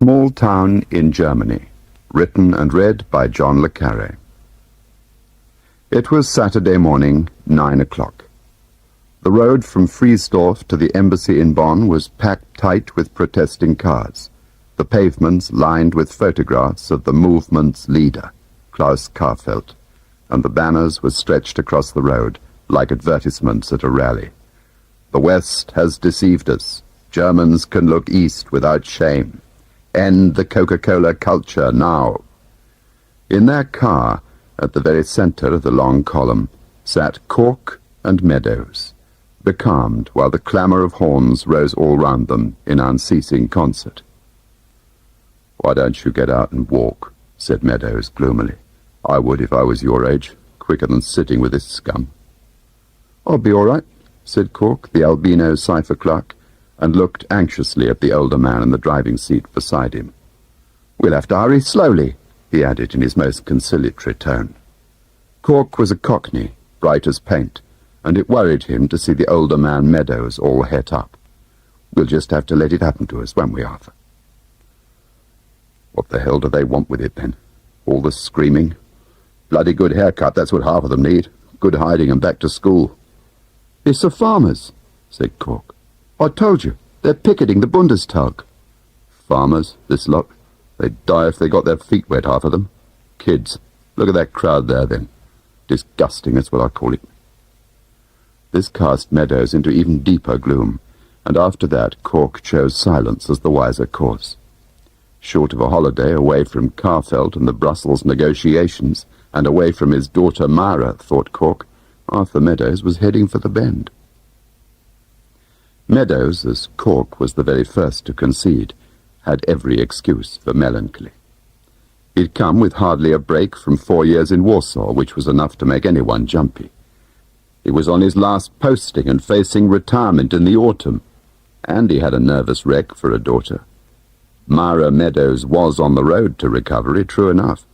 Small Town in Germany, written and read by John le Carré. It was Saturday morning, 9 o'clock. The road from Friesdorf to the embassy in Bonn was packed tight with protesting cars, the pavements lined with photographs of the movement's leader, Klaus Karfeld, and the banners were stretched across the road like advertisements at a rally. The West has deceived us. Germans can look east without shame. End the Coca-Cola culture now. In their car, at the very center of the long column, sat Cork and Meadows, becalmed while the clamor of horns rose all round them in unceasing concert. "Why don't you get out and walk?" said Meadows gloomily. "I would if I was your age, quicker than sitting with this scum." "I'll be all right," said Cork, the albino cipher clerk, and looked anxiously at the older man in the driving seat beside him. "We'll have to hurry slowly," he added in his most conciliatory tone. Cork was a cockney, bright as paint, and it worried him to see the older man Meadows all het up. "We'll just have to let it happen to us, won't we, Arthur?" "What the hell do they want with it, then? All the screaming? Bloody good haircut, that's what half of them need. Good hiding and back to school." "It's the farmers," said Cork. "I told you, they're picketing the Bundestag." "Farmers, this lot? They'd die if they got their feet wet, half of them. Kids. Look at that crowd there, then. Disgusting, that's what I call it." This cast Meadows into even deeper gloom, and after that Cork chose silence as the wiser course. Short of a holiday away from Karfeld and the Brussels negotiations, and away from his daughter Myra, thought Cork, Arthur Meadows was heading for the Bend. Meadows, as Cork was the very first to concede, had every excuse for melancholy. He'd come with hardly a break from 4 years in Warsaw, which was enough to make anyone jumpy. He was on his last posting and facing retirement in the autumn, and he had a nervous wreck for a daughter. Myra Meadows was on the road to recovery, true enough,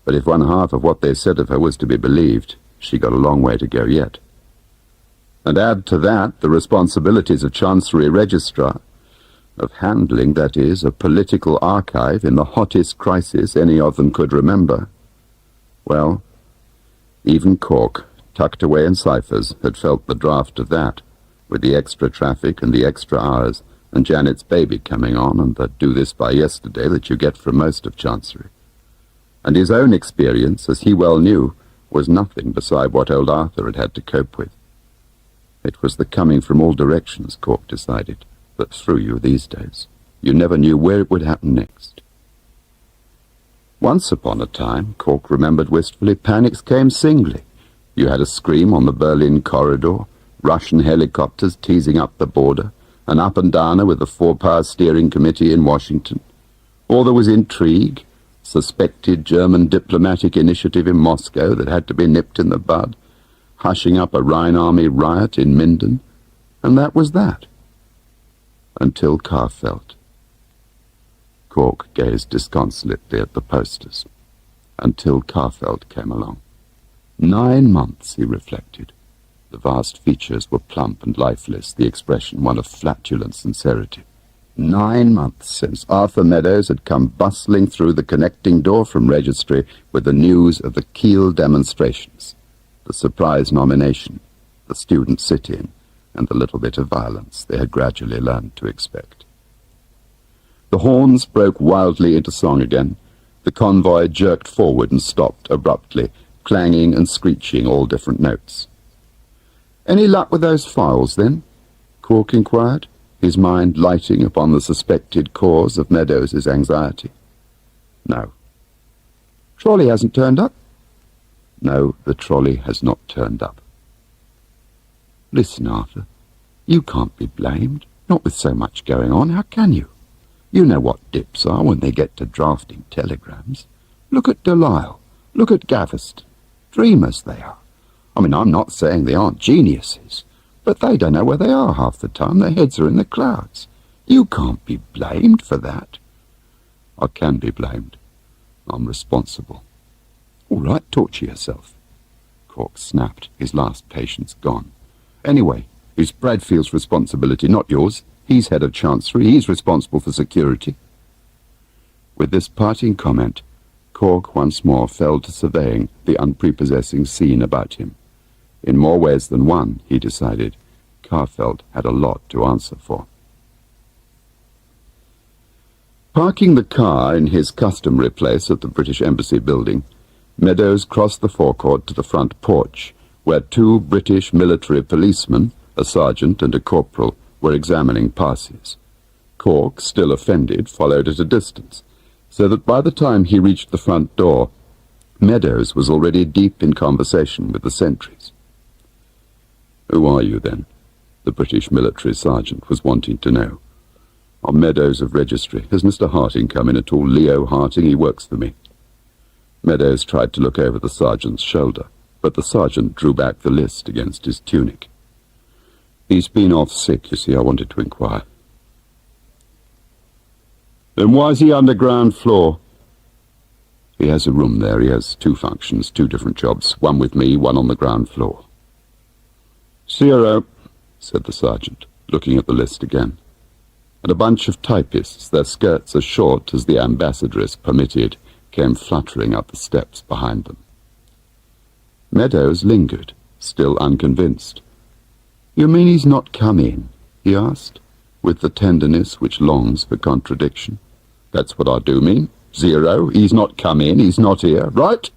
but if one half of what they said of her was to be believed, she got a long way to go yet. And add to that the responsibilities of Chancery Registrar, of handling, that is, a political archive in the hottest crisis any of them could remember. Well, even Cork, tucked away in ciphers, had felt the draft of that, with the extra traffic and the extra hours, and Janet's baby coming on, and the do-this-by-yesterday that you get from most of Chancery. And his own experience, as he well knew, was nothing beside what old Arthur had had to cope with. It was the coming from all directions, Cork decided, that threw you these days. You never knew where it would happen next. Once upon a time, Cork remembered wistfully, panics came singly. You had a scream on the Berlin corridor, Russian helicopters teasing up the border, an up-and-downer with the 4-power steering committee in Washington. Or there was intrigue, suspected German diplomatic initiative in Moscow that had to be nipped in the bud, hushing up a Rhine Army riot in Minden, and that was that. Until Karfeld. Cork gazed disconsolately at the posters. Until Karfeld came along. 9 months, he reflected. The vast features were plump and lifeless, the expression one of flatulent sincerity. 9 months since Arthur Meadows had come bustling through the connecting door from Registry with the news of the Kiel demonstrations, the surprise nomination, the student sit-in, and the little bit of violence they had gradually learned to expect. The horns broke wildly into song again. The convoy jerked forward and stopped abruptly, clanging and screeching all different notes. "Any luck with those files, then?" Cork inquired, his mind lighting upon the suspected cause of Meadows's anxiety. "No." "Trolley hasn't turned up?" "No, the trolley has not turned up." "Listen, Arthur, you can't be blamed, not with so much going on, how can you? You know what dips are when they get to drafting telegrams. Look at Delisle, look at Gaveston. Dreamers they are. I mean, I'm not saying they aren't geniuses, but they don't know where they are half the time. Their heads are in the clouds. You can't be blamed for that." "I can be blamed. I'm responsible." "All right, talk to yourself." Cork snapped, his last patience gone. "Anyway, it's Bradfield's responsibility, not yours. He's head of Chancery. He's responsible for security." With this parting comment, Cork once more fell to surveying the unprepossessing scene about him. In more ways than one, he decided, Carfelt had a lot to answer for. Parking the car in his customary place at the British Embassy building, Meadows crossed the forecourt to the front porch, where two British military policemen, a sergeant and a corporal, were examining passes. Cork, still offended, followed at a distance, so that by the time he reached the front door, Meadows was already deep in conversation with the sentries. "Who are you, then?" the British military sergeant was wanting to know. "I'm Meadows of Registry. Has Mr. Harting come in at all? Leo Harting, he works for me." Meadows tried to look over the sergeant's shoulder, but the sergeant drew back the list against his tunic. "He's been off sick, you see. I wanted to inquire." "Then why's he underground floor?" "He has a room there. He has two functions, two different jobs, one with me, one on the ground floor." "Zero," said the sergeant, looking at the list again. And a bunch of typists, their skirts as short as the ambassadress permitted, came fluttering up the steps behind them. Meadows lingered, still unconvinced. "You mean he's not come in?" he asked, with the tenderness which longs for contradiction. "That's what I do mean. Zero. He's not come in. He's not here. Right?"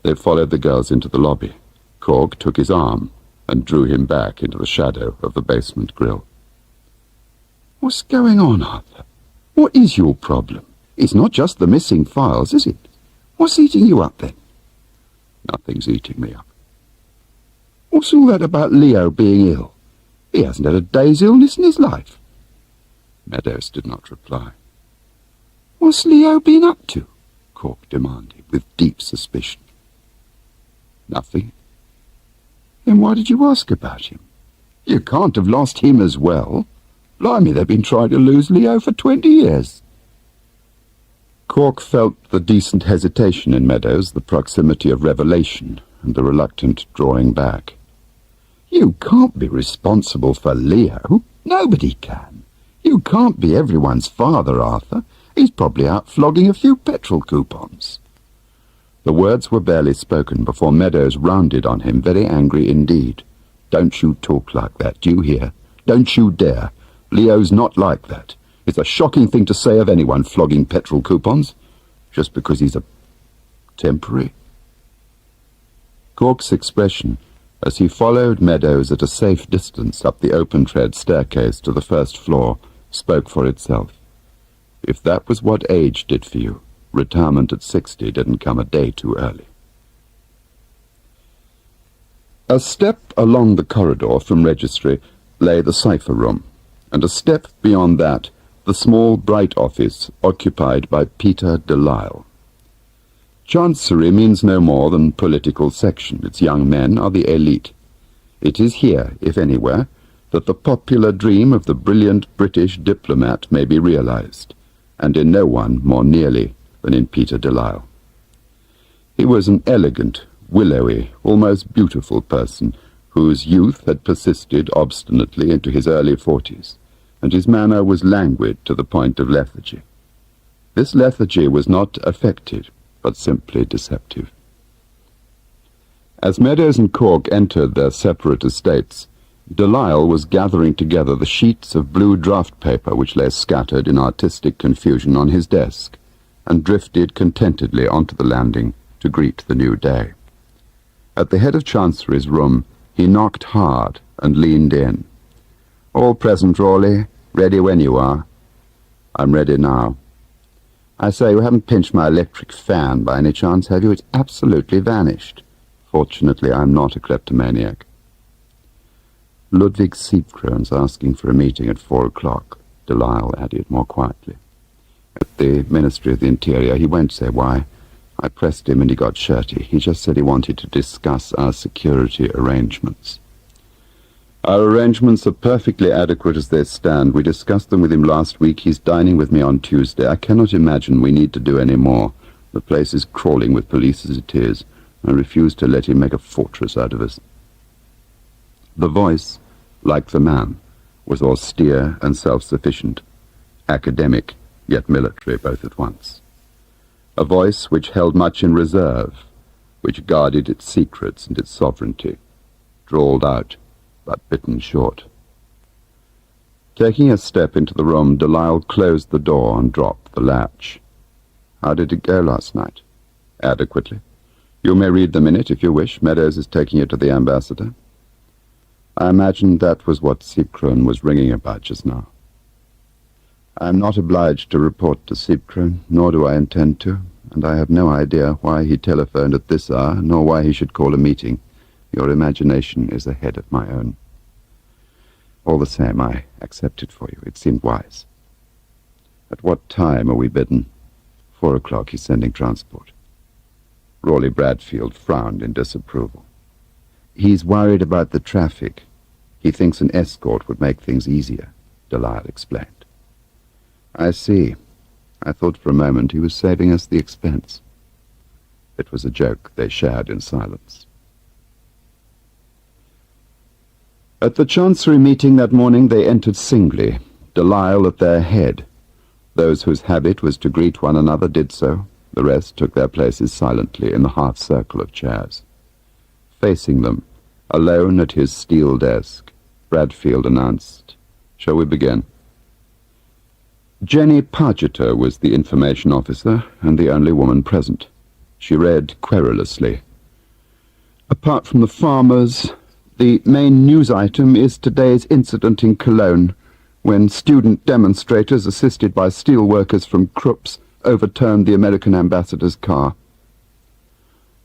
They followed the girls into the lobby. Cork took his arm and drew him back into the shadow of the basement grill. "What's going on, Arthur? What is your problem? It's not just the missing files, is it? What's eating you up, then?" "Nothing's eating me up." "What's all that about Leo being ill? He hasn't had a day's illness in his life." Meadows did not reply. "What's Leo been up to?" Cork demanded, with deep suspicion. "Nothing." "Then why did you ask about him? You can't have lost him as well. Blimey, they've been trying to lose Leo for 20 years. Cork felt the decent hesitation in Meadows, the proximity of revelation, and the reluctant drawing back. "You can't be responsible for Leo. Nobody can. You can't be everyone's father, Arthur. He's probably out flogging a few petrol coupons." The words were barely spoken before Meadows rounded on him, very angry indeed. "Don't you talk like that, do you hear? Don't you dare. Leo's not like that. It's a shocking thing to say of anyone flogging petrol coupons, just because he's a temporary." Cork's expression, as he followed Meadows at a safe distance up the open-tread staircase to the first floor, spoke for itself. If that was what age did for you, retirement at 60 didn't come a day too early. A step along the corridor from Registry lay the cipher room, and a step beyond that the small bright office occupied by Peter Delisle. Chancery means no more than political section. Its young men are the elite. It is here, if anywhere, that the popular dream of the brilliant British diplomat may be realized, and in no one more nearly than in Peter Delisle. He was an elegant, willowy, almost beautiful person, whose youth had persisted obstinately into his early 40s, and his manner was languid to the point of lethargy. This lethargy was not affected, but simply deceptive. As Meadows and Cork entered their separate estates, Delisle was gathering together the sheets of blue draft paper which lay scattered in artistic confusion on his desk, and drifted contentedly onto the landing to greet the new day. At the head of Chancery's room, he knocked hard and leaned in. "All present, Rawley. Ready when you are." "I'm ready now." "I say, you haven't pinched my electric fan by any chance, have you? It's absolutely vanished." "Fortunately, I'm not a kleptomaniac." "Ludwig Siebkron's asking for a meeting at 4 o'clock, Delisle added more quietly. "At the Ministry of the Interior. He won't say why. I pressed him and he got shirty. He just said he wanted to discuss our security arrangements." "Our arrangements are perfectly adequate as they stand. We discussed them with him last week. He's dining with me on Tuesday. I cannot imagine we need to do any more. The place is crawling with police as it is. I refuse to let him make a fortress out of us." The voice, like the man, was austere and self-sufficient, academic, yet military both at once. A voice which held much in reserve, which guarded its secrets and its sovereignty, drawled out, but bitten short. Taking a step into the room, Delisle closed the door and dropped the latch. "How did it go last night?" "Adequately. You may read the minute if you wish. Meadows is taking it to the ambassador." I imagined that was what Siebkron was ringing about just now. I am not obliged to report to Siebkron, nor do I intend to, and I have no idea why he telephoned at this hour, nor why he should call a meeting. Your imagination is ahead of my own. All the same, I accepted for you. It seemed wise. At what time are we bidden? 4 o'clock. He's sending transport. Rawley Bradfield frowned in disapproval. He's worried about the traffic. He thinks an escort would make things easier, Delisle explained. I see. I thought for a moment he was saving us the expense. It was a joke they shared in silence. At the Chancery meeting that morning they entered singly, Delisle at their head. Those whose habit was to greet one another did so. The rest took their places silently in the half-circle of chairs. Facing them, alone at his steel desk, Bradfield announced, "Shall we begin?" Jenny Pargeter was the information officer and the only woman present. She read querulously. "Apart from the farmers, the main news item is today's incident in Cologne, when student demonstrators assisted by steel workers from Krupp's overturned the American ambassador's car."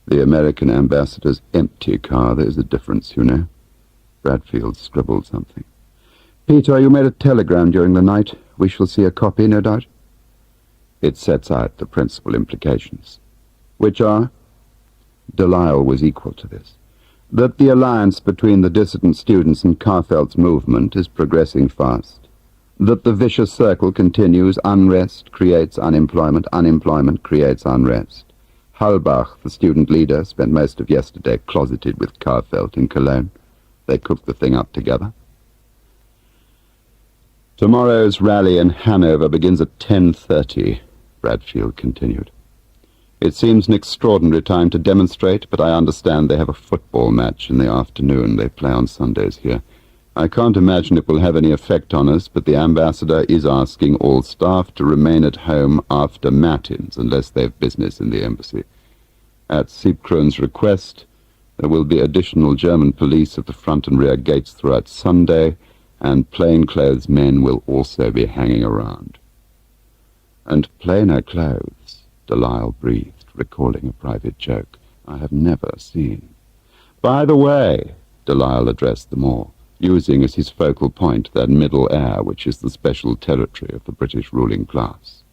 "The American ambassador's empty car. There's a difference, you know." Bradfield scribbled something. "Peter, you made a telegram during the night. We shall see a copy, no doubt." "It sets out the principal implications." "Which are?" Delisle was equal to this. "That the alliance between the dissident students and Karfeld's movement is progressing fast. That the vicious circle continues. Unrest creates unemployment. Unemployment creates unrest. Halbach, the student leader, spent most of yesterday closeted with Karfeld in Cologne. They cooked the thing up together. Tomorrow's rally in Hanover begins at 10:30, Bradfield continued. "It seems an extraordinary time to demonstrate, but I understand they have a football match in the afternoon. They play on Sundays here. I can't imagine it will have any effect on us, but the ambassador is asking all staff to remain at home after matins unless they have business in the embassy. At Siebkron's request, there will be additional German police at the front and rear gates throughout Sunday, and plainclothes men will also be hanging around." "And plainer clothes," Delisle breathed, recalling a private joke, "I have never seen." "By the way," Delisle addressed them all, using as his focal point that middle air which is the special territory of the British ruling class,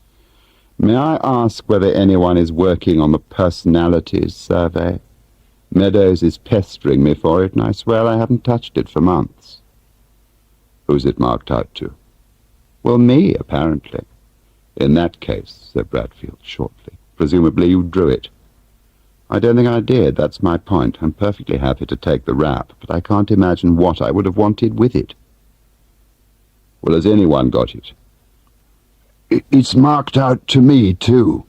"may I ask whether anyone is working on the personalities survey? Meadows is pestering me for it, and I swear I haven't touched it for months." "Who's it marked out to?" "Well, me, apparently." "In that case," said Bradfield shortly, "presumably you drew it." "I don't think I did. That's my point. I'm perfectly happy to take the rap, but I can't imagine what I would have wanted with it." "Well, has anyone got it?" "It's marked out to me, too,"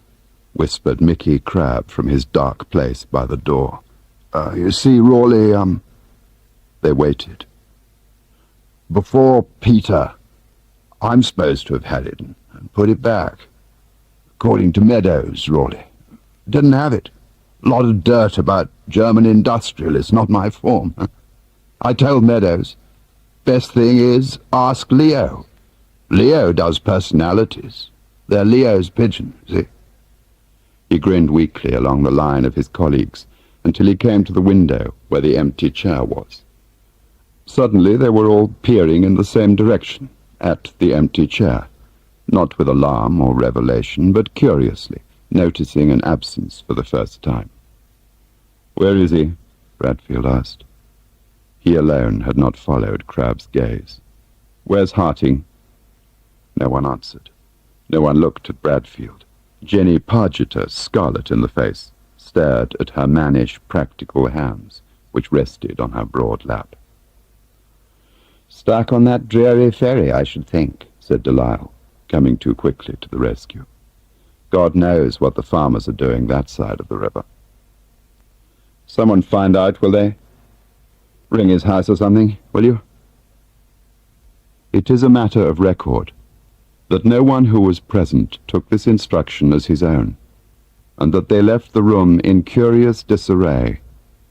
whispered Mickey Crabbe from his dark place by the door. "You see, Rawley, They waited. "Before Peter, I'm supposed to have had it and put it back. According to Meadows, Rawley. Didn't have it. Lot of dirt about German industrialists, not my form. I told Meadows, best thing is, ask Leo. Leo does personalities. They're Leo's pigeon, see?" He grinned weakly along the line of his colleagues until he came to the window where the empty chair was. Suddenly they were all peering in the same direction, at the empty chair, not with alarm or revelation, but curiously, noticing an absence for the first time. "Where is he?" Bradfield asked. He alone had not followed Crabbe's gaze. "Where's Harting?" No one answered. No one looked at Bradfield. Jenny Pargeter, scarlet in the face, stared at her mannish, practical hands, which rested on her broad lap. "Stuck on that dreary ferry, I should think," said Delisle. coming too quickly to the rescue. God knows what the farmers are doing that side of the river. Someone find out, will they? Ring his house or something, will you? It is a matter of record that no one who was present took this instruction as his own, and that they left the room in curious disarray,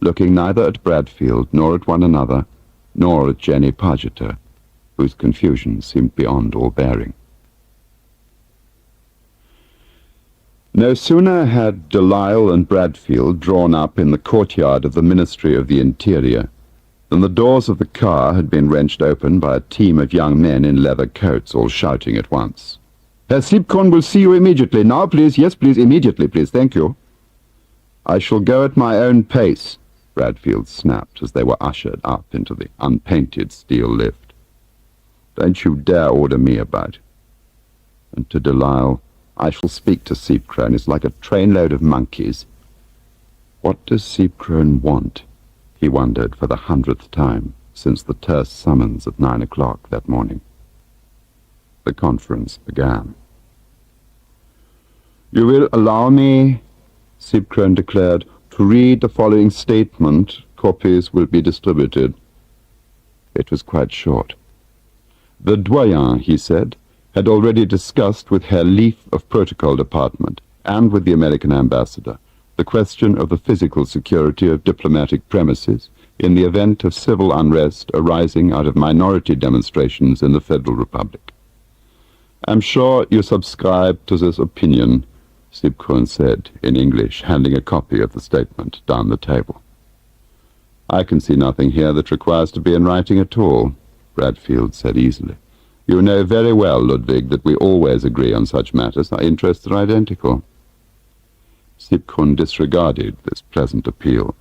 looking neither at Bradfield nor at one another, nor at Jenny Pargeter, whose confusion seemed beyond all bearing. No sooner had Delisle and Bradfield drawn up in the courtyard of the Ministry of the Interior than the doors of the car had been wrenched open by a team of young men in leather coats, all shouting at once. "Herr Slipkorn will see you immediately. Now, please. Yes, please. Immediately, please. Thank you." "I shall go at my own pace," Bradfield snapped as they were ushered up into the unpainted steel lift. "Don't you dare order me about." And to Delisle, "I shall speak to Seepkrone. It's like a trainload of monkeys." What does Seepkrone want? He wondered for the 100th time since the terse summons at 9 o'clock that morning. The conference began. "You will allow me," Seepkrone declared, "to read the following statement. Copies will be distributed." It was quite short. The doyen, he said, had already discussed with Herr Leaf of Protocol Department and with the American ambassador the question of the physical security of diplomatic premises in the event of civil unrest arising out of minority demonstrations in the Federal Republic. "I'm sure you subscribe to this opinion," Seepkrone said in English, handing a copy of the statement down the table. "I can see nothing here that requires to be in writing at all," Bradfield said easily. "You know very well, Ludwig, that we always agree on such matters. Our interests are identical." Seepkrone disregarded this pleasant appeal.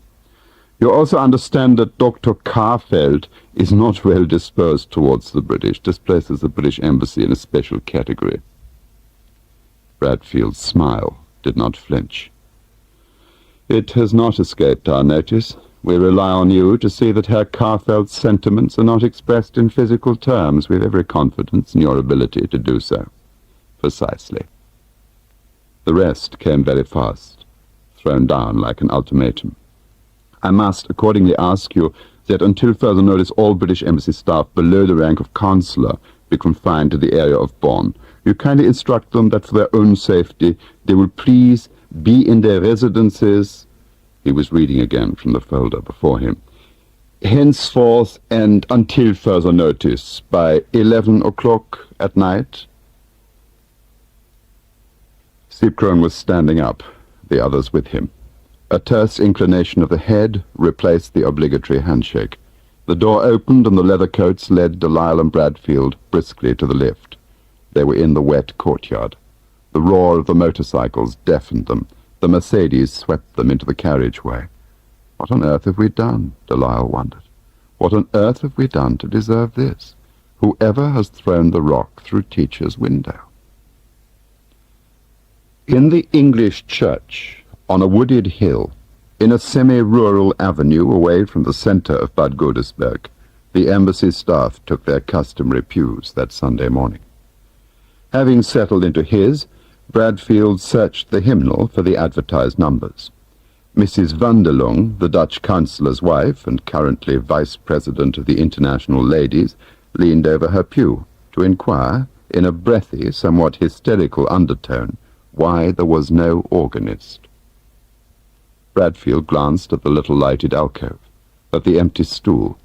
"You also understand that Dr. Carfeld is not well disposed towards the British. This places the British Embassy in a special category." Bradfield's smile did not flinch. "It has not escaped our notice. We rely on you to see that Herr Carfeld's sentiments are not expressed in physical terms. We have every confidence in your ability to do so." "Precisely." The rest came very fast, thrown down like an ultimatum. "I must accordingly ask you that until further notice all British Embassy staff below the rank of Consular be confined to the area of Bonn. You kindly instruct them that for their own safety they will please be in their residences." He was reading again from the folder before him. "Henceforth and until further notice, by 11 o'clock at night." Seepkrone was standing up, the others with him. A terse inclination of the head replaced the obligatory handshake. The door opened and the leather coats led Delisle and Bradfield briskly to the lift. They were in the wet courtyard. The roar of the motorcycles deafened them. The Mercedes swept them into the carriageway. What on earth have we done? Delisle wondered. What on earth have we done to deserve this? Whoever has thrown the rock through Teacher's window? In the English church, on a wooded hill, in a semi-rural avenue away from the centre of Bad Godesberg, the embassy staff took their customary pews that Sunday morning. Having settled into his, Bradfield searched the hymnal for the advertised numbers. Mrs. Vanderlung, the Dutch councillor's wife and currently vice-president of the International Ladies, leaned over her pew to inquire, in a breathy, somewhat hysterical undertone, why there was no organist. Bradfield glanced at the little lighted alcove, at the empty stool,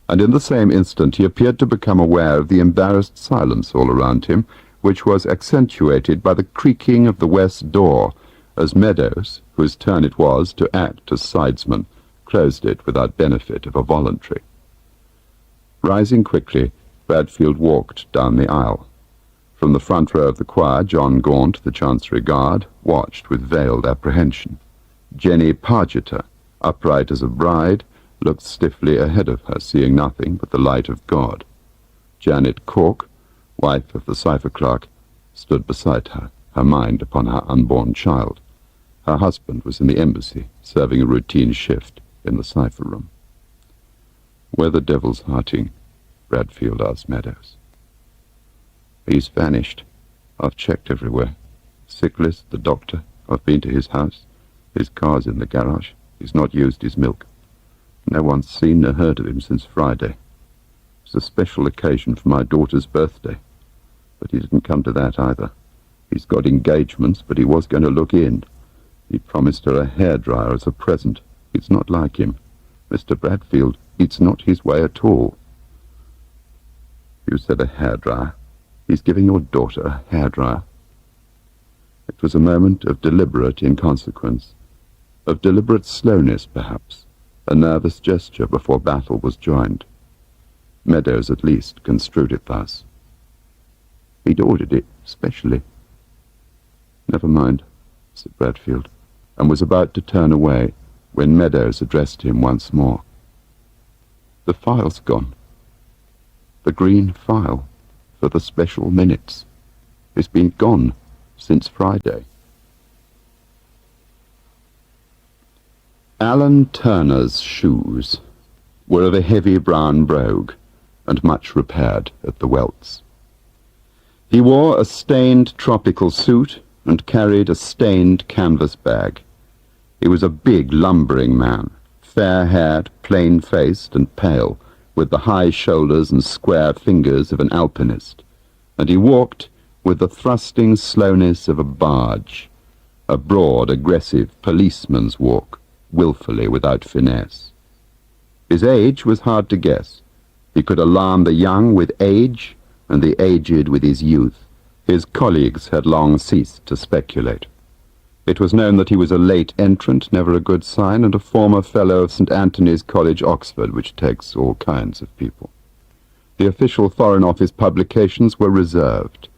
and in the same instant he appeared to become aware of the embarrassed silence all around him, which was accentuated by the creaking of the west door, as Meadows, whose turn it was to act as sidesman, closed it without benefit of a voluntary. Rising quickly, Bradfield walked down the aisle. From the front row of the choir, John Gaunt, the Chancery Guard, watched with veiled apprehension. Jenny Pargeter, upright as a bride, looked stiffly ahead of her, seeing nothing but the light of God. Janet Cork, wife of the cipher clerk, stood beside her, her mind upon her unborn child. Her husband was in the embassy, serving a routine shift in the cipher room. "Where the devil's hearting?" Bradfield asked Meadows. "He's vanished," I've checked everywhere. Sick list, the doctor. I've been to his house. His car's in the garage. He's not used his milk. No one's seen or heard of him since Friday. It's a special occasion for my daughter's birthday. But he didn't come to that either. He's got engagements, but he was going to look in. He promised her a hairdryer as a present. It's not like him. Mr. Bradfield, it's not his way at all. You said a hairdryer. He's giving your daughter a hairdryer. It was a moment of deliberate inconsequence, of deliberate slowness, perhaps, a nervous gesture before battle was joined. Meadows, at least, construed it thus. He'd ordered it specially. Never mind, said Bradfield, and was about to turn away when Meadows addressed him once more. The file's gone. The green file for the special minutes. It's been gone since Friday. Alan Turner's shoes were of a heavy brown brogue and much repaired at the welts. He wore a stained tropical suit and carried a stained canvas bag. He was a big, lumbering man, fair-haired, plain-faced and pale, with the high shoulders and square fingers of an alpinist, and he walked with the thrusting slowness of a barge, a broad, aggressive policeman's walk, wilfully without finesse. His age was hard to guess. He could alarm the young with age and the aged with his youth. His colleagues had long ceased to speculate. It was known that he was a late entrant, never a good sign, and a former fellow of St. Anthony's College, Oxford, which takes all kinds of people. The official Foreign Office publications were reserved.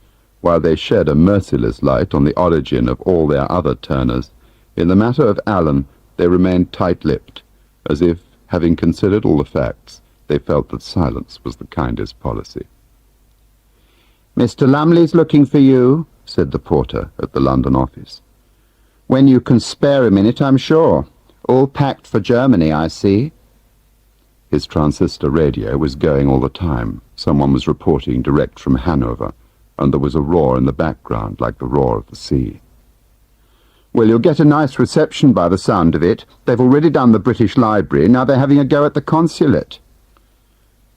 While they shed a merciless light on the origin of all their other Turners, in the matter of Alan they remained tight-lipped, as if, having considered all the facts, they felt that silence was the kindest policy. "Mr. Lumley's looking for you," said the porter at the London office. "When you can spare a minute, I'm sure. All packed for Germany, I see." His transistor radio was going all the time. Someone was reporting direct from Hanover, and there was a roar in the background like the roar of the sea. "Well, you'll get a nice reception by the sound of it. They've already done the British Library, now they're having a go at the consulate."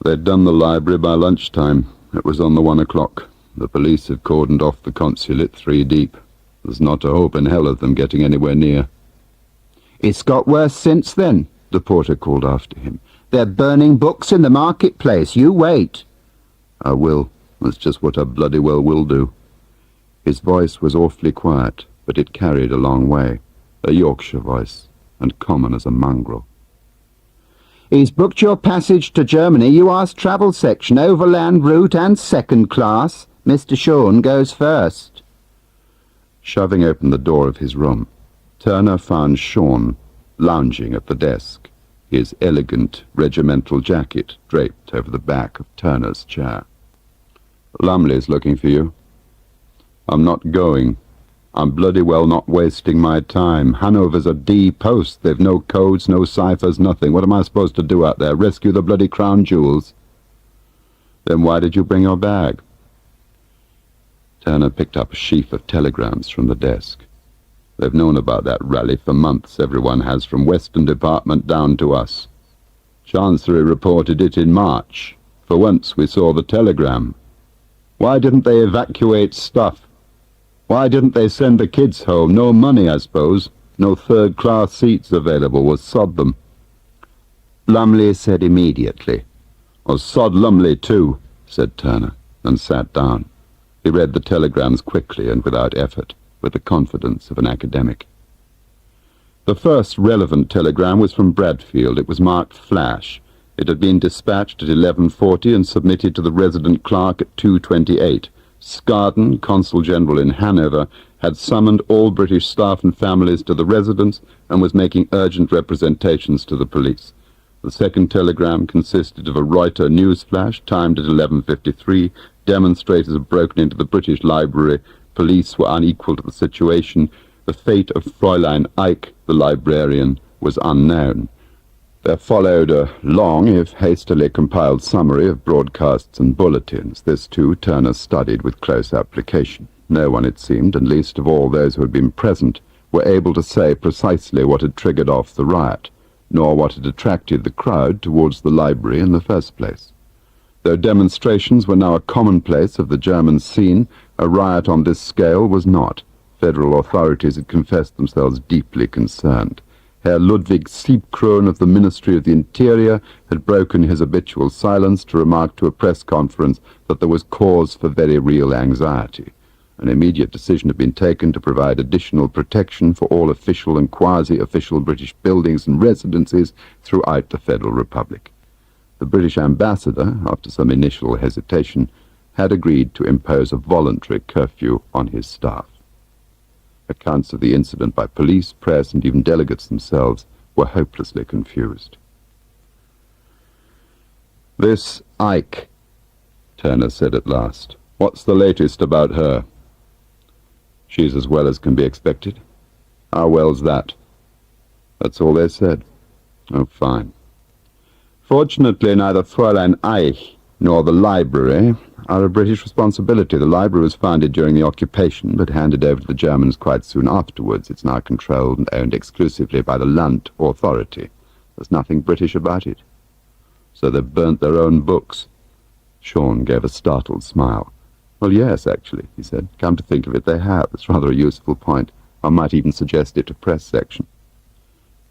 They'd done the library by lunchtime. It was on the 1 o'clock. The police have cordoned off the consulate 3 deep. There's not a hope in hell of them getting anywhere near. "It's got worse since then," the porter called after him. "They're burning books in the marketplace. You wait." "I will. That's just what I bloody well will do." His voice was awfully quiet, but it carried a long way, a Yorkshire voice, and common as a mongrel. "He's booked your passage to Germany. You asked travel section, overland route and second class. Mr. Sean goes first." Shoving open the door of his room, Turner found Sean lounging at the desk, his elegant regimental jacket draped over the back of Turner's chair. "Lumley's looking for you." "I'm not going. I'm bloody well not wasting my time. Hanover's a D post. They've no codes, no ciphers, nothing. What am I supposed to do out there? Rescue the bloody crown jewels?" "Then why did you bring your bag?" Turner picked up a sheaf of telegrams from the desk. "They've known about that rally for months. Everyone has, from Western Department down to us. Chancery reported it in March. For once we saw the telegram. Why didn't they evacuate stuff? Why didn't they send the kids home? No money, I suppose. No third-class seats available. Was sod them." Lumley said immediately. "Or sod Lumley too," said Turner, and sat down. He read the telegrams quickly and without effort, with the confidence of an academic. The first relevant telegram was from Bradfield. It was marked Flash. It had been dispatched at 11:40 and submitted to the resident clerk at 2:28. Scarden, Consul General in Hanover, had summoned all British staff and families to the residence and was making urgent representations to the police. The second telegram consisted of a Reuters news flash timed at 11:53. Demonstrators had broken into the British Library. Police were unequal to the situation. The fate of Fräulein Eick, the librarian, was unknown. There followed a long, if hastily compiled, summary of broadcasts and bulletins. This, too, Turner studied with close application. No one, it seemed, and least of all those who had been present, were able to say precisely what had triggered off the riot, nor what had attracted the crowd towards the library in the first place. Though demonstrations were now a commonplace of the German scene, a riot on this scale was not. Federal authorities had confessed themselves deeply concerned. Herr Ludwig Siebkron of the Ministry of the Interior had broken his habitual silence to remark to a press conference that there was cause for very real anxiety. An immediate decision had been taken to provide additional protection for all official and quasi-official British buildings and residences throughout the Federal Republic. The British ambassador, after some initial hesitation, had agreed to impose a voluntary curfew on his staff. Accounts of the incident by police, press, and even delegates themselves were hopelessly confused. "This Ike," Turner said at last. "What's the latest about her?" "She's as well as can be expected." "How well's that?" "That's all they said." "Oh, fine." "Fortunately, neither Fräulein Eich nor the library are a British responsibility. The library was founded during the occupation, but handed over to the Germans quite soon afterwards. It's now controlled and owned exclusively by the Land Authority. There's nothing British about it." "So they've burnt their own books?" Sean gave a startled smile. "Well, yes, actually," he said. "Come to think of it, they have. It's rather a useful point. I might even suggest it to press section."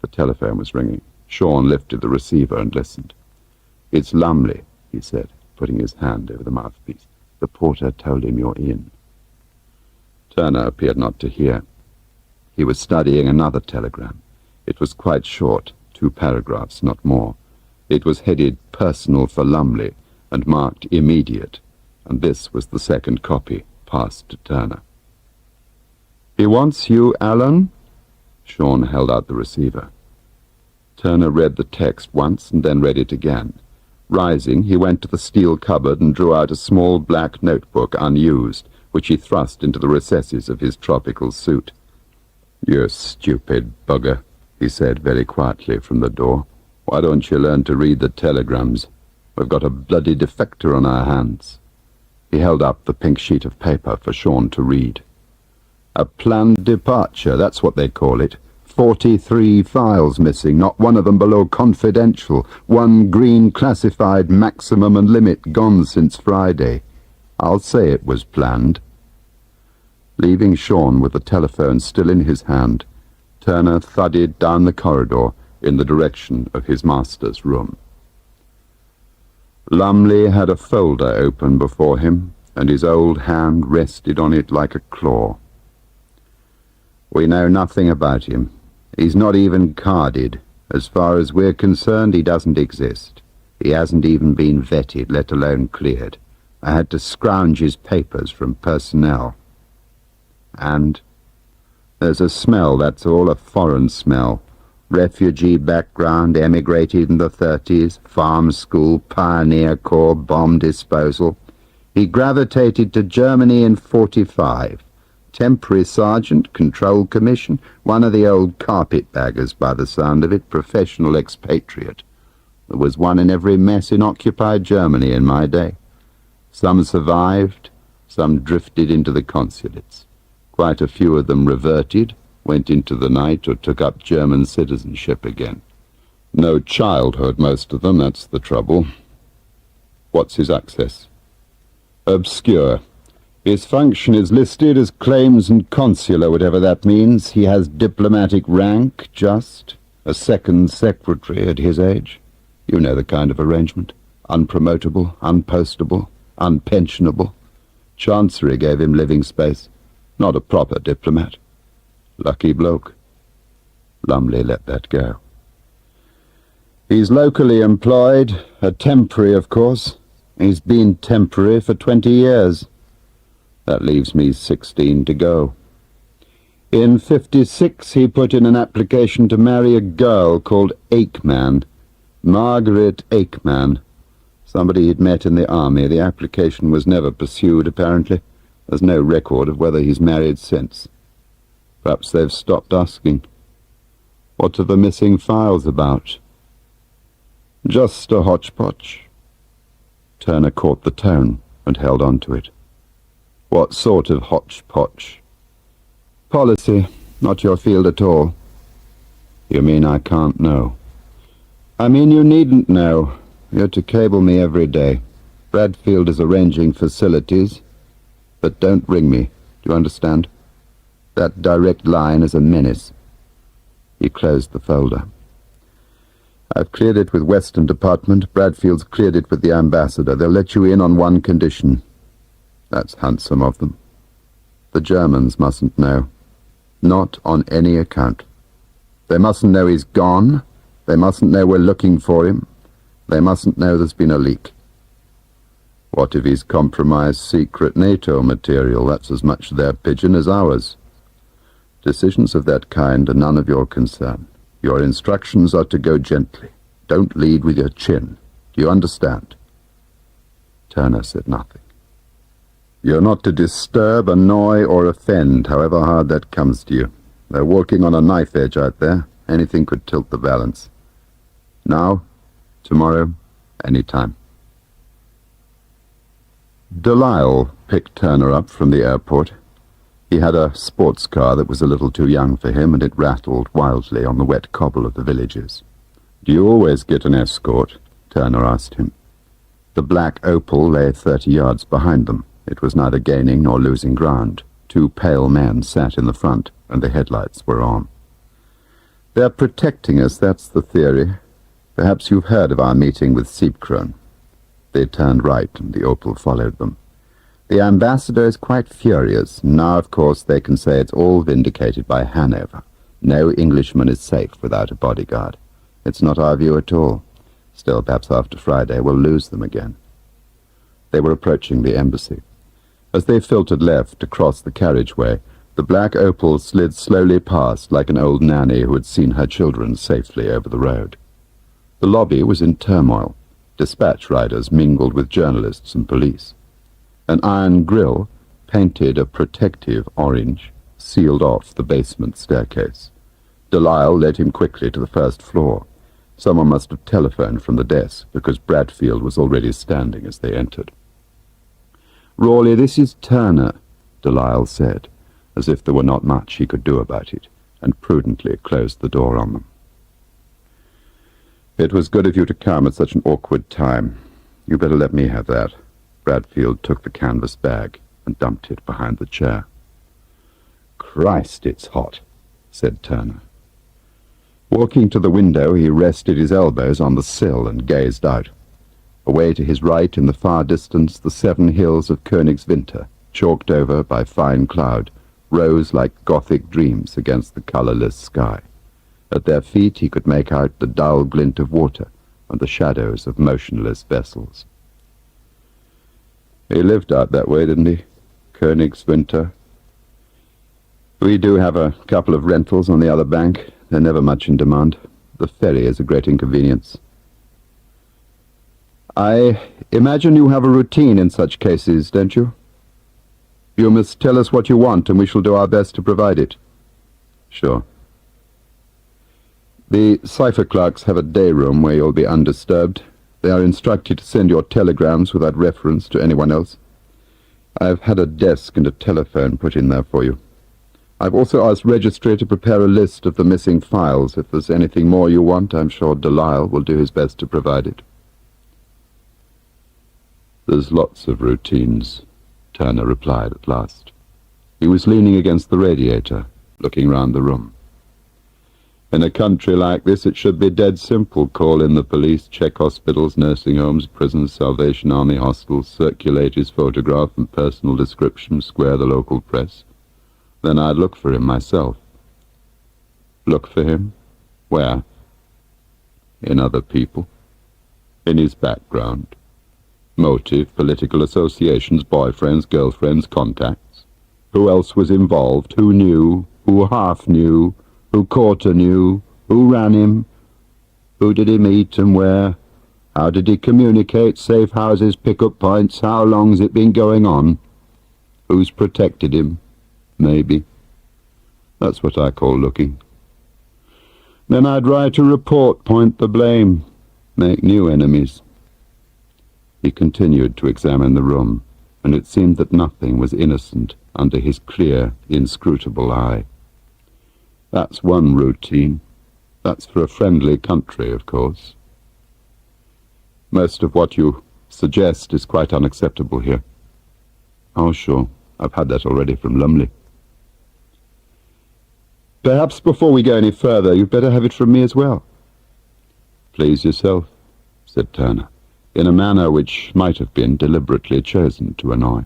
The telephone was ringing. Sean lifted the receiver and listened. "It's Lumley," he said, putting his hand over the mouthpiece. "The porter told him you're in." Turner appeared not to hear. He was studying another telegram. It was quite short, 2 paragraphs, not more. It was headed "Personal for Lumley" and marked "Immediate," and this was the second copy, passed to Turner. "He wants you, Alan?" Sean held out the receiver. Turner read the text once and then read it again. Rising, he went to the steel cupboard and drew out a small black notebook, unused, which he thrust into the recesses of his tropical suit. "You stupid bugger," he said very quietly from the door. "Why don't you learn to read the telegrams? We've got a bloody defector on our hands." He held up the pink sheet of paper for Sean to read. "A planned departure, that's what they call it. 43 files missing, not one of them below confidential. 1 green classified maximum and limit gone since Friday. I'll say it was planned." Leaving Sean with the telephone still in his hand, Turner thudded down the corridor in the direction of his master's room. Lumley had a folder open before him, and his old hand rested on it like a claw. "We know nothing about him. He's not even carded. As far as we're concerned, he doesn't exist. He hasn't even been vetted, let alone cleared. I had to scrounge his papers from personnel. And there's a smell, that's all, a foreign smell. Refugee background, emigrated in the 30s, farm school, pioneer corps, bomb disposal. He gravitated to Germany in 45. Temporary sergeant, control commission, one of the old carpetbaggers by the sound of it, professional expatriate. There was one in every mess in occupied Germany in my day. Some survived, some drifted into the consulates. Quite a few of them reverted, went into the night, or took up German citizenship again. No childhood, most of them, that's the trouble. What's his access? Obscure. His function is listed as claims and consular, whatever that means. He has diplomatic rank, just. A second secretary at his age. You know the kind of arrangement. Unpromotable, unpostable, unpensionable. Chancery gave him living space. Not a proper diplomat. Lucky bloke. Lumley let that go. He's locally employed, a temporary, of course. He's been temporary for 20 years. That leaves me 16 to go. In 56, he put in an application to marry a girl called Aikman, Margaret Aikman, somebody he'd met in the army. The application was never pursued, apparently. There's no record of whether he's married since. Perhaps they've stopped asking. What are the missing files about? Just a hodgepodge. Turner caught the tone and held on to it. What sort of hodgepodge? Policy, not your field at all. You mean I can't know? I mean you needn't know. You're to cable me every day. Bradfield is arranging facilities, but don't ring me. Do you understand? That direct line is a menace. He closed the folder. I've cleared it with Western Department. Bradfield's cleared it with the ambassador. They'll let you in on one condition. That's handsome of them. The Germans mustn't know. Not on any account. They mustn't know he's gone. They mustn't know we're looking for him. They mustn't know there's been a leak. What if he's compromised secret NATO material? That's as much their pigeon as ours. Decisions of that kind are none of your concern. Your instructions are to go gently. Don't lead with your chin. Do you understand? Turner said nothing. You're not to disturb, annoy, or offend, however hard that comes to you. They're walking on a knife edge out there. Anything could tilt the balance. Now, tomorrow, any time. Delisle picked Turner up from the airport. He had a sports car that was a little too young for him, and it rattled wildly on the wet cobble of the villages. "Do you always get an escort?" Turner asked him. The black Opel lay 30 yards behind them. It was neither gaining nor losing ground. Two pale men sat in the front, and the headlights were on. "They're protecting us, that's the theory. Perhaps you've heard of our meeting with Siebkron." They turned right, and the Opel followed them. "The ambassador is quite furious. Now, of course, they can say it's all vindicated by Hanover. No Englishman is safe without a bodyguard. It's not our view at all. Still, perhaps after Friday we'll lose them again." They were approaching the embassy. As they filtered left across the carriageway, the black Opel slid slowly past like an old nanny who had seen her children safely over the road. The lobby was in turmoil. Dispatch riders mingled with journalists and police. An iron grille, painted a protective orange, sealed off the basement staircase. Delisle led him quickly to the first floor. Someone must have telephoned from the desk, because Bradfield was already standing as they entered. "Rawley, this is Turner," Delisle said, as if there were not much he could do about it, and prudently closed the door on them. "It was good of you to come at such an awkward time. You better let me have that." Bradfield took the canvas bag and dumped it behind the chair. "Christ, it's hot," said Turner. Walking to the window, he rested his elbows on the sill and gazed out. Away to his right, in the far distance, the 7 hills of Königswinter, chalked over by fine cloud, rose like Gothic dreams against the colourless sky. At their feet he could make out the dull glint of water and the shadows of motionless vessels. "He lived out that way, didn't he? Königswinter. We do have a couple of rentals on the other bank. They're never much in demand. The ferry is a great inconvenience." "I imagine you have a routine in such cases, don't you? You must tell us what you want, and we shall do our best to provide it." "Sure." "The cipher clerks have a day room where you'll be undisturbed. They are instructed to send your telegrams without reference to anyone else. I've had a desk and a telephone put in there for you. I've also asked Registry to prepare a list of the missing files. If there's anything more you want, I'm sure Delisle will do his best to provide it." "There's lots of routines," Turner replied at last. He was leaning against the radiator, looking round the room. "In a country like this, it should be dead simple. Call in the police, check hospitals, nursing homes, prisons, Salvation Army hostels, circulate his photograph and personal description, square the local press. Then I'd look for him myself." "Look for him? Where?" "In other people. In his background. Motive, political associations, boyfriends, girlfriends, contacts. Who else was involved? Who knew? Who half knew? Who Quarter knew? Who ran him? Who did he meet and where? How did he communicate? Safe houses, pick-up points. How long's it been going on? Who's protected him? Maybe. That's what I call looking. Then I'd write a report, point the blame, make new enemies." He continued to examine the room, and it seemed that nothing was innocent under his clear, inscrutable eye. That's one routine. That's for a friendly country, of course. Most of what you suggest is quite unacceptable here. Oh, sure, I've had that already from Lumley. Perhaps before we go any further, you'd better have it from me as well. Please yourself, said Turner, in a manner which might have been deliberately chosen to annoy.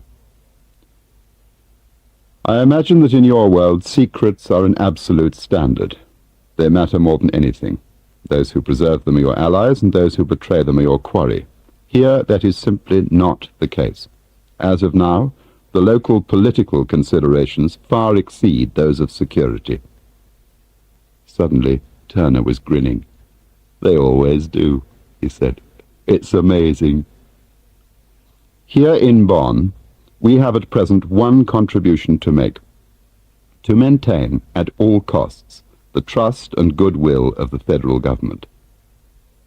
I imagine that in your world secrets are an absolute standard. They matter more than anything. Those who preserve them are your allies, and those who betray them are your quarry. Here that is simply not the case. As of now, the local political considerations far exceed those of security. Suddenly, Turner was grinning. They always do, he said. It's amazing. Here in Bonn, we have at present one contribution to make: to maintain at all costs the trust and goodwill of the federal government,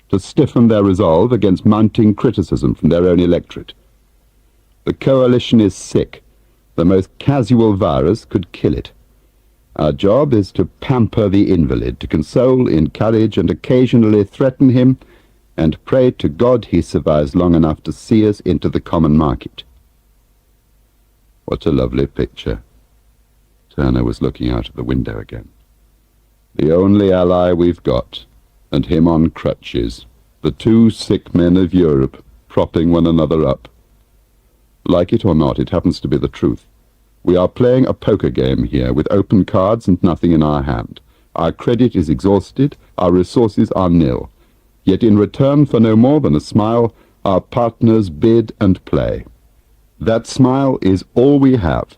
to stiffen their resolve against mounting criticism from their own electorate. The coalition is sick. The most casual virus could kill it. Our job is to pamper the invalid, to console, encourage, and occasionally threaten him, and pray to God he survives long enough to see us into the common market. What a lovely picture. Turner was looking out of the window again. The only ally we've got, and him on crutches, the two sick men of Europe propping one another up. Like it or not, it happens to be the truth. We are playing a poker game here, with open cards and nothing in our hand. Our credit is exhausted, our resources are nil. Yet in return for no more than a smile, our partners bid and play. That smile is all we have.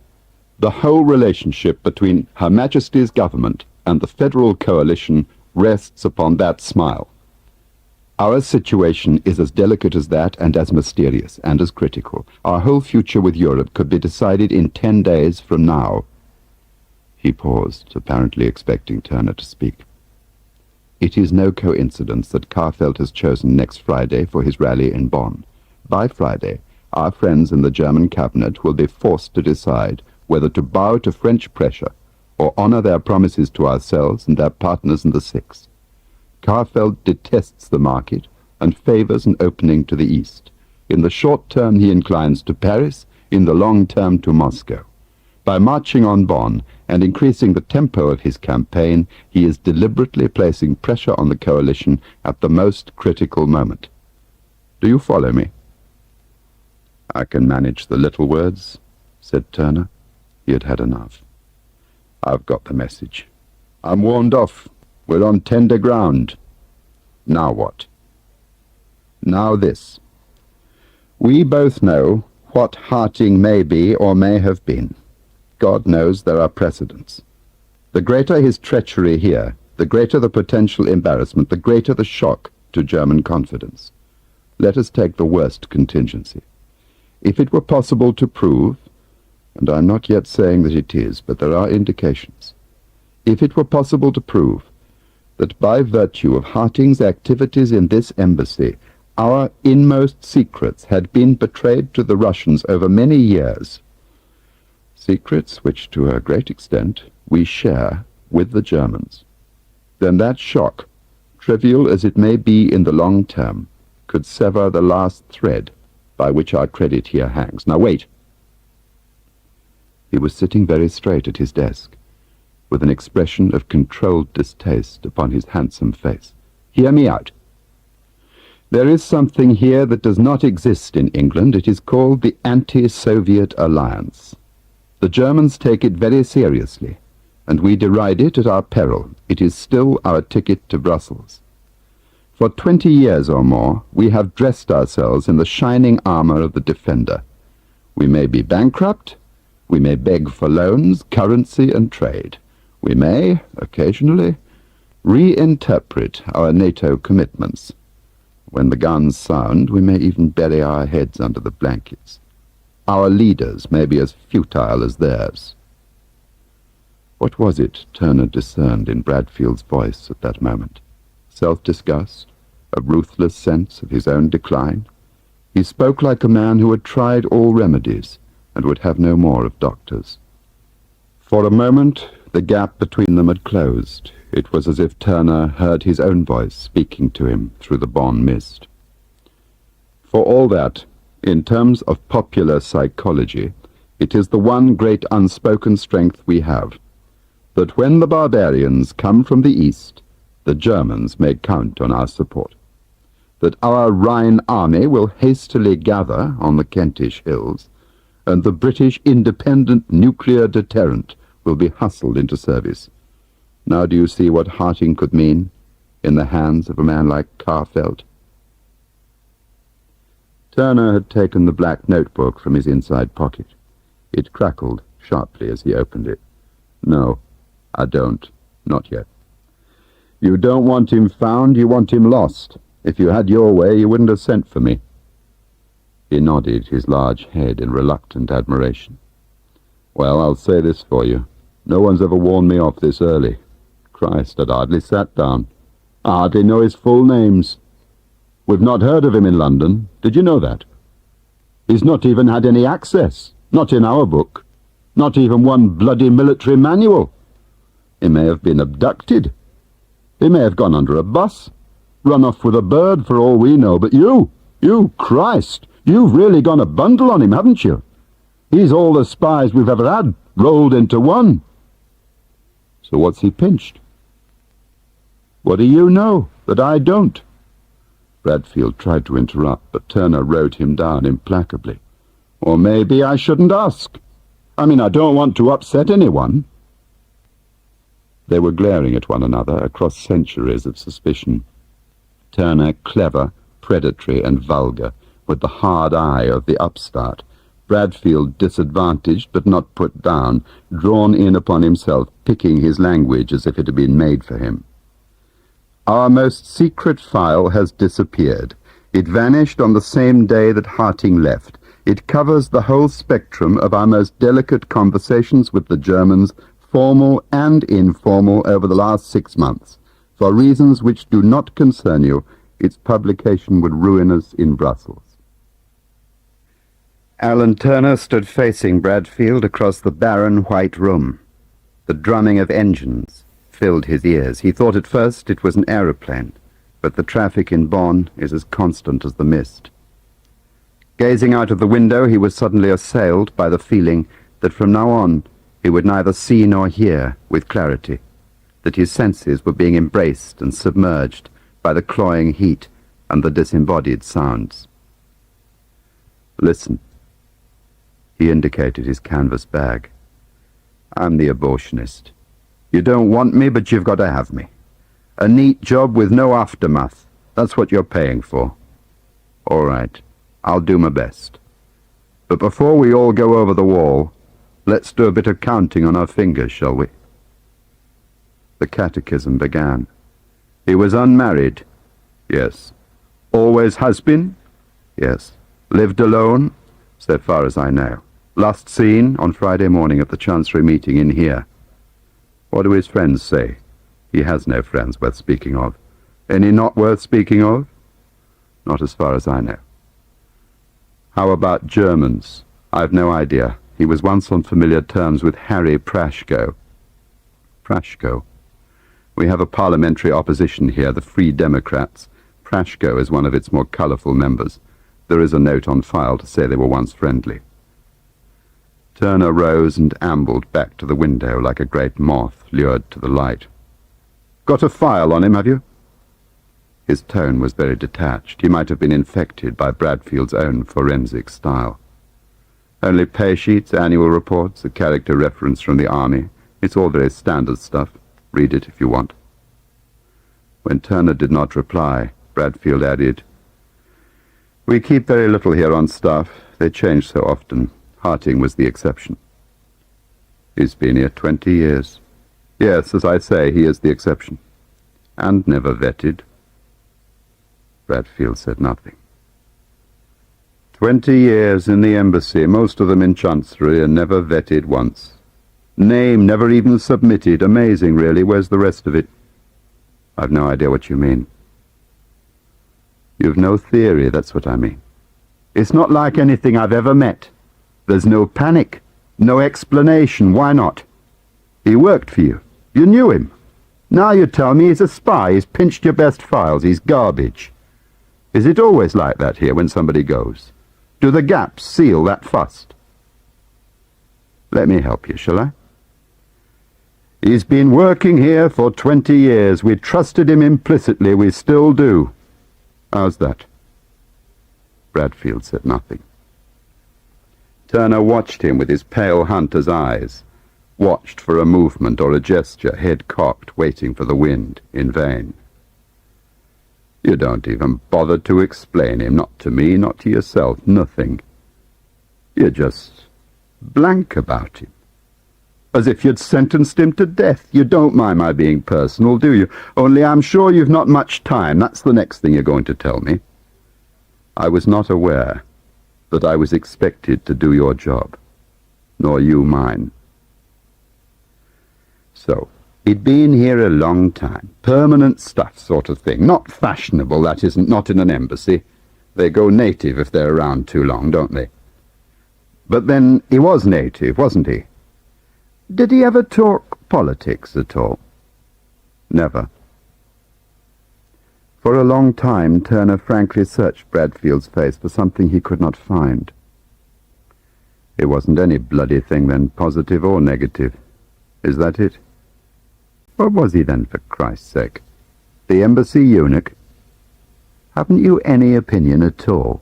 The whole relationship between Her Majesty's government and the federal coalition rests upon that smile. Our situation is as delicate as that, and as mysterious, and as critical. Our whole future with Europe could be decided in 10 days from now. He paused, apparently expecting Turner to speak. It is no coincidence that Carfeld has chosen next Friday for his rally in Bonn. By Friday, our friends in the German cabinet will be forced to decide whether to bow to French pressure or honor their promises to ourselves and their partners in the Six. Carfeld detests the market and favors an opening to the East. In the short term he inclines to Paris, in the long term to Moscow. By marching on Bonn and increasing the tempo of his campaign, he is deliberately placing pressure on the coalition at the most critical moment. Do you follow me? I can manage the little words, said Turner. He had had enough. I've got the message. I'm warned off. We're on tender ground. Now what? Now this. We both know what Harting may be or may have been. God knows there are precedents. The greater his treachery here, the greater the potential embarrassment, the greater the shock to German confidence. Let us take the worst contingency. If it were possible to prove, and I'm not yet saying that it is, but there are indications, if it were possible to prove that by virtue of Harting's activities in this embassy, our inmost secrets had been betrayed to the Russians over many years, secrets which to a great extent we share with the Germans, then that shock, trivial as it may be in the long term, could sever the last thread by which our credit here hangs. Now wait. He was sitting very straight at his desk, with an expression of controlled distaste upon his handsome face. Hear me out. There is something here that does not exist in England. It is called the anti-Soviet alliance. The Germans take it very seriously, and we deride it at our peril. It is still our ticket to Brussels. For 20 years or more, we have dressed ourselves in the shining armor of the defender. We may be bankrupt, we may beg for loans, currency, and trade. We may, occasionally, reinterpret our NATO commitments. When the guns sound, we may even bury our heads under the blankets. Our leaders may be as futile as theirs. What was it Turner discerned in Bradfield's voice at that moment? Self-disgust? A ruthless sense of his own decline? He spoke like a man who had tried all remedies, and would have no more of doctors. For a moment, the gap between them had closed. It was as if Turner heard his own voice speaking to him through the Bonn mist. For all that, in terms of popular psychology, it is the one great unspoken strength we have, that when the barbarians come from the east, the Germans may count on our support, that our Rhine army will hastily gather on the Kentish hills, and the British independent nuclear deterrent will be hustled into service. Now do you see what Harting could mean in the hands of a man like Carfeld? Turner had taken the black notebook from his inside pocket. It crackled sharply as he opened it. No, I don't. Not yet. You don't want him found, you want him lost. If you had your way, you wouldn't have sent for me. He nodded his large head in reluctant admiration. Well, I'll say this for you. No one's ever warned me off this early. Christ, I'd hardly sat down. I hardly know his full names. We've not heard of him in London. Did you know that? He's not even had any access. Not in our book. Not even one bloody military manual. He may have been abducted. He may have gone under a bus. Run off with a bird for all we know. But you, Christ, you've really gone a bundle on him, haven't you? He's all the spies we've ever had, rolled into one. So what's he pinched? What do you know that I don't? Bradfield tried to interrupt, but Turner rode him down implacably. Or maybe I shouldn't ask. I mean, I don't want to upset anyone. They were glaring at one another across centuries of suspicion. Turner clever, predatory, and vulgar, with the hard eye of the upstart. Bradfield disadvantaged but not put down, drawn in upon himself, picking his language as if it had been made for him. Our most secret file has disappeared. It vanished on the same day that Harting left. It covers the whole spectrum of our most delicate conversations with the Germans, formal and informal, over the last 6 months. For reasons which do not concern you, its publication would ruin us in Brussels. Alan Turner stood facing Bradfield across the barren white room. The drumming of engines filled his ears. He thought at first it was an aeroplane, but the traffic in Bonn is as constant as the mist. Gazing out of the window, he was suddenly assailed by the feeling that from now on he would neither see nor hear with clarity, that his senses were being embraced and submerged by the cloying heat and the disembodied sounds. Listen. He indicated his canvas bag. I'm the abortionist. You don't want me, but you've got to have me. A neat job with no aftermath. That's what you're paying for. All right, I'll do my best. But before we all go over the wall, let's do a bit of counting on our fingers, shall we? The catechism began. He was unmarried? Yes. Always has been? Yes. Lived alone? So far as I know. Last seen on Friday morning at the Chancery meeting in here. What do his friends say? He has no friends worth speaking of. Any not worth speaking of? Not as far as I know. How about Germans? I've no idea. He was once on familiar terms with Harry Prashko. Prashko? We have a parliamentary opposition here, the Free Democrats. Prashko is one of its more colourful members. There is a note on file to say they were once friendly. Turner rose and ambled back to the window like a great moth lured to the light. Got a file on him, have you? His tone was very detached. He might have been infected by Bradfield's own forensic style. Only pay sheets, annual reports, a character reference from the army. It's all very standard stuff. Read it if you want. When Turner did not reply, Bradfield added, We keep very little here on staff. They change so often. Harting was the exception. He's been here 20 years. Yes, as I say, he is the exception. And never vetted. Bradfield said nothing. 20 years in the embassy, most of them in Chancery, and never vetted once. Name never even submitted. Amazing, really. Where's the rest of it? I've no idea what you mean. You've no theory, that's what I mean. It's not like anything I've ever met. There's no panic, no explanation. Why not? He worked for you. You knew him. Now you tell me he's a spy. He's pinched your best files. He's garbage. Is it always like that here when somebody goes? Do the gaps seal that fast? Let me help you, shall I? He's been working here for 20 years. We trusted him implicitly. We still do. How's that? Bradfield said nothing. Turner watched him with his pale hunter's eyes, watched for a movement or a gesture, head cocked, waiting for the wind, in vain. You don't even bother to explain him, not to me, not to yourself, nothing. You're just blank about him. As if you'd sentenced him to death. You don't mind my being personal, do you? Only I'm sure you've not much time. That's the next thing you're going to tell me. I was not aware that I was expected to do your job, nor you mine. So, he'd been here a long time. Permanent stuff sort of thing. Not fashionable, that isn't, not in an embassy. They go native if they're around too long, don't they? But then he was native, wasn't he? Did he ever talk politics at all? Never. For a long time, Turner frankly searched Bradfield's face for something he could not find. It wasn't any bloody thing then, positive or negative. Is that it? What was he then, for Christ's sake? The embassy eunuch? Haven't you any opinion at all?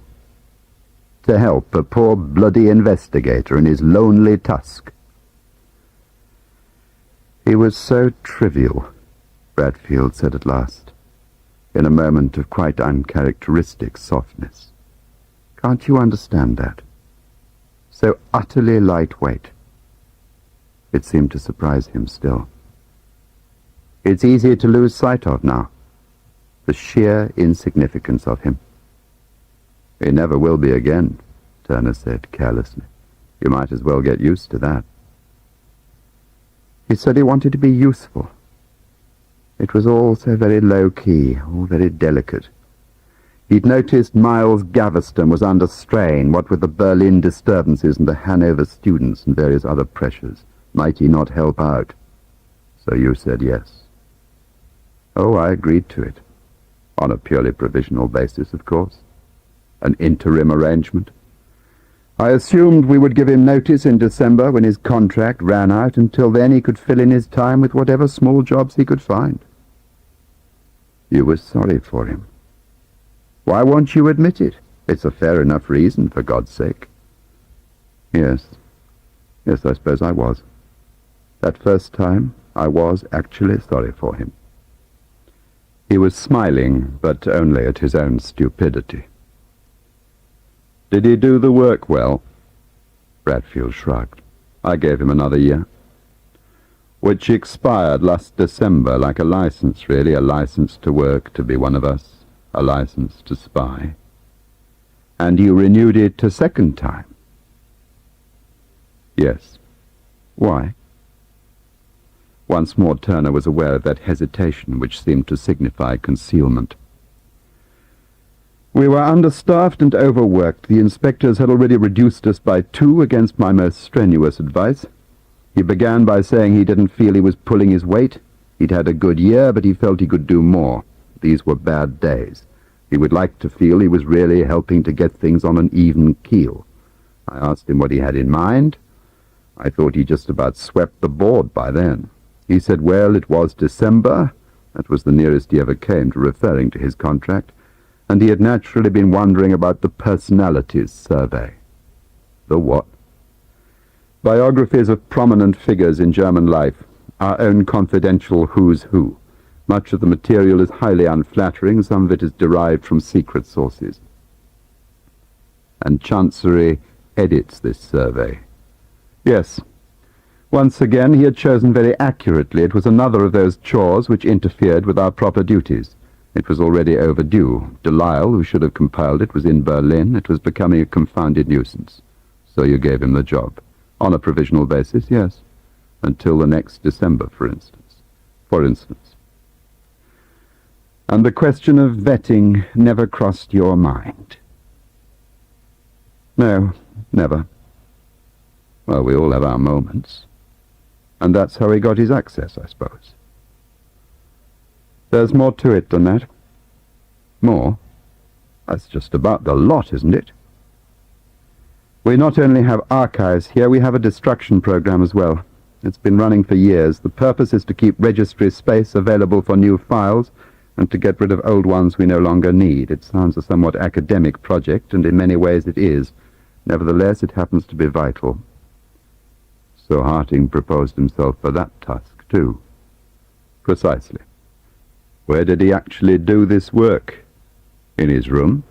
To help a poor bloody investigator in his lonely tusk? He was so trivial, Bradfield said at last, in a moment of quite uncharacteristic softness. Can't you understand that? So utterly lightweight. It seemed to surprise him still. It's easy to lose sight of now, the sheer insignificance of him. He never will be again, Turner said carelessly. You might as well get used to that. He said he wanted to be useful. It was all so very low-key, all very delicate. He'd noticed Miles Gaveston was under strain, what with the Berlin disturbances and the Hanover students and various other pressures. Might he not help out? So you said yes. Oh, I agreed to it. On a purely provisional basis, of course. An interim arrangement. I assumed we would give him notice in December when his contract ran out. Until then he could fill in his time with whatever small jobs he could find. You were sorry for him. Why won't you admit it? It's a fair enough reason, for God's sake. Yes, I suppose I was. That first time I was actually sorry for him. He was smiling, but only at his own stupidity. Did he do the work well? Bradfield shrugged. I gave him another year. Which expired last December, like a license, really, a license to work, to be one of us, a license to spy. And you renewed it a second time? Yes. Why? Once more Turner was aware of that hesitation which seemed to signify concealment. We were understaffed and overworked. The inspectors had already reduced us by 2 against my most strenuous advice. He began by saying he didn't feel he was pulling his weight. He'd had a good year, but he felt he could do more. These were bad days. He would like to feel he was really helping to get things on an even keel. I asked him what he had in mind. I thought he just about swept the board by then. He said, well, it was December. That was the nearest he ever came to referring to his contract. And he had naturally been wondering about the personalities survey. The what? Biographies of prominent figures in German life, our own confidential who's who. Much of the material is highly unflattering, some of it is derived from secret sources. And Chancery edits this survey. Yes, once again he had chosen very accurately. It was another of those chores which interfered with our proper duties. It was already overdue. Delisle, who should have compiled it, was in Berlin. It was becoming a confounded nuisance. So you gave him the job. On a provisional basis, yes. Until the next December, for instance. And the question of vetting never crossed your mind? No, never. Well, we all have our moments. And that's how he got his access, I suppose. There's more to it than that. More? That's just about the lot, isn't it? We not only have archives here, we have a destruction program as well. It's been running for years. The purpose is to keep registry space available for new files and to get rid of old ones we no longer need. It sounds a somewhat academic project, and in many ways it is. Nevertheless, it happens to be vital. So Harting proposed himself for that task, too. Precisely. Where did he actually do this work? In his room?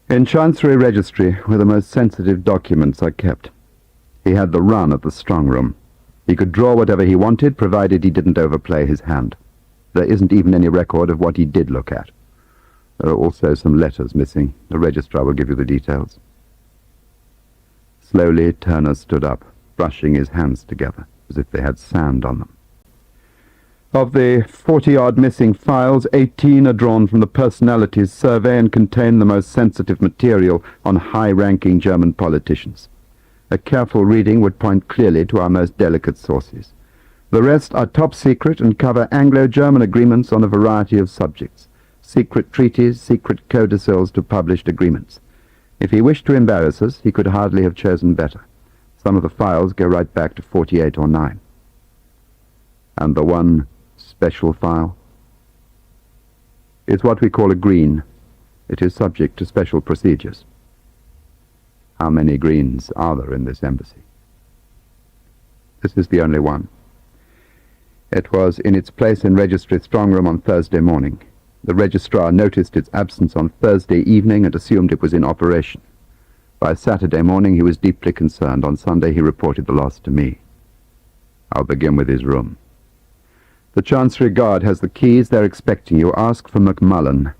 In Chancery Registry, where the most sensitive documents are kept. He had the run of the strong room. He could draw whatever he wanted, provided he didn't overplay his hand. There isn't even any record of what he did look at. There are also some letters missing. The registrar will give you the details. Slowly, Turner stood up, brushing his hands together, as if they had sand on them. Of the 40-odd missing files, 18 are drawn from the Personalities Survey and contain the most sensitive material on high-ranking German politicians. A careful reading would point clearly to our most delicate sources. The rest are top secret and cover Anglo-German agreements on a variety of subjects. Secret treaties, secret codicils to published agreements. If he wished to embarrass us, he could hardly have chosen better. Some of the files go right back to 48 or 9. And the one special file? It's what we call a green. It is subject to special procedures. How many greens are there in this embassy? This is the only one. It was in its place in Registry Strong Room on Thursday morning. The registrar noticed its absence on Thursday evening and assumed it was in operation. By Saturday morning he was deeply concerned. On Sunday he reported the loss to me. I'll begin with his room. The Chancery Guard has the keys. They're expecting you. Ask for McMullen.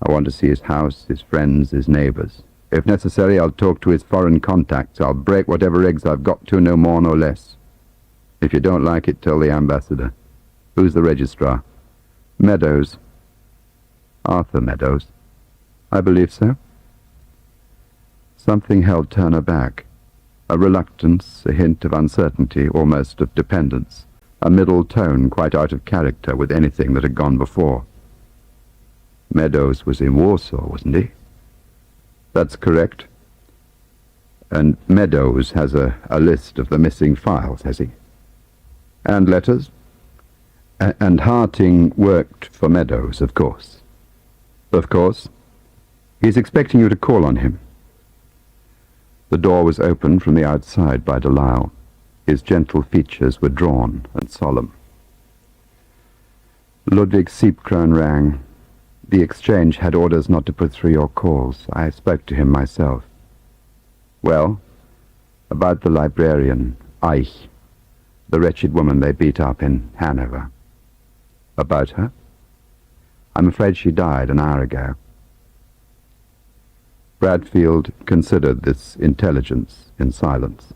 I want to see his house, his friends, his neighbours. If necessary, I'll talk to his foreign contacts. I'll break whatever eggs I've got to, no more, no less. If you don't like it, tell the ambassador. Who's the registrar? Meadows. Arthur Meadows. I believe so. Something held Turner back. A reluctance, a hint of uncertainty, almost of dependence. A middle tone quite out of character with anything that had gone before. Meadows was in Warsaw, wasn't he? That's correct. And Meadows has a list of the missing files, has he? And letters? And Harting worked for Meadows, of course. Of course. He's expecting you to call on him. The door was opened from the outside by Delisle. His gentle features were drawn and solemn. Ludwig Siebkron rang. The exchange had orders not to put through your calls. I spoke to him myself. Well, about the librarian, Eich, the wretched woman they beat up in Hanover. About her? I'm afraid she died an hour ago. Bradfield considered this intelligence in silence.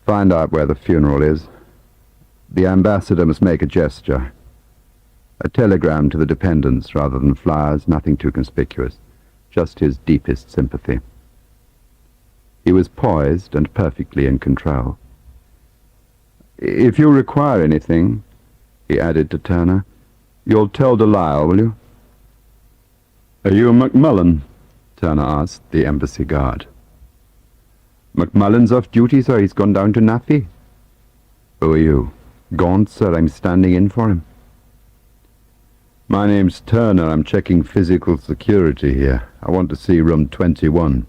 Find out where the funeral is. The ambassador must make a gesture. A telegram to the dependents rather than flowers, nothing too conspicuous. Just his deepest sympathy. He was poised and perfectly in control. If you require anything, he added to Turner, you'll tell Delisle, will you? Are you McMullen? Turner asked the embassy guard. McMullen's off duty, sir. He's gone down to Naffy. Who are you? Gaunt, sir. I'm standing in for him. My name's Turner. I'm checking physical security here. I want to see room 21.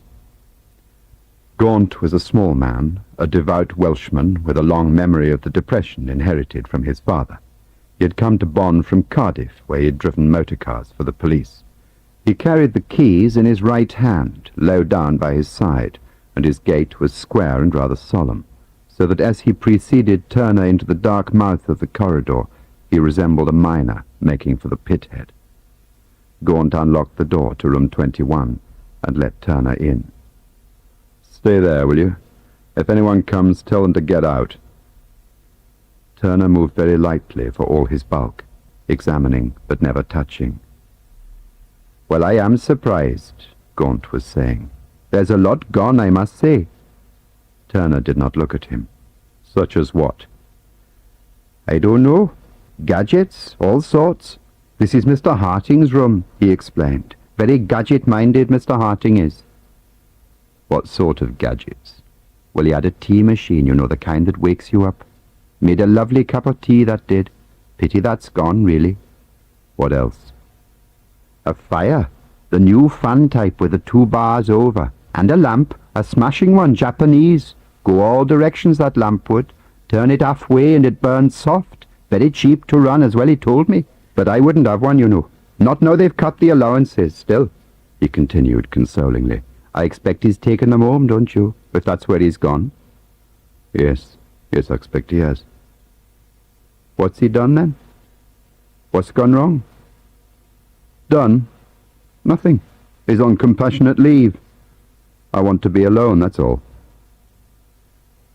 Gaunt was a small man, a devout Welshman with a long memory of the depression inherited from his father. He had come to Bonn from Cardiff, where he had driven motor cars for the police. He carried the keys in his right hand, low down by his side, and his gait was square and rather solemn, so that as he preceded Turner into the dark mouth of the corridor, he resembled a miner making for the pit-head. Gaunt unlocked the door to room 21 and let Turner in. Stay there, will you? If anyone comes, tell them to get out. Turner moved very lightly for all his bulk, examining but never touching. Well, I am surprised, Gaunt was saying. There's a lot gone, I must say. Turner did not look at him. Such as what? I don't know. Gadgets, all sorts. This is Mr. Harting's room, he explained. Very gadget-minded Mr. Harting is. What sort of gadgets? Well, he had a tea machine, you know, the kind that wakes you up. Made a lovely cup of tea, that did. Pity that's gone, really. What else? A fire. The new fan type with the 2 bars over. And a lamp. A smashing one, Japanese. Go all directions, that lamp would. Turn it halfway and it burns soft. Very cheap to run as well, he told me. But I wouldn't have one, you know. Not now they've cut the allowances. Still, he continued consolingly, I expect he's taken them home, don't you? If that's where he's gone. Yes, I expect he has. What's he done then? What's gone wrong? Done? Nothing. He's on compassionate leave. I want to be alone, that's all.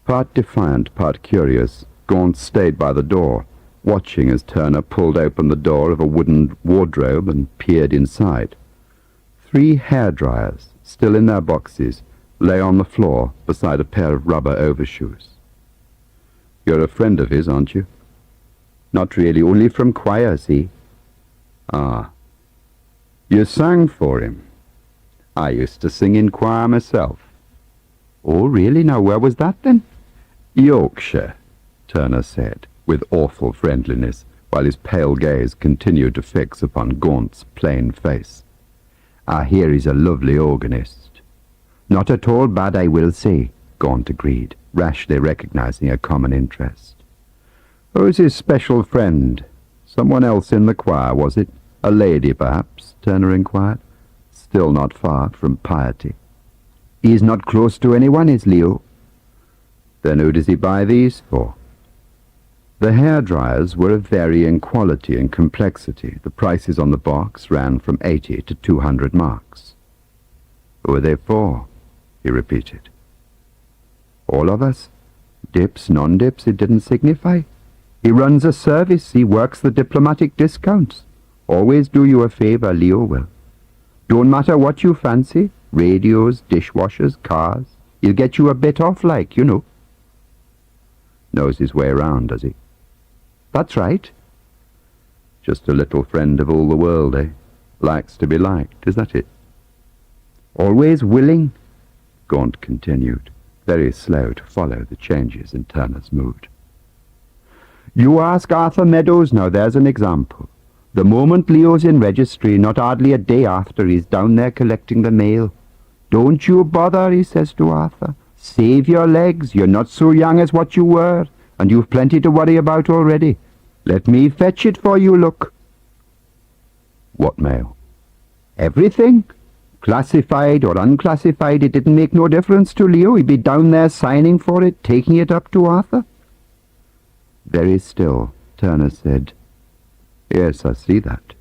Part defiant, part curious, Gaunt stayed by the door, watching as Turner pulled open the door of a wooden wardrobe and peered inside. 3 hairdryers, still in their boxes, lay on the floor beside a pair of rubber overshoes. You're a friend of his, aren't you? Not really, only from choir, see? Ah. You sang for him. I used to sing in choir myself. Oh, really? Now, where was that, then? Yorkshire, Turner said, with awful friendliness, while his pale gaze continued to fix upon Gaunt's plain face. I hear he's a lovely organist. Not at all bad, I will say, Gaunt agreed, rashly recognizing a common interest. Who's his special friend? Someone else in the choir, was it? A lady, perhaps? Turner inquired. Still not far from piety. He's not close to anyone, is Leo? Then who does he buy these for? The hairdryers were of varying quality and complexity. The prices on the box ran from 80 to 200 marks. Who are they for? He repeated. All of us? Dips, non-dips, it didn't signify. He runs a service, he works the diplomatic discounts. Always do you a favour, Leo will. Don't matter what you fancy, radios, dishwashers, cars. He'll get you a bit off like, you know. Knows his way around, does he? That's right. Just a little friend of all the world, eh? Likes to be liked, is that it? Always willing, Gaunt continued, very slow to follow the changes in Turner's mood. You ask Arthur Meadows now, there's an example. The moment Leo's in registry, not hardly a day after, he's down there collecting the mail. Don't you bother, he says to Arthur. Save your legs, you're not so young as what you were, and you've plenty to worry about already. Let me fetch it for you, look. What mail? Everything. Classified or unclassified, it didn't make no difference to Leo. He'd be down there signing for it, taking it up to Arthur. Very still, Turner said. Yes, I see that.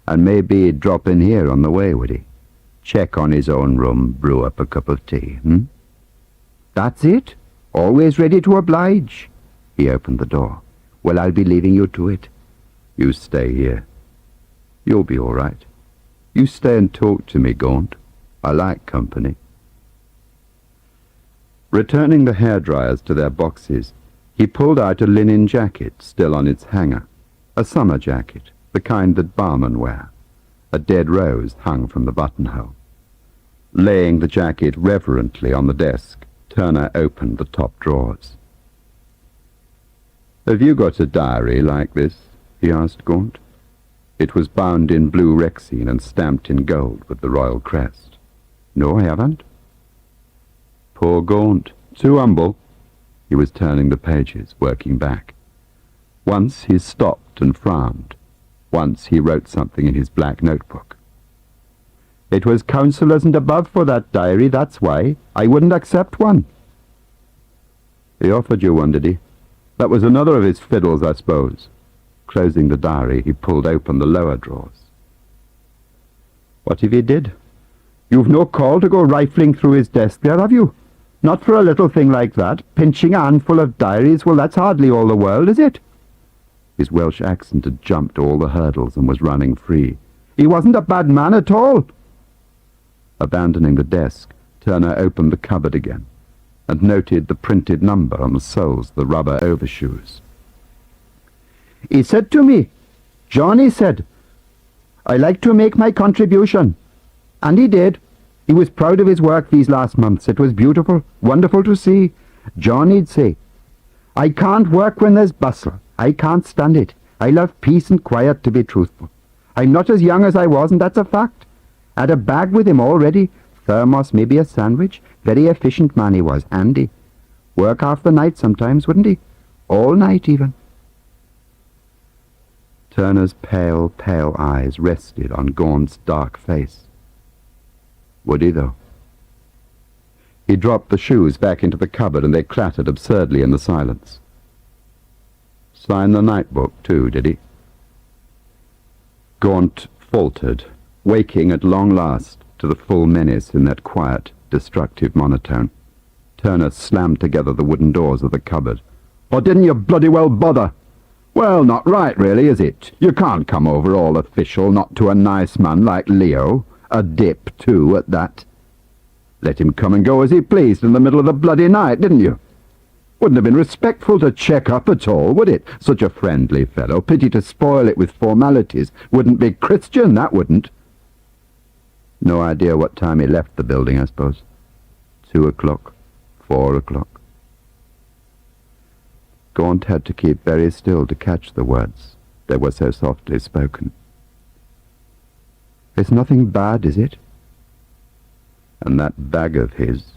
And maybe he'd drop in here on the way, would he? Check on his own room, brew up a cup of tea, That's it. Always ready to oblige. He opened the door. Well, I'll be leaving you to it. You stay here. You'll be all right. You stay and talk to me, Gaunt. I like company. Returning the hairdryers to their boxes, he pulled out a linen jacket still on its hanger. A summer jacket, the kind that barmen wear. A dead rose hung from the buttonhole. Laying the jacket reverently on the desk, Turner opened the top drawers. Have you got a diary like this? He asked Gaunt. It was bound in blue rexine and stamped in gold with the royal crest. No, I haven't. Poor Gaunt. Too humble. He was turning the pages, working back. Once he stopped and frowned. Once he wrote something in his black notebook. It was councillors and above for that diary, that's why. I wouldn't accept one. He offered you one, did he? That was another of his fiddles, I suppose. Closing the diary, he pulled open the lower drawers. What if he did? You've no call to go rifling through his desk there, have you? Not for a little thing like that. Pinching a handful of diaries, well, that's hardly all the world, is it? His Welsh accent had jumped all the hurdles and was running free. He wasn't a bad man at all. Abandoning the desk, Turner opened the cupboard again and noted the printed number on the soles of the rubber overshoes. "He said to me, 'John,' he said, 'I like to make my contribution.' And he did. He was proud of his work these last months. It was beautiful, wonderful to see. John, he'd say, 'I can't work when there's bustle. I can't stand it. I love peace and quiet, to be truthful. I'm not as young as I was, and that's a fact. Had a bag with him already. Thermos, maybe a sandwich. Very efficient man he was, handy. Work half the night sometimes, wouldn't he? All night, even." Turner's pale, pale eyes rested on Gaunt's dark face. Would he, though? He dropped the shoes back into the cupboard, and they clattered absurdly in the silence. "Signed the night book, too, did he?" Gaunt faltered, waking at long last to the full menace in that quiet, destructive monotone. Turner slammed together the wooden doors of the cupboard. "Or didn't you bloody well bother? Well, not right, really, is it? You can't come over all official, not to a nice man like Leo. A dip, too, at that. Let him come and go as he pleased in the middle of the bloody night, didn't you? Wouldn't have been respectful to check up at all, would it? Such a friendly fellow. Pity to spoil it with formalities. Wouldn't be Christian, that wouldn't." "No idea what time he left the building, I suppose. 2 o'clock, 4 o'clock. Gaunt had to keep very still to catch the words. They were so softly spoken. "It's nothing bad, is it?" "And that bag of his,"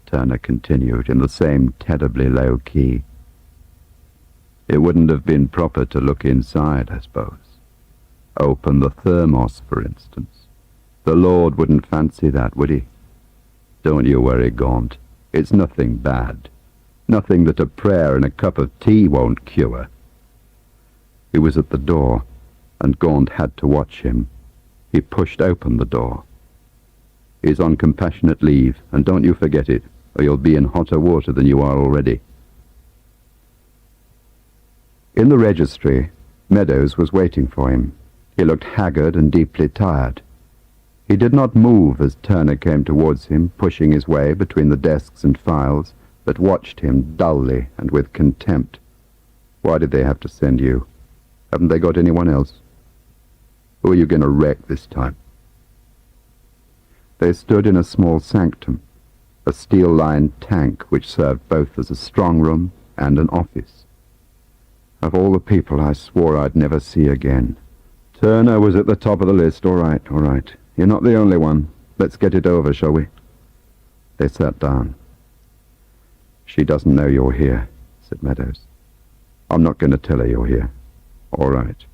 Turner continued in the same terribly low key. "It wouldn't have been proper to look inside, I suppose. Open the thermos, for instance. The Lord wouldn't fancy that, would he? Don't you worry, Gaunt. It's nothing bad. Nothing that a prayer and a cup of tea won't cure." He was at the door, and Gaunt had to watch him. He pushed open the door. "He's on compassionate leave, and don't you forget it, or you'll be in hotter water than you are already." In the registry, Meadows was waiting for him. He looked haggard and deeply tired. He did not move as Turner came towards him, pushing his way between the desks and files, but watched him dully and with contempt. "Why did they have to send you? Haven't they got anyone else? Who are you going to wreck this time?" They stood in a small sanctum, a steel-lined tank which served both as a strong room and an office. Of all the people I swore I'd never see again, Turner was at the top of the list. All right, all right. You're not the only one. Let's get it over, shall we?" They sat down. "She doesn't know you're here," said Meadows. "I'm not going to tell her you're here." "All right."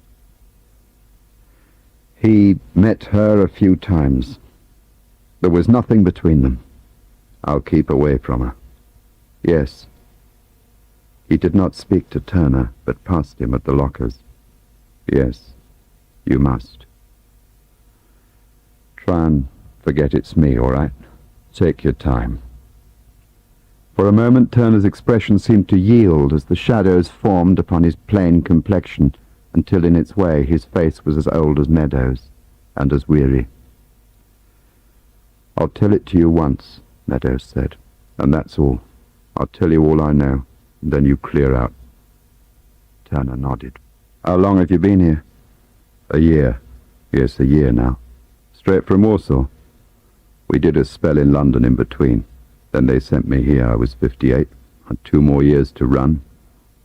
He met her a few times. There was nothing between them. "I'll keep away from her." "Yes." He did not speak to Turner, but passed him at the lockers. "Yes, you must. Try and forget it's me, all right? Take your time." For a moment Turner's expression seemed to yield as the shadows formed upon his plain complexion, until in its way his face was as old as Meadows, and as weary. "I'll tell it to you once," Meadows said, "and that's all. I'll tell you all I know, and then you clear out." Turner nodded. "How long have you been here?" "A year. Yes, a year now. Straight from Warsaw. We did a spell in London in between. Then they sent me here. I was 58. Had 2 more years to run.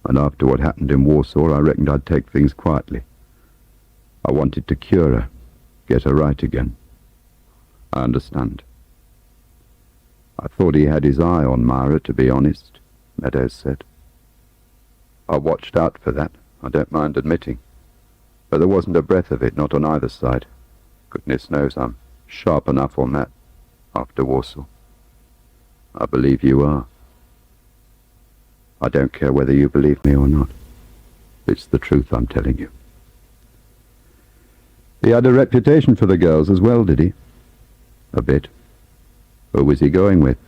And after what happened in Warsaw, I reckoned I'd take things quietly. I wanted to cure her, get her right again." "I understand." "I thought he had his eye on Myra, to be honest," Meadows said. "I watched out for that, I don't mind admitting. But there wasn't a breath of it, not on either side. Goodness knows I'm sharp enough on that, after Warsaw." "I believe you are." "I don't care whether you believe me or not. It's the truth I'm telling you." "He had a reputation for the girls as well, did he?" "A bit." "Who was he going with?"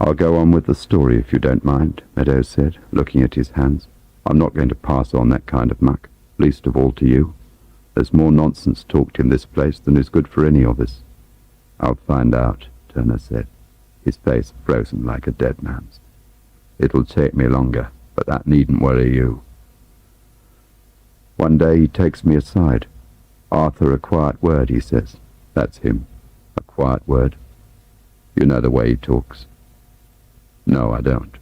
"I'll go on with the story if you don't mind," Meadows said, looking at his hands. "I'm not going to pass on that kind of muck, least of all to you. There's more nonsense talked in this place than is good for any of us." "I'll find out," Turner said, his face frozen like a dead man's. "It'll take me longer, but that needn't worry you." One day he takes me aside. "Arthur, a quiet word," he says. That's him. A quiet word. You know the way he talks. No, I don't.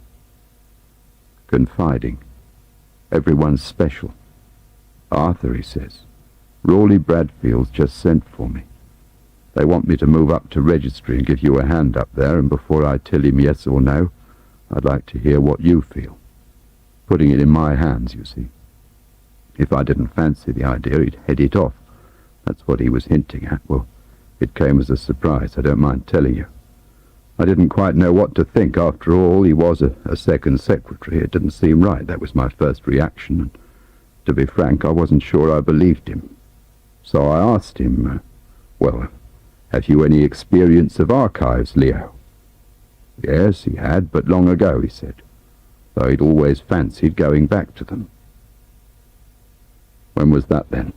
Confiding. Everyone's special. "Arthur," he says, "Rawley Bradfield's just sent for me. They want me to move up to registry and give you a hand up there, and before I tell him yes or no, I'd like to hear what you feel. Putting it in my hands, you see. If I didn't fancy the idea, he'd head it off. That's what he was hinting at. Well, it came as a surprise, I don't mind telling you. I didn't quite know what to think. After all, he was a second secretary. It didn't seem right. That was my first reaction, and to be frank, I wasn't sure I believed him. So I asked him, well, have you any experience of archives, Leo? Yes, he had, but long ago, he said, though he'd always fancied going back to them. When was that, then?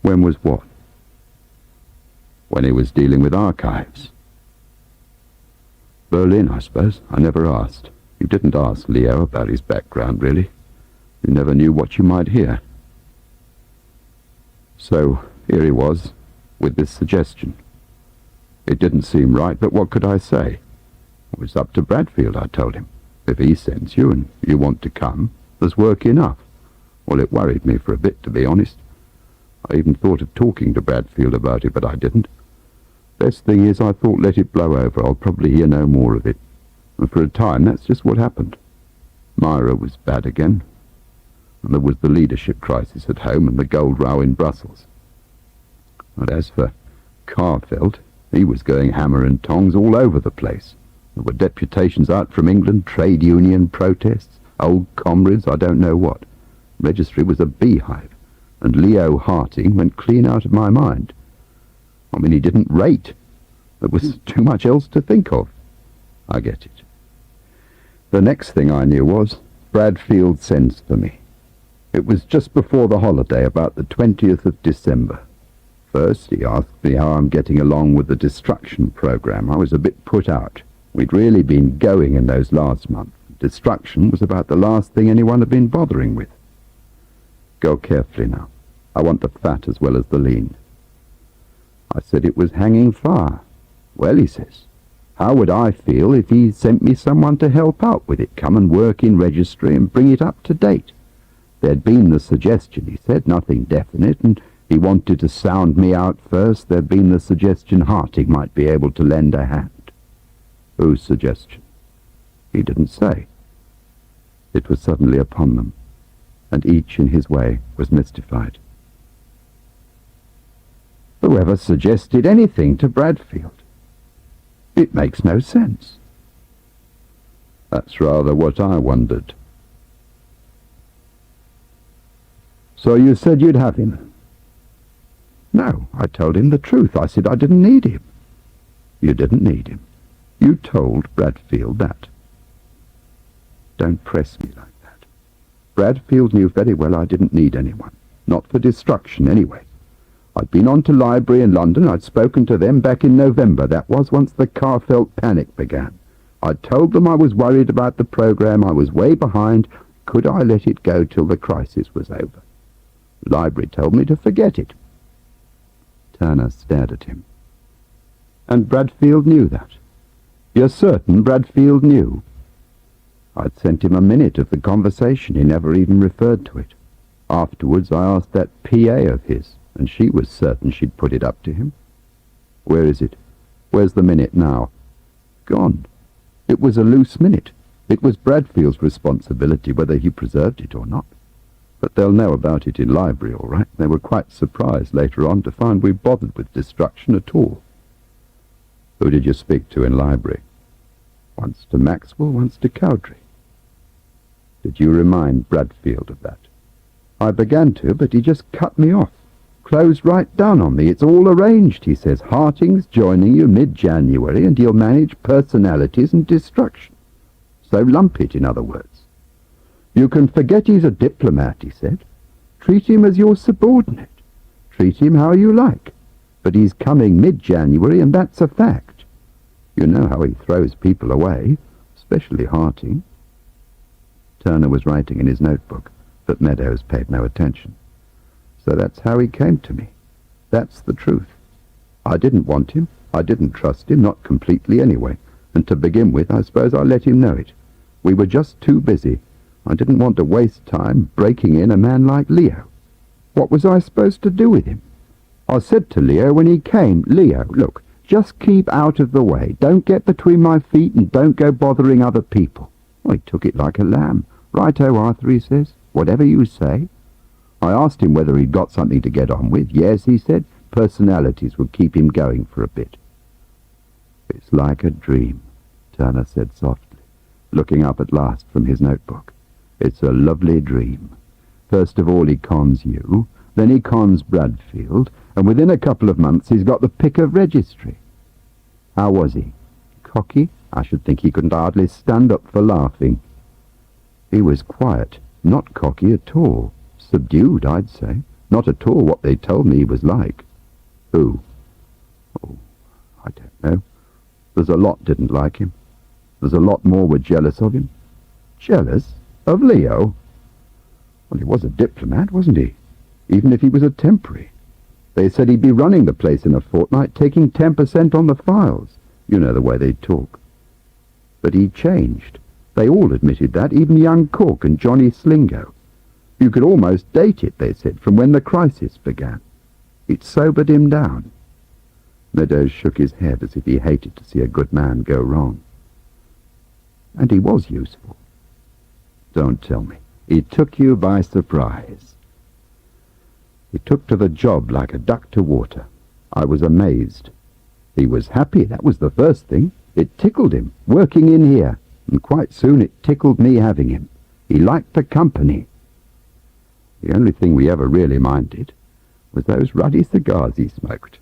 When was what? When he was dealing with archives. Berlin, I suppose. I never asked. You didn't ask Leo about his background, really. You never knew what you might hear. So, here he was, with this suggestion. It didn't seem right, but what could I say? It was up to Bradfield, I told him. If he sends you and you want to come, there's work enough. Well, it worried me for a bit, to be honest. I even thought of talking to Bradfield about it, but I didn't. Best thing is, I thought, let it blow over. I'll probably hear no more of it. And for a time, that's just what happened. Myra was bad again. And there was the leadership crisis at home and the gold row in Brussels. And as for Carfeld, he was going hammer and tongs all over the place. There were deputations out from England, trade union protests, old comrades, I don't know what. Registry was a beehive, and Leo Harting went clean out of my mind. I mean, he didn't rate. There was too much else to think of. I get it. The next thing I knew was Bradfield sends for me. It was just before the holiday, about the 20th of December. First, he asked me how I'm getting along with the destruction program. I was a bit put out. We'd really been going in those last months. Destruction was about the last thing anyone had been bothering with. Go carefully now. I want the fat as well as the lean. I said it was hanging fire. Well, he says, how would I feel if he sent me someone to help out with it, come and work in registry and bring it up to date? There'd been the suggestion, he said, nothing definite, and he wanted to sound me out first. There'd been the suggestion Harting might be able to lend a hand. Whose suggestion? He didn't say. It was suddenly upon them, and each in his way was mystified. Whoever suggested anything to Bradfield? It makes no sense. That's rather what I wondered. So you said you'd have him? No, I told him the truth. I said I didn't need him. You didn't need him. You told Bradfield that. Don't press me like that. Bradfield knew very well I didn't need anyone. Not for destruction, anyway. I'd been on to library in London. I'd spoken to them back in November. That was once the Carfeld panic began. I'd told them I was worried about the program. I was way behind. Could I let it go till the crisis was over? Library told me to forget it. Turner stared at him. And Bradfield knew that? You're certain Bradfield knew? I'd sent him a minute of the conversation. He never even referred to it. Afterwards, I asked that PA of his, and she was certain she'd put it up to him. Where is it? Where's the minute now? Gone. It was a loose minute. It was Bradfield's responsibility whether he preserved it or not. But they'll know about it in library, all right. They were quite surprised later on to find we bothered with destruction at all. Who did you speak to in library? Once to Maxwell, once to Cowdrey. Did you remind Bradfield of that? I began to, but he just cut me off. Closed right down on me. It's all arranged, he says. Harting's joining you mid-January, and he'll manage personalities and destruction. So lump it, in other words. You can forget he's a diplomat, he said. Treat him as your subordinate. Treat him how you like. But he's coming mid-January, and that's a fact. You know how he throws people away, especially Harty." Turner was writing in his notebook, but Meadows paid no attention. "So that's how he came to me. That's the truth. I didn't want him. I didn't trust him, not completely anyway. And to begin with, I suppose I let him know it. We were just too busy. I didn't want to waste time breaking in a man like Leo. What was I supposed to do with him? I said to Leo when he came, 'Leo, look, just keep out of the way. Don't get between my feet and don't go bothering other people.' Well, he took it like a lamb. 'Righto, Arthur,' he says. 'Whatever you say.' I asked him whether he'd got something to get on with. 'Yes,' he said. 'Personalities would keep him going for a bit.'" "It's like a dream," Turner said softly, looking up at last from his notebook. "It's a lovely dream. First of all he cons you, then he cons Bradfield, and within a couple of months he's got the pick of registry. How was he? Cocky? I should think he couldn't hardly stand up for laughing." "He was quiet, not cocky at all. Subdued, I'd say. Not at all what they told me he was like." "Who?" "Oh, I don't know. There's a lot didn't like him. There's a lot more were jealous of him." "Jealous? Of Leo?" "Well, he was a diplomat, wasn't he? Even if he was a temporary. They said he'd be running the place in a fortnight, taking 10% on the files. You know the way they talk. But he changed. They all admitted that, even young Cork and Johnny Slingo. You could almost date it, they said, from when the crisis began. It sobered him down." Meadows shook his head as if he hated to see a good man go wrong. "And he was useful." "Don't tell me. He took you by surprise." "He took to the job like a duck to water. I was amazed. He was happy, that was the first thing. It tickled him, working in here, and quite soon it tickled me having him. He liked the company. The only thing we ever really minded was those ruddy cigars he smoked.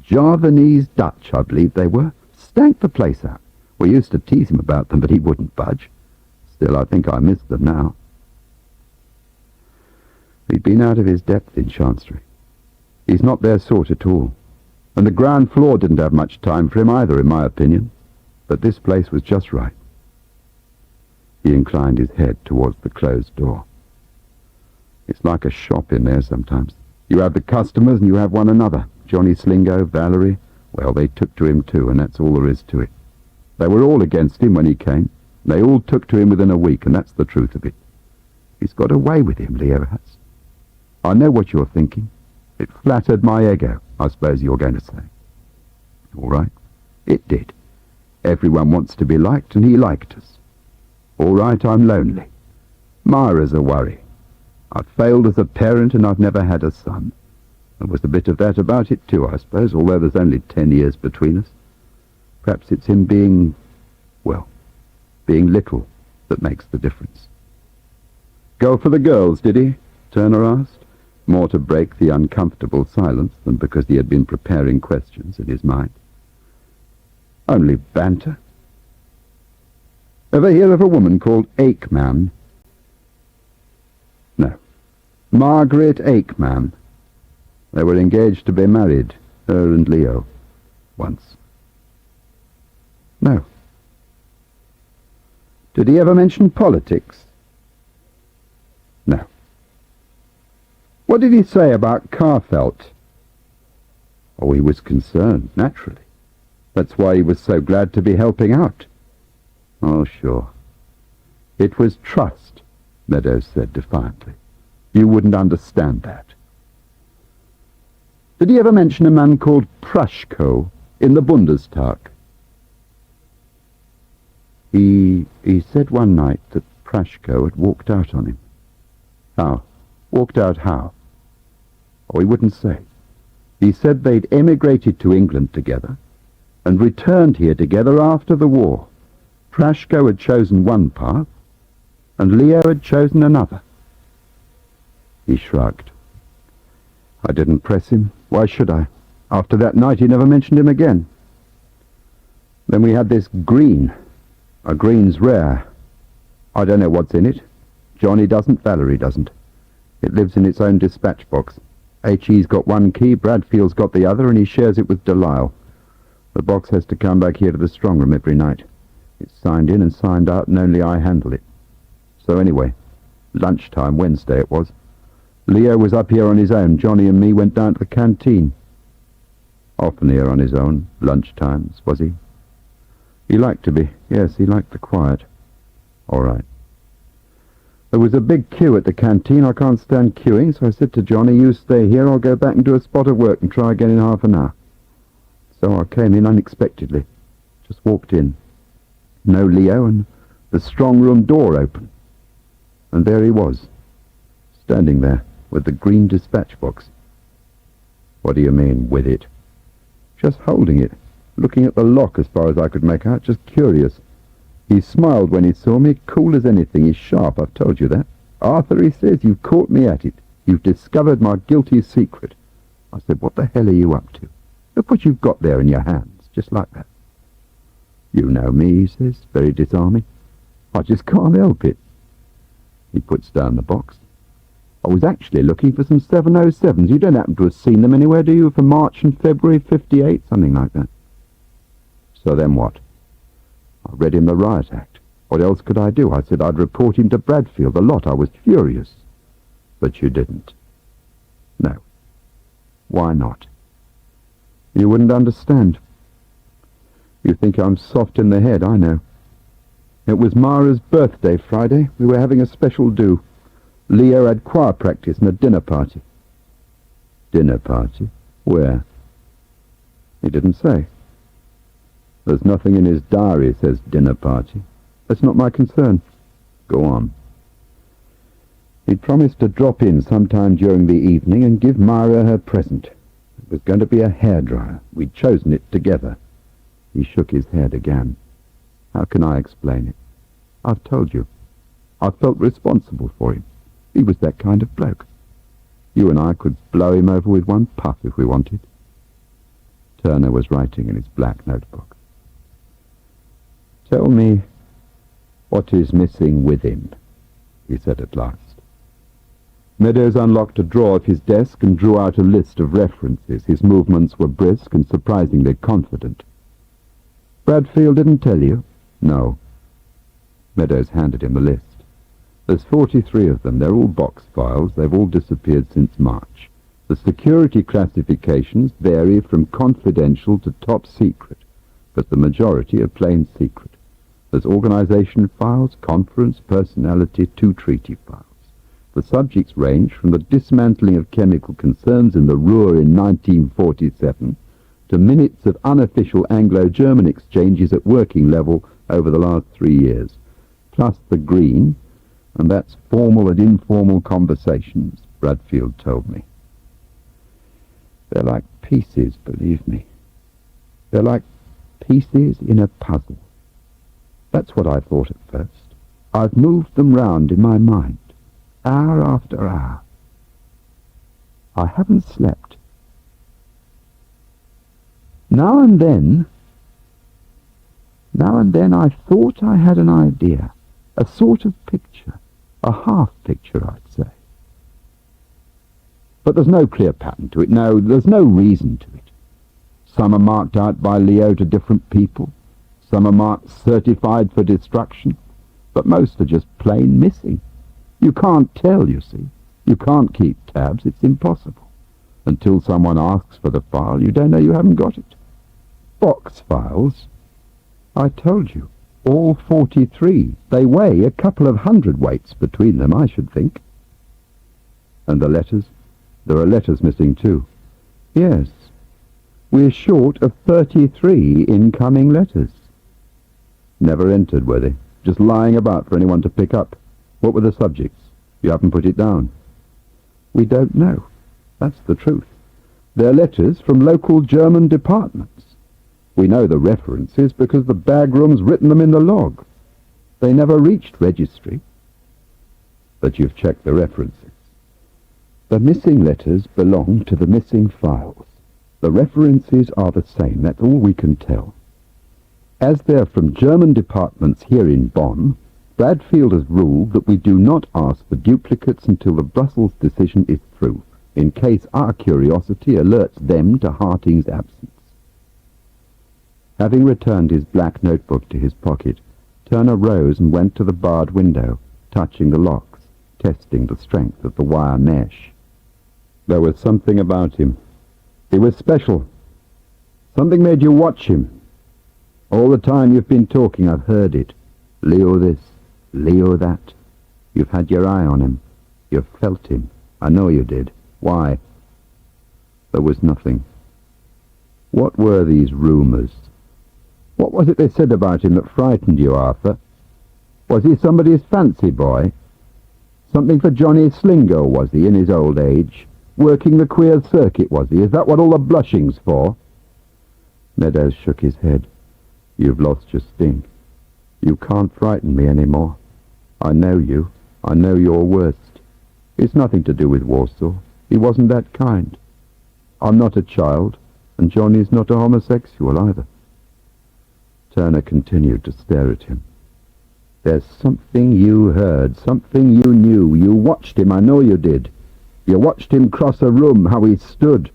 Javanese Dutch, I believe they were. Stank the place out. We used to tease him about them, but he wouldn't budge. Still, I think I miss them now." He'd been out of his depth in Chancery. He's not their sort at all. And the ground floor didn't have much time for him either, in my opinion. But this place was just right. He inclined his head towards the closed door. "It's like a shop in there sometimes. You have the customers and you have one another. Johnny Slingo, Valerie, well, they took to him too, and that's all there is to it. They were all against him when he came. They all took to him within a week, and that's the truth of it. He's got a way with him, Leo has. I know what you're thinking. It flattered my ego, I suppose you're going to say. All right, it did. Everyone wants to be liked, and he liked us. All right, I'm lonely. Myra's a worry. I've failed as a parent, and I've never had a son. There was a bit of that about it too, I suppose, although there's only 10 years between us. Perhaps it's him being, well, being little that makes the difference." "Go for the girls, did he?" Turner asked, more to break the uncomfortable silence than because he had been preparing questions in his mind. "Only banter. Ever hear of a woman called Aikman?" "No. Margaret Aikman. They were engaged to be married, her and Leo, once." "No." "Did he ever mention politics?" "No." "What did he say about Carfelt?" "Oh, he was concerned, naturally. That's why he was so glad to be helping out." "Oh, sure." "It was trust," Meadows said defiantly. "You wouldn't understand that." "Did he ever mention a man called Prushko in the Bundestag?" He said one night that Prushko had walked out on him." "How? Walked out how?" "Oh, he wouldn't say. He said they'd emigrated to England together and returned here together after the war. Prushko had chosen one path and Leo had chosen another." He shrugged. "I didn't press him. Why should I? After that night he never mentioned him again. Then we had this green. A green's rare. I don't know what's in it. Johnny doesn't, Valerie doesn't. It lives in its own dispatch box. H.E.'s got one key, Bradfield's got the other, and he shares it with Delisle. The box has to come back here to the strong room every night. It's signed in and signed out, and only I handle it. So anyway, lunchtime, Wednesday it was. Leo was up here on his own. Johnny and me went down to the canteen. Often here on his own, lunchtimes, was he? He liked to be. Yes, he liked the quiet. All right. There was a big queue at the canteen. I can't stand queuing, so I said to Johnny, you stay here, I'll go back and do a spot of work and try again in half an hour. So I came in unexpectedly. Just walked in. No Leo, and the strong room door open. And there he was, standing there with the green dispatch box. What do you mean, with it? Just holding it, looking at the lock as far as I could make out, just curious. He smiled when he saw me, cool as anything. He's sharp, I've told you that. Arthur, he says, you've caught me at it. You've discovered my guilty secret. I said, what the hell are you up to? Look what you've got there in your hands, just like that. You know me, he says, very disarming. I just can't help it. He puts down the box. I was actually looking for some 707s. You don't happen to have seen them anywhere, do you, for March and February 58, something like that? So then what? I read him the riot act. What else could I do? I said I'd report him to Bradfield. A lot. I was furious. But you didn't. No. Why not? You wouldn't understand. You think I'm soft in the head, I know. It was Mara's birthday Friday. We were having a special do. Leo had choir practice and a dinner party. Dinner party? Where? He didn't say. There's nothing in his diary says dinner party. That's not my concern. Go on. He'd promised to drop in sometime during the evening and give Myra her present. It was going to be a hairdryer. We'd chosen it together. He shook his head again. How can I explain it? I've told you. I felt responsible for him. He was that kind of bloke. You and I could blow him over with one puff if we wanted. Turner was writing in his black notebook. Tell me what is missing with him, he said at last. Meadows unlocked a drawer of his desk and drew out a list of references. His movements were brisk and surprisingly confident. Bradfield didn't tell you? No. Meadows handed him the list. There's 43 of them. They're all box files. They've all disappeared since March. The security classifications vary from confidential to top secret, but the majority are plain secret. There's organization files, conference, personality, 2 treaty files. The subjects range from the dismantling of chemical concerns in the Ruhr in 1947 to minutes of unofficial Anglo-German exchanges at working level over the last 3 years, plus the green, and that's formal and informal conversations, Bradfield told me. They're like pieces, believe me. They're like pieces in a puzzle. That's what I thought at first. I've moved them round in my mind, hour after hour. I haven't slept. Now and then I thought I had an idea, a sort of picture, a half-picture, I'd say. But there's no clear pattern to it. No, there's no reason to it. Some are marked out by Leo to different people. Some are marked certified for destruction. But most are just plain missing. You can't tell, you see. You can't keep tabs. It's impossible. Until someone asks for the file, you don't know you haven't got it. Box files? I told you. All 43. They weigh a couple of hundredweights between them, I should think. And the letters? There are letters missing too. Yes. We're short of 33 incoming letters. Never entered, were they? Just lying about for anyone to pick up. What were the subjects? You haven't put it down. We don't know. That's the truth. They're letters from local German departments. We know the references because the bagroom's written them in the log. They never reached registry. But you've checked the references. The missing letters belong to the missing files. The references are the same, that's all we can tell. As they're from German departments here in Bonn, Bradfield has ruled that we do not ask for duplicates until the Brussels decision is through, in case our curiosity alerts them to Harting's absence. Having returned his black notebook to his pocket, Turner rose and went to the barred window, touching the locks, testing the strength of the wire mesh. There was something about him. He was special. Something made you watch him. All the time you've been talking, I've heard it. Leo this, Leo that. You've had your eye on him. You've felt him. I know you did. Why? There was nothing. What were these rumours? What was it they said about him that frightened you, Arthur? Was he somebody's fancy boy? Something for Johnny Slingo, was he, in his old age? Working the queer circuit, was he? Is that what all the blushing's for? Meadows shook his head. You've lost your sting. You can't frighten me any more. I know you. I know your worst. It's nothing to do with Warsaw. He wasn't that kind. I'm not a child, and Johnny's not a homosexual either. Turner continued to stare at him. There's something you heard, something you knew. You watched him, I know you did. You watched him cross a room, how he stood,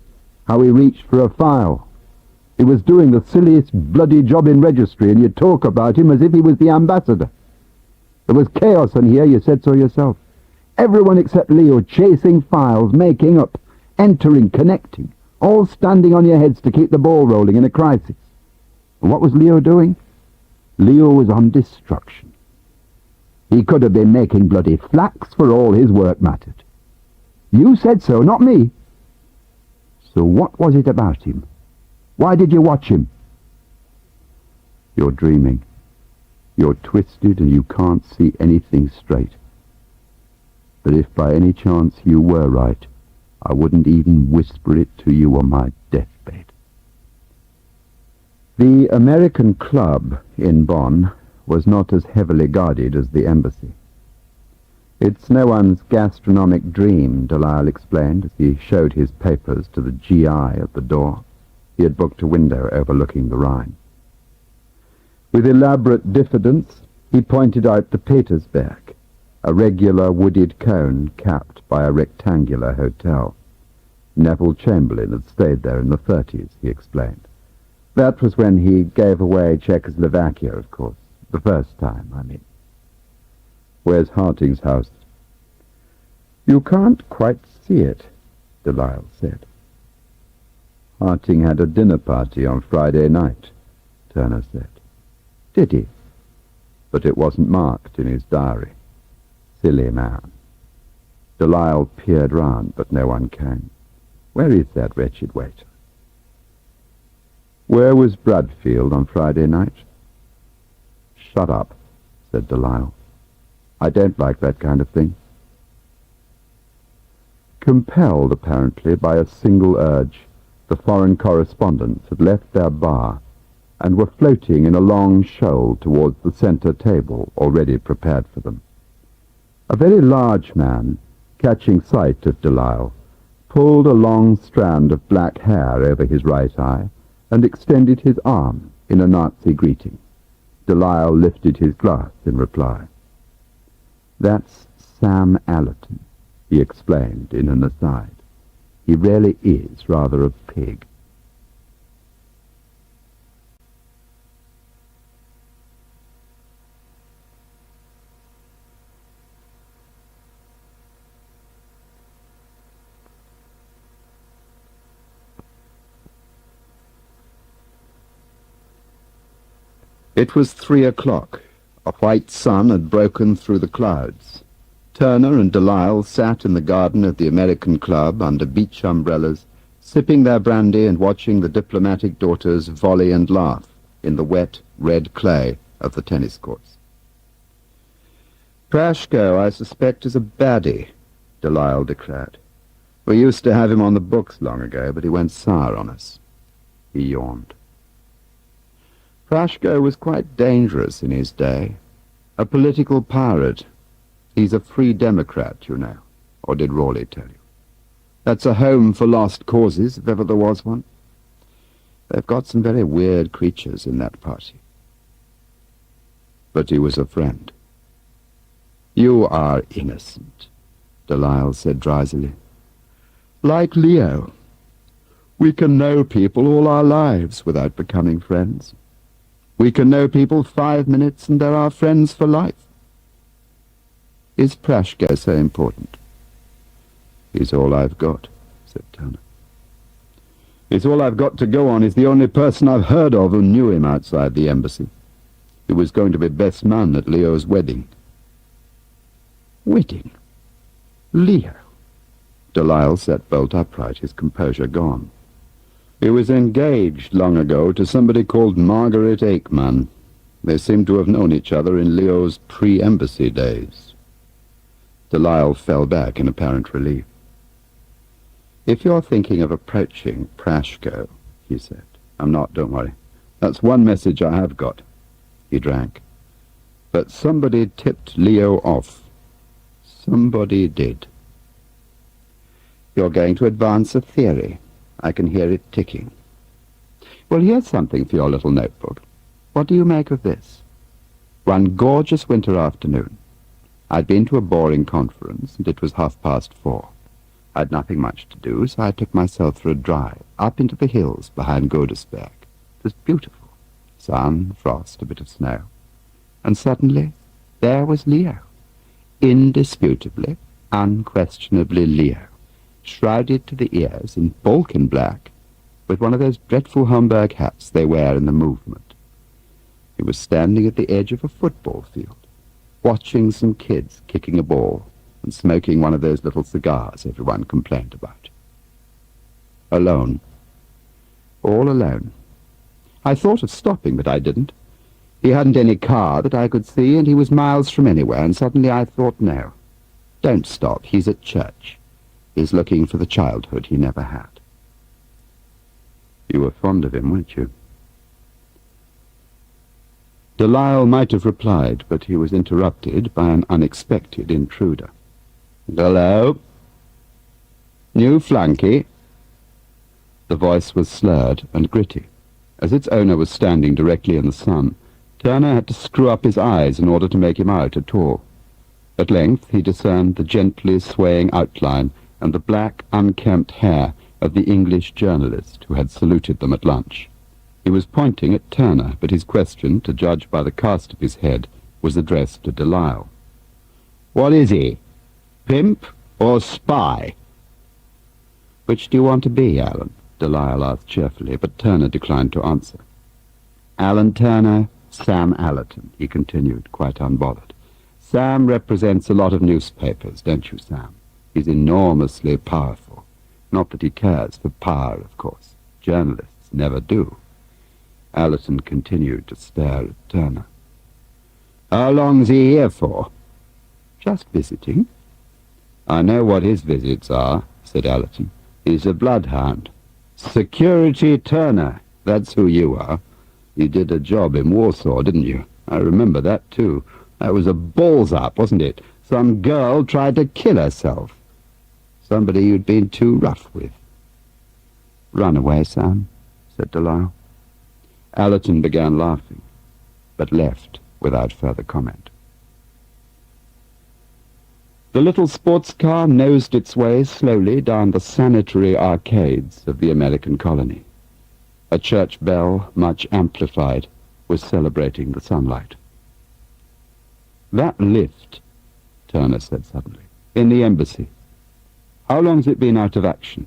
how he reached for a file. He was doing the silliest bloody job in registry, and you talk about him as if he was the ambassador. There was chaos in here, you said so yourself. Everyone except Leo chasing files, making up, entering, connecting, all standing on your heads to keep the ball rolling in a crisis. And what was Leo doing? Leo was on destruction. He could have been making bloody flax for all his work mattered. You said so, not me. So what was it about him? Why did you watch him? You're dreaming. You're twisted and you can't see anything straight. But if by any chance you were right, I wouldn't even whisper it to you on my deathbed. The American club in Bonn was not as heavily guarded as the embassy. It's no one's gastronomic dream, Delisle explained as he showed his papers to the GI at the door. He had booked a window overlooking the Rhine. With elaborate diffidence, he pointed out the Petersberg, a regular wooded cone capped by a rectangular hotel. Neville Chamberlain had stayed there in the 30s, he explained. That was when he gave away Czechoslovakia, of course. The first time, I mean. Where's Harting's house? You can't quite see it, Delisle said. Harting had a dinner party on Friday night, Turner said. Did he? But it wasn't marked in his diary. Silly man. Delisle peered round, but no one came. Where is that wretched waiter? Where was Bradfield on Friday night? Shut up, said Delisle. I don't like that kind of thing. Compelled, apparently, by a single urge, the foreign correspondents had left their bar and were floating in a long shoal towards the centre table already prepared for them. A very large man, catching sight of Delisle, pulled a long strand of black hair over his right eye and extended his arm in a Nazi greeting. Delisle lifted his glass in reply. That's Sam Allerton, he explained in an aside. He really is rather a pig. It was 3 o'clock. A white sun had broken through the clouds. Turner and Delisle sat in the garden of the American Club under beach umbrellas, sipping their brandy and watching the diplomatic daughters volley and laugh in the wet, red clay of the tennis courts. Prashko, I suspect, is a baddie, Delisle declared. We used to have him on the books long ago, but he went sour on us. He yawned. Prashko was quite dangerous in his day. A political pirate. He's a free Democrat, you know. Or did Raleigh tell you? That's a home for lost causes, if ever there was one. They've got some very weird creatures in that party. But he was a friend. You are innocent, Delisle said drowsily. Like Leo. We can know people all our lives without becoming friends. We can know people 5 minutes and they're our friends for life. Is Prashko so important? He's all I've got, said Turner. It's all I've got to go on. He's the only person I've heard of who knew him outside the embassy. He was going to be best man at Leo's wedding. Wedding? Leo? Delisle sat bolt upright, his composure gone. He was engaged long ago to somebody called Margaret Aikman. They seem to have known each other in Leo's pre-embassy days. Delisle fell back in apparent relief. If you're thinking of approaching Prashko, he said. I'm not, don't worry. That's one message I have got. He drank. But somebody tipped Leo off. Somebody did. You're going to advance a theory. I can hear it ticking. Well, here's something for your little notebook. What do you make of this? One gorgeous winter afternoon. I'd been to a boring conference, and it was 4:30. I'd nothing much to do, so I took myself for a drive up into the hills behind Godesberg. It was beautiful. Sun, frost, a bit of snow. And suddenly, there was Leo. Indisputably, unquestionably Leo, shrouded to the ears in Balkan black, with one of those dreadful Homburg hats they wear in the movement. He was standing at the edge of a football field, watching some kids kicking a ball and smoking one of those little cigars everyone complained about. Alone. All alone. I thought of stopping, but I didn't. He hadn't any car that I could see, and he was miles from anywhere, and suddenly I thought, no, don't stop, he's at church. He's looking for the childhood he never had. You were fond of him, weren't you? Delisle might have replied, but he was interrupted by an unexpected intruder. Hello? New flunky? The voice was slurred and gritty. As its owner was standing directly in the sun, Turner had to screw up his eyes in order to make him out at all. At length he discerned the gently swaying outline and the black, unkempt hair of the English journalist who had saluted them at lunch. He was pointing at Turner, but his question, to judge by the cast of his head, was addressed to Delisle. What is he? Pimp or spy? Which do you want to be, Alan? Delisle asked cheerfully, but Turner declined to answer. Alan Turner, Sam Allerton, he continued, quite unbothered. Sam represents a lot of newspapers, don't you, Sam? He's enormously powerful. Not that he cares for power, of course. Journalists never do. Allerton continued to stare at Turner. How long's he here for? Just visiting. I know what his visits are, said Allerton. He's a bloodhound. Security Turner, that's who you are. You did a job in Warsaw, didn't you? I remember that, too. That was a balls-up, wasn't it? Some girl tried to kill herself. Somebody you'd been too rough with. Run away, Sam, said Delisle. Allerton began laughing, but left without further comment. The little sports car nosed its way slowly down the sanitary arcades of the American colony. A church bell, much amplified, was celebrating the sunlight. That lift, Turner said suddenly, in the embassy. How long's it been out of action?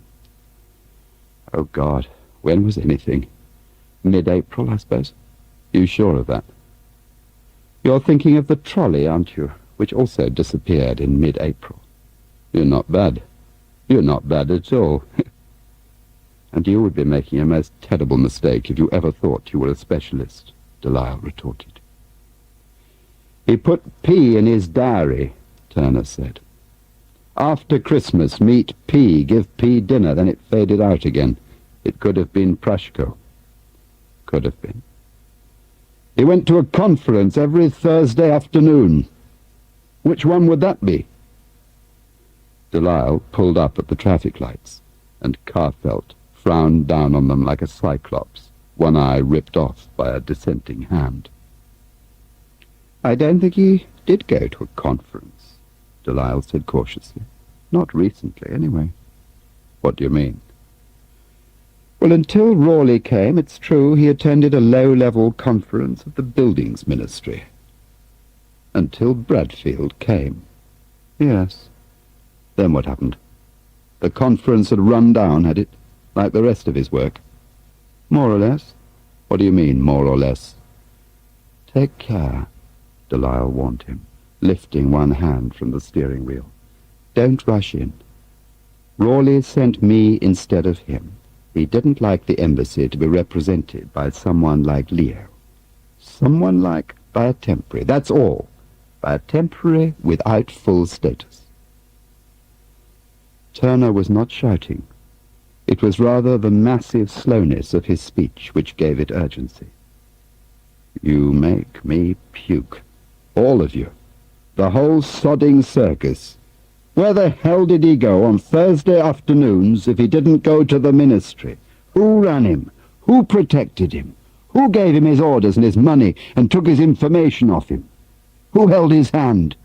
Oh, God, when was anything? Mid-April, I suppose. You sure of that? You're thinking of the trolley, aren't you, which also disappeared in mid-April. You're not bad. You're not bad at all. And you would be making a most terrible mistake if you ever thought you were a specialist, Delisle retorted. He put P in his diary, Turner said. After Christmas, meet P, give P dinner, then it faded out again. It could have been Prashko. Could have been. He went to a conference every Thursday afternoon. Which one would that be? Delisle pulled up at the traffic lights, and Carfelt frowned down on them like a cyclops, one eye ripped off by a dissenting hand. I don't think he did go to a conference, Delisle said cautiously. Not recently, anyway. What do you mean? Well, until Rawley came, it's true, he attended a low-level conference of the Buildings Ministry. Until Bradfield came. Yes. Then what happened? The conference had run down, had it? Like the rest of his work? More or less. What do you mean, more or less? Take care, Delisle warned him, lifting one hand from the steering wheel. Don't rush in. Rawley sent me instead of him. He didn't like the embassy to be represented by someone like Leo. Someone like, by a temporary, that's all. By a temporary without full status. Turner was not shouting. It was rather the massive slowness of his speech which gave it urgency. You make me puke. All of you. The whole sodding circus. Where the hell did he go on Thursday afternoons if he didn't go to the ministry? Who ran him? Who protected him? Who gave him his orders and his money and took his information off him? Who held his hand?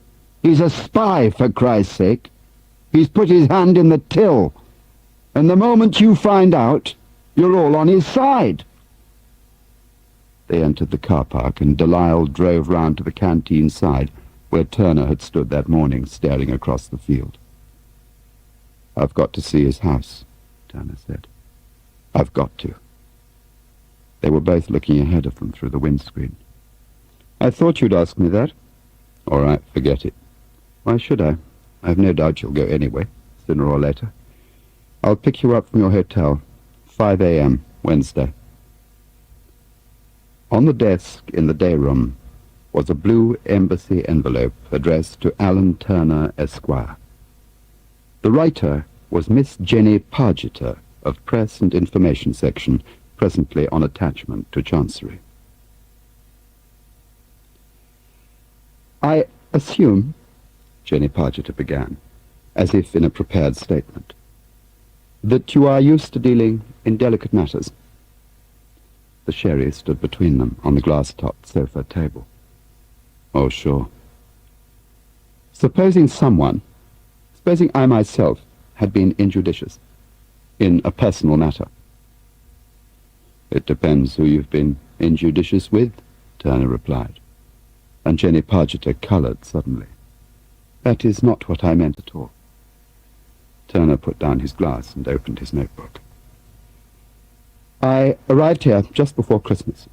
He's a spy, for Christ's sake. He's put his hand in the till. And the moment you find out, you're all on his side. They entered the car park, and Delisle drove round to the canteen side, where Turner had stood that morning, staring across the field. I've got to see his house, Turner said. I've got to. They were both looking ahead of them through the windscreen. I thought you'd ask me that. All right, forget it. Why should I? I've no doubt you'll go anyway, sooner or later. I'll pick you up from your hotel, 5 a.m., Wednesday. On the desk in the day room was a blue embassy envelope addressed to Alan Turner, Esquire. The writer was Miss Jenny Pargeter of Press and Information Section, presently on attachment to Chancery. I assume, Jenny Pargeter began, as if in a prepared statement, that you are used to dealing in delicate matters. The sherry stood between them on the glass-topped sofa table. Oh, sure. Supposing I myself had been injudicious in a personal matter. It depends who you've been injudicious with, Turner replied, and Jenny Pargeter coloured suddenly. That is not what I meant at all. Turner put down his glass and opened his notebook. I arrived here just before Christmas,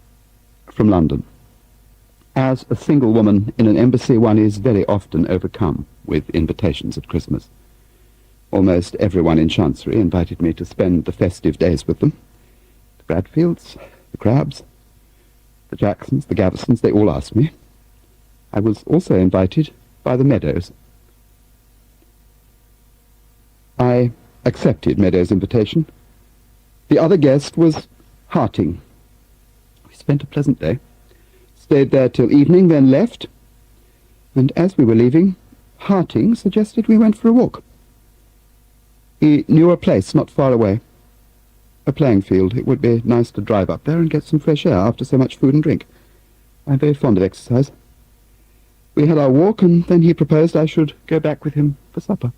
from London. As a single woman in an embassy, one is very often overcome with invitations at Christmas. Almost everyone in Chancery invited me to spend the festive days with them. The Bradfields, the Crabs, the Jacksons, the Gavisons, they all asked me. I was also invited by the Meadows. I accepted Meadows' invitation. The other guest was Harting. We spent a pleasant day, stayed there till evening, then left, and as we were leaving, Harting suggested we went for a walk. He knew a place not far away, a playing field. It would be nice to drive up there and get some fresh air after so much food and drink. I'm very fond of exercise. We had our walk, and then he proposed I should go back with him for supper.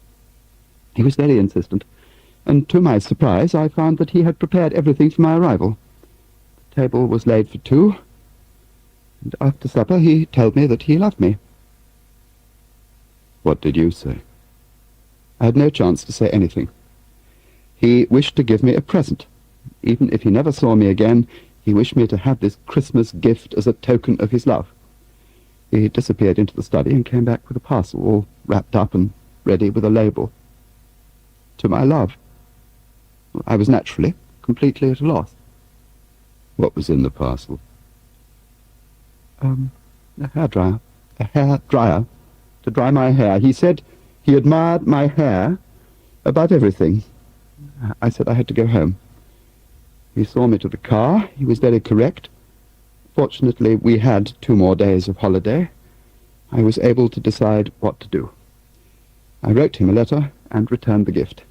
He was very insistent, and to my surprise I found that he had prepared everything for my arrival. The table was laid for two, and after supper he told me that he loved me. What did you say? I had no chance to say anything. He wished to give me a present. Even if he never saw me again, he wished me to have this Christmas gift as a token of his love. He disappeared into the study and came back with a parcel all wrapped up and ready with a label. To my love. I was naturally completely at a loss. What was in the parcel? A hairdryer. A hairdryer to dry my hair. He said he admired my hair above everything. I said I had to go home. He saw me to the car. He was very correct. Fortunately, we had 2 more days of holiday. I was able to decide what to do. I wrote him a letter and returned the gift.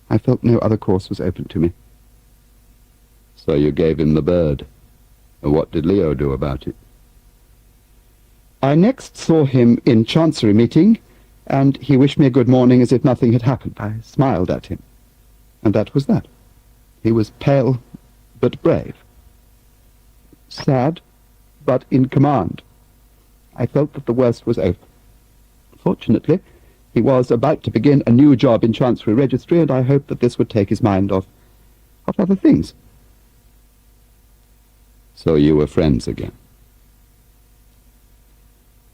I felt no other course was open to me. So you gave him the bird. And what did Leo do about it? I next saw him in Chancery meeting, and he wished me a good morning as if nothing had happened. I smiled at him, and that was that. He was pale but brave, sad but in command. I felt that the worst was over. Fortunately, he was about to begin a new job in Chancery Registry, and I hoped that this would take his mind off other things. So you were friends again?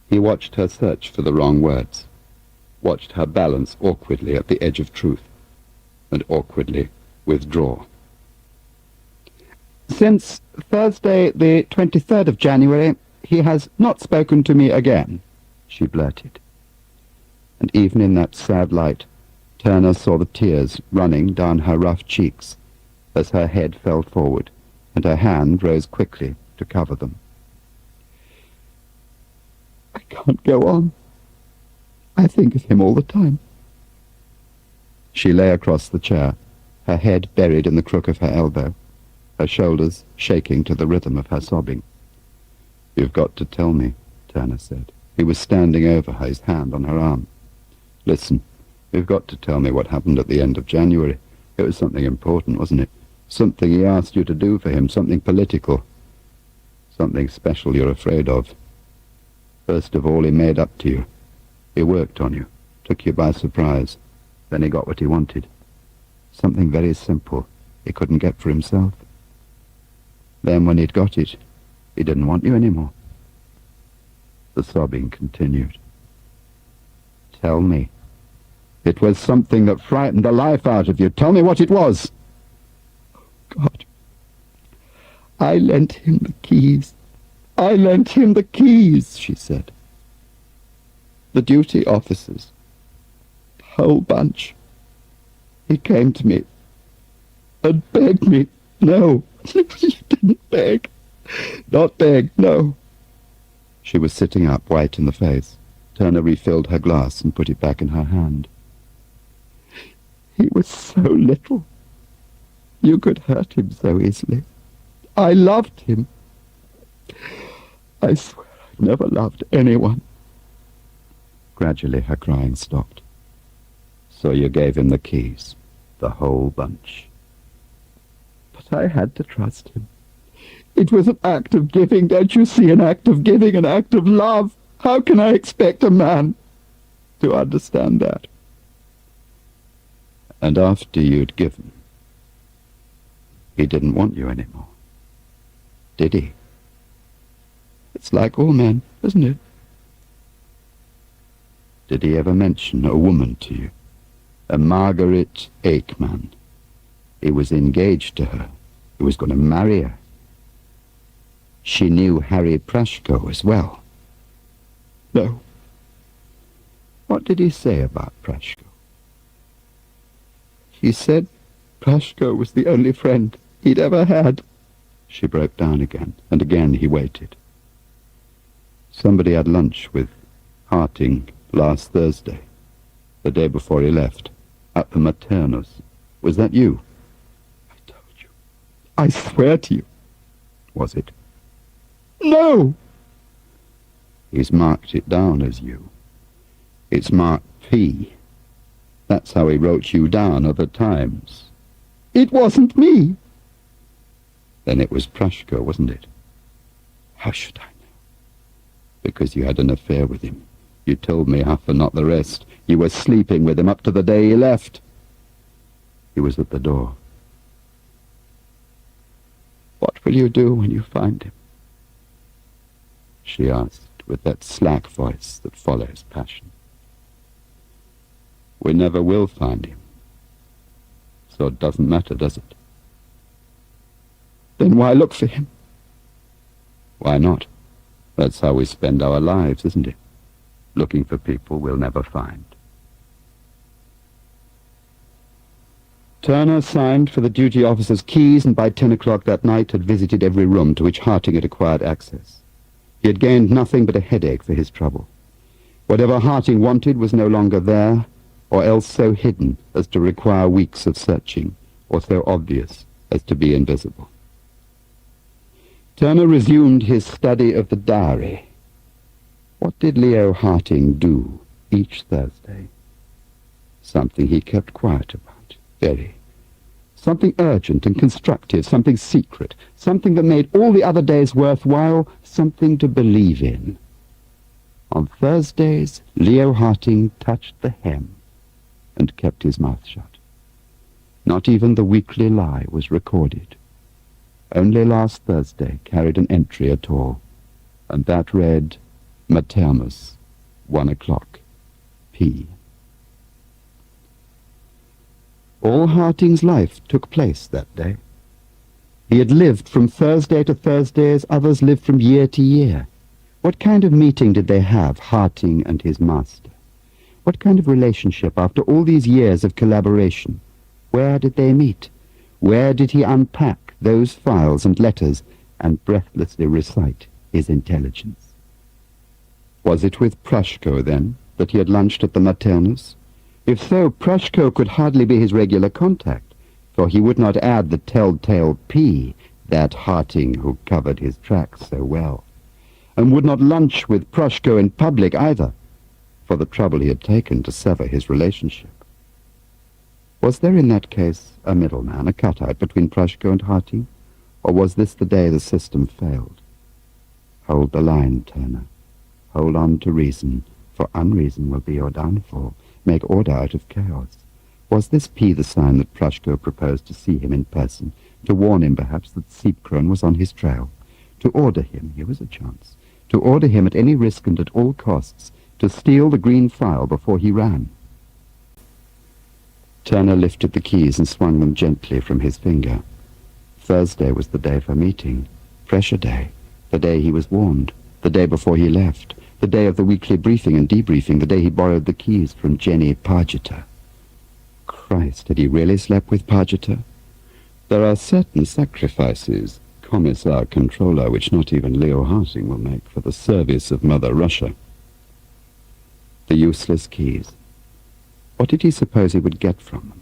He watched her search for the wrong words, watched her balance awkwardly at the edge of truth, and awkwardly withdraw. Since Thursday, the 23rd of January, he has not spoken to me again, she blurted. And even in that sad light, Turner saw the tears running down her rough cheeks as her head fell forward, and her hand rose quickly to cover them. I can't go on. I think of him all the time. She lay across the chair, her head buried in the crook of her elbow, her shoulders shaking to the rhythm of her sobbing. You've got to tell me, Turner said. He was standing over her, his hand on her arm. Listen, you've got to tell me what happened at the end of January. It was something important, wasn't it? Something he asked you to do for him, something political. Something special you're afraid of. First of all, he made up to you. He worked on you, took you by surprise. Then he got what he wanted. Something very simple he couldn't get for himself. Then when he'd got it, he didn't want you anymore. The sobbing continued. Tell me. It was something that frightened the life out of you. Tell me what it was. Oh, God. I lent him the keys. I lent him the keys, she said. The duty officers. The whole bunch. He came to me and begged me. No, you didn't beg. Not beg, no. She was sitting up, white in the face. Turner refilled her glass and put it back in her hand. He was so little. You could hurt him so easily. I loved him. I swear I've never loved anyone. Gradually her crying stopped. So you gave him the keys, the whole bunch. But I had to trust him. It was an act of giving, don't you see? An act of giving, an act of love. How can I expect a man to understand that? And after you'd given, he didn't want you anymore, did he? It's like all men, isn't it? Did he ever mention a woman to you? A Margaret Aikman. He was engaged to her. He was going to marry her. She knew Harry Prashko as well. No. What did he say about Prashko? He said Prashko was the only friend he'd ever had. She broke down again, and again he waited. Somebody had lunch with Harting last Thursday, the day before he left, at the Maternos. Was that you? I told you. I swear to you. Was it? No! He's marked it down as you. It's marked P. That's how he wrote you down other times. It wasn't me. Then it was Prashko, wasn't it? How should I know? Because you had an affair with him. You told me half and not the rest. You were sleeping with him up to the day he left. He was at the door. What will you do when you find him? She asked with that slack voice that follows passion. We never will find him. So it doesn't matter, does it? Then why look for him? Why not? That's how we spend our lives, isn't it? Looking for people we'll never find. Turner signed for the duty officer's keys, and by 10 o'clock that night had visited every room to which Harting had acquired access. He had gained nothing but a headache for his trouble. Whatever Harting wanted was no longer there, or else so hidden as to require weeks of searching, or so obvious as to be invisible. Turner resumed his study of the diary. What did Leo Harting do each Thursday? Something he kept quiet about, very, something urgent and constructive, something secret, something that made all the other days worthwhile, something to believe in. On Thursdays, Leo Harting touched the hem and kept his mouth shut. Not even the weekly lie was recorded. Only last Thursday carried an entry at all, and that read, Maternus, 1 o'clock, P. All Harting's life took place that day. He had lived from Thursday to Thursday as others lived from year to year. What kind of meeting did they have, Harting and his master? What kind of relationship after all these years of collaboration? Where did they meet? Where did he unpack those files and letters and breathlessly recite his intelligence? Was it with Prushko, then, that he had lunched at the Maternus? If so, Prushko could hardly be his regular contact, for he would not add the telltale P, that Harting who covered his tracks so well, and would not lunch with Prushko in public either, for the trouble he had taken to sever his relationship. Was there in that case a middleman, a cutout between Prushko and Harting, or was this the day the system failed? Hold the line, Turner. Hold on to reason, for unreason will be your downfall. Make order out of chaos. Was this P the sign that Prushko proposed to see him in person, to warn him perhaps that Siepkron was on his trail, to order him, here was a chance, to order him at any risk and at all costs, to steal the green file before he ran? Turner lifted the keys and swung them gently from his finger. Thursday was the day for meeting, pressure day, the day he was warned, the day before he left, the day of the weekly briefing and debriefing, the day he borrowed the keys from Jenny Pargeter. Christ, had he really slept with Pargeter? There are certain sacrifices, Commissar Controller, which not even Leo Harting will make for the service of Mother Russia. The useless keys. What did he suppose he would get from them?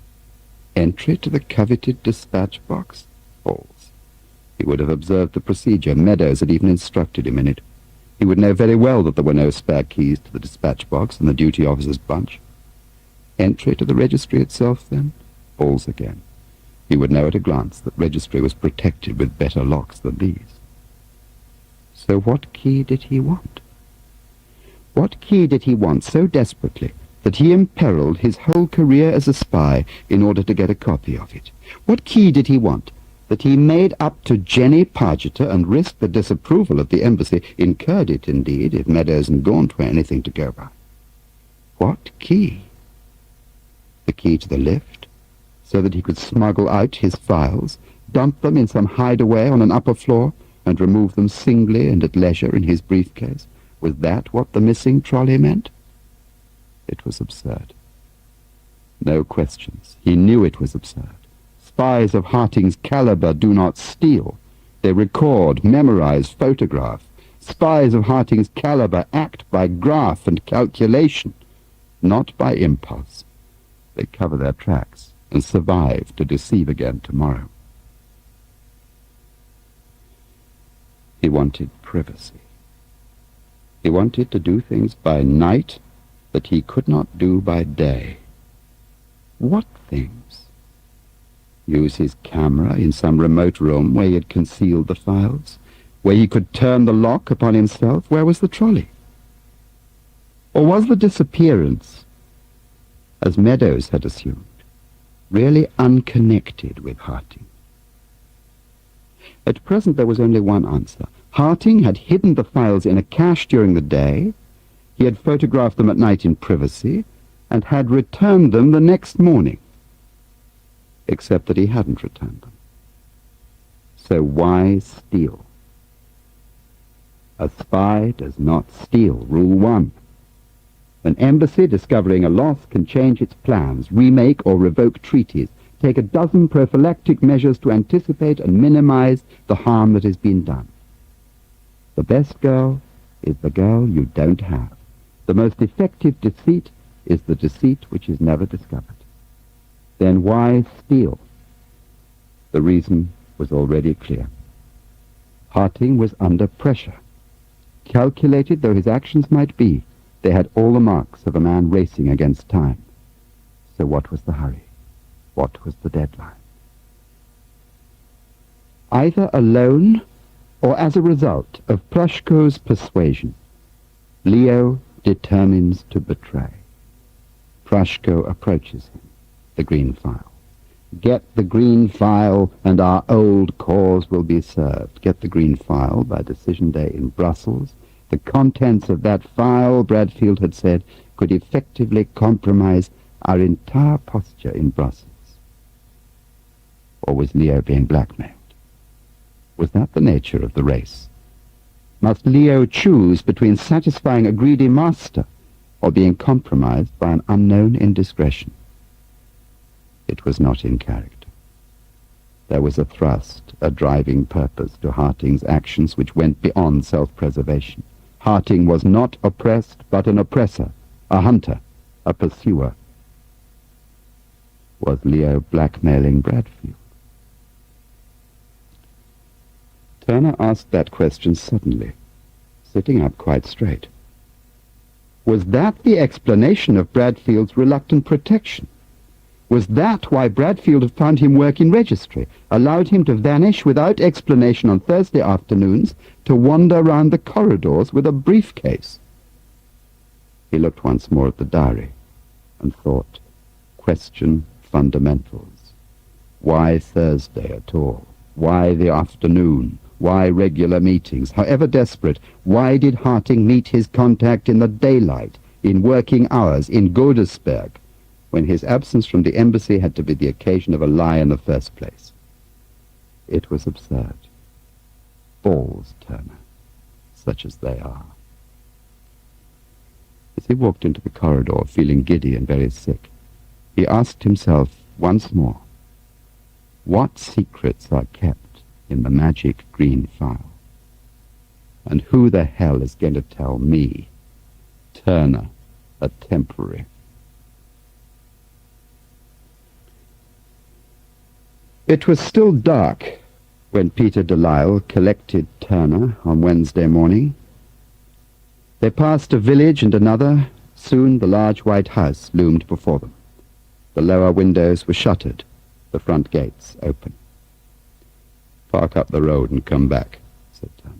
Entry to the coveted dispatch box? Balls. He would have observed the procedure. Meadows had even instructed him in it. He would know very well that there were no spare keys to the dispatch box in the duty officer's bunch. Entry to the registry itself, then? Balls again. He would know at a glance that registry was protected with better locks than these. So what key did he want? What key did he want so desperately that he imperiled his whole career as a spy in order to get a copy of it? What key did he want that he made up to Jenny Pargeter and risked the disapproval of the embassy, incurred it indeed, if Meadows and Gaunt were anything to go by? What key? The key to the lift, so that he could smuggle out his files, dump them in some hideaway on an upper floor, and remove them singly and at leisure in his briefcase? Was that what the missing trolley meant? It was absurd. No questions. He knew it was absurd. Spies of Harting's caliber do not steal. They record, memorize, photograph. Spies of Harting's caliber act by graph and calculation, not by impulse. They cover their tracks and survive to deceive again tomorrow. He wanted privacy. He wanted to do things by night that he could not do by day. What things? Use his camera in some remote room where he had concealed the files, where he could turn the lock upon himself? Where was the trolley? Or was the disappearance, as Meadows had assumed, really unconnected with Harting? At present there was only one answer. Harting had hidden the files in a cache during the day, he had photographed them at night in privacy, and had returned them the next morning. Except that he hadn't returned them. So why steal? A spy does not steal. Rule 1. An embassy discovering a loss can change its plans, remake or revoke treaties, take a dozen prophylactic measures to anticipate and minimize the harm that has been done. The best girl is the girl you don't have. The most effective deceit is the deceit which is never discovered. Then why steal? The reason was already clear. Harting was under pressure. Calculated though his actions might be, they had all the marks of a man racing against time. So what was the hurry? What was the deadline? Either alone or as a result of Prushko's persuasion, Leo determines to betray. Prushko approaches him, the green file. Get the green file and our old cause will be served. Get the green file by decision day in Brussels. The contents of that file, Bradfield had said, could effectively compromise our entire posture in Brussels. Or was Leo being blackmailed? Was that the nature of the race? Must Leo choose between satisfying a greedy master or being compromised by an unknown indiscretion? It was not in character. There was a thrust, a driving purpose to Harting's actions which went beyond self-preservation. Harting was not oppressed, but an oppressor, a hunter, a pursuer. Was Leo blackmailing Bradfield? Turner asked that question suddenly, sitting up quite straight. Was that the explanation of Bradfield's reluctant protection? Was that why Bradfield had found him work in registry, allowed him to vanish without explanation on Thursday afternoons, to wander round the corridors with a briefcase? He looked once more at the diary and thought, question fundamentals. Why Thursday at all? Why the afternoon? Why regular meetings? However desperate, why did Harting meet his contact in the daylight, in working hours, in Godesberg, when his absence from the embassy had to be the occasion of a lie in the first place? It was absurd. Balls, Turner, such as they are. As he walked into the corridor, feeling giddy and very sick, he asked himself once more, what secrets are kept in the magic green file? And who the hell is going to tell me, Turner, a temporary? It was still dark when Peter Delisle collected Turner on Wednesday morning. They passed a village and another. Soon the large white house loomed before them. The lower windows were shuttered, the front gates open. Park up the road and come back, said Turner.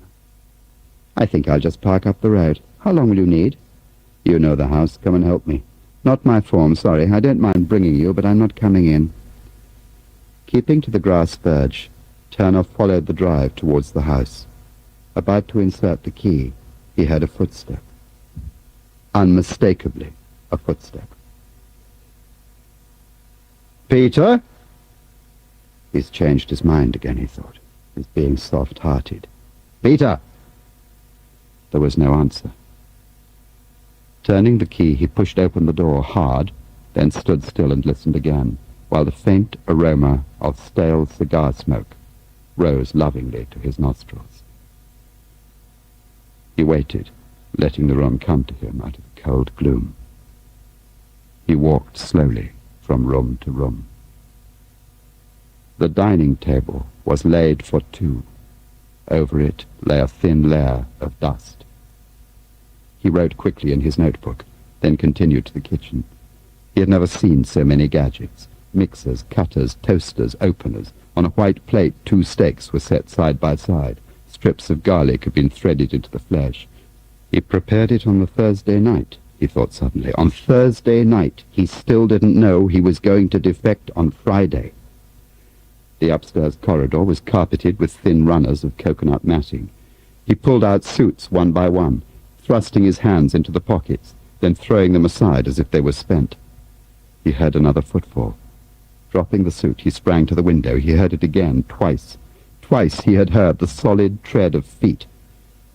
I think I'll just park up the road. How long will you need? You know the house. Come and help me. Not my form, sorry. I don't mind bringing you, but I'm not coming in. Keeping to the grass verge, Turner followed the drive towards the house. About to insert the key, he heard a footstep. Unmistakably a footstep. Peter? He's changed his mind again, he thought. He's being soft-hearted. Peter! There was no answer. Turning the key, he pushed open the door hard, then stood still and listened again, while the faint aroma of stale cigar smoke rose lovingly to his nostrils. He waited, letting the room come to him out of the cold gloom. He walked slowly from room to room. The dining table was laid for two. Over it lay a thin layer of dust. He wrote quickly in his notebook, then continued to the kitchen. He had never seen so many gadgets. Mixers, cutters, toasters, openers. On a white plate, 2 steaks were set side by side. Strips of garlic had been threaded into the flesh. He prepared it on the Thursday night, he thought suddenly. On Thursday night. He still didn't know he was going to defect on Friday. The upstairs corridor was carpeted with thin runners of coconut matting. He pulled out suits one by one, thrusting his hands into the pockets, then throwing them aside as if they were spent. He heard another footfall. Dropping the suit, he sprang to the window. He heard it again, twice. Twice he had heard the solid tread of feet.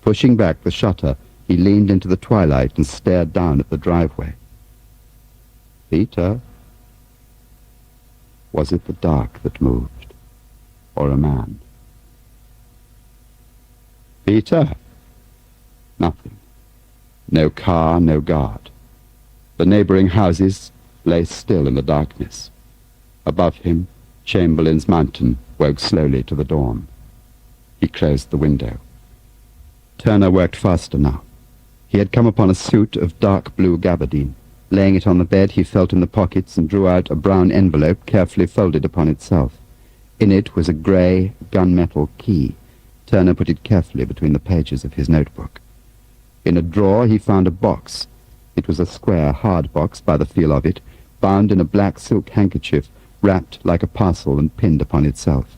Pushing back the shutter, he leaned into the twilight and stared down at the driveway. Peter? Was it the dark that moved? Or a man? Peter? Nothing. No car, no guard. The neighboring houses lay still in the darkness. Above him, Chamberlain's Mountain woke slowly to the dawn. He closed the window. Turner worked faster now. He had come upon a suit of dark blue gabardine. Laying it on the bed, he felt in the pockets and drew out a brown envelope carefully folded upon itself. In it was a grey gunmetal key. Turner put it carefully between the pages of his notebook. In a drawer he found a box. It was a square, hard box by the feel of it, bound in a black silk handkerchief, wrapped like a parcel and pinned upon itself.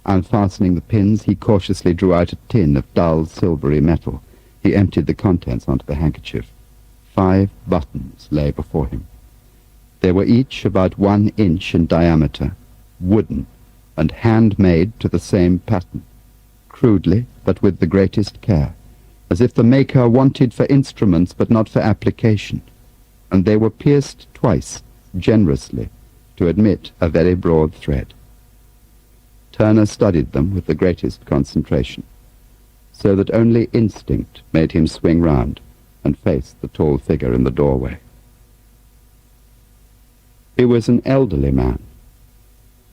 Unfastening the pins, he cautiously drew out a tin of dull silvery metal. He emptied the contents onto the handkerchief. 5 buttons lay before him. They were each about 1 inch in diameter, wooden, and handmade to the same pattern, crudely but with the greatest care, as if the maker wanted for instruments but not for application, and they were pierced twice, generously, to admit a very broad thread. Turner studied them with the greatest concentration, so that only instinct made him swing round and face the tall figure in the doorway. He was an elderly man.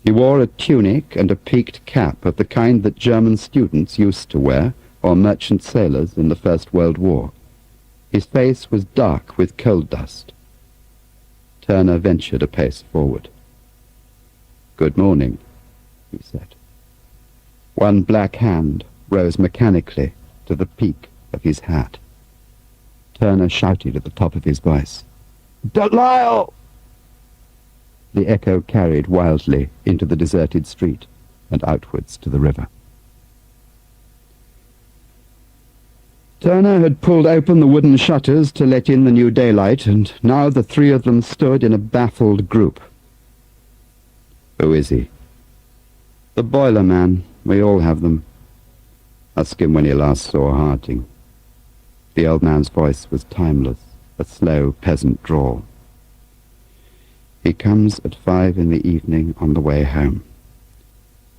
He wore a tunic and a peaked cap of the kind that German students used to wear, or merchant sailors in the First World War. His face was dark with coal dust. Turner ventured a pace forward. "Good morning," he said. One black hand rose mechanically to the peak of his hat. Turner shouted at the top of his voice, "Delisle!" The echo carried wildly into the deserted street and outwards to the river. Turner had pulled open the wooden shutters to let in the new daylight, and now the 3 of them stood in a baffled group. "Who is he?" "The boiler man. We all have them. Ask him when he last saw Harting." The old man's voice was timeless, a slow peasant drawl. "He comes at 5 in the evening on the way home,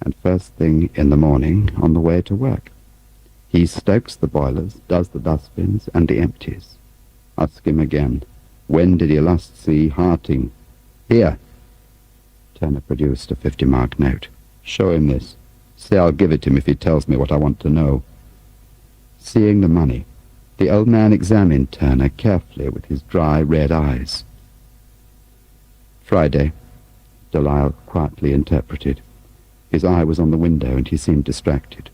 and first thing in the morning on the way to work. He stokes the boilers, does the dustbins, and he empties. Ask him again, when did he last see Harting? Here." Turner produced a 50-mark note. "Show him this. Say I'll give it him if he tells me what I want to know." Seeing the money, the old man examined Turner carefully with his dry red eyes. "Friday," Delisle quietly interpreted. His eye was on the window and he seemed distracted.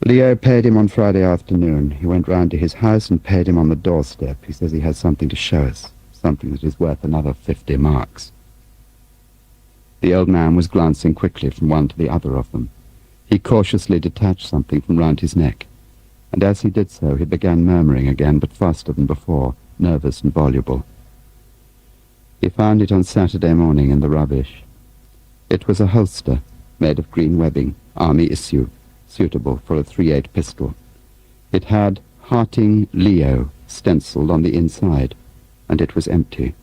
"Leo paid him on Friday afternoon. He went round to his house and paid him on the doorstep. He says he has something to show us, something that is worth another 50 marks. The old man was glancing quickly from one to the other of them. He cautiously detached something from round his neck, and as he did so he began murmuring again, but faster than before, nervous and voluble. He found it on Saturday morning in the rubbish. It was a holster made of green webbing, army issue, suitable for a .38 pistol. It had Harting Leo stenciled on the inside, and it was empty.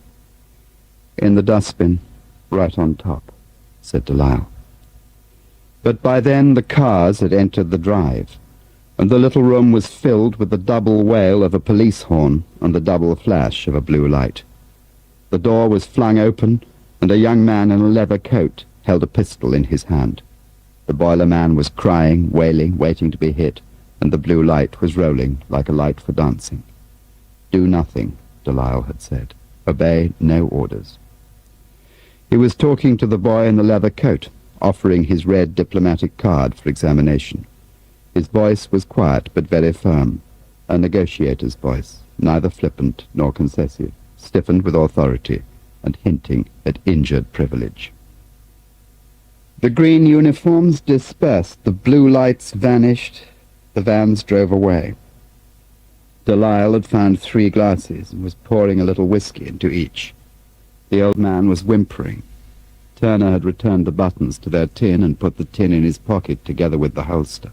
"In the dustbin, right on top," said Delisle. But by then the cars had entered the drive, and the little room was filled with the double wail of a police horn and the double flash of a blue light. The door was flung open, and a young man in a leather coat held a pistol in his hand. The boiler man was crying, wailing, waiting to be hit, and the blue light was rolling like a light for dancing. "Do nothing," Delisle had said. "Obey no orders." He was talking to the boy in the leather coat, offering his red diplomatic card for examination. His voice was quiet but very firm, a negotiator's voice, neither flippant nor concessive, stiffened with authority and hinting at injured privilege. The green uniforms dispersed, the blue lights vanished, the vans drove away. Delisle had found 3 glasses and was pouring a little whiskey into each. The old man was whimpering. Turner had returned the buttons to their tin and put the tin in his pocket together with the holster.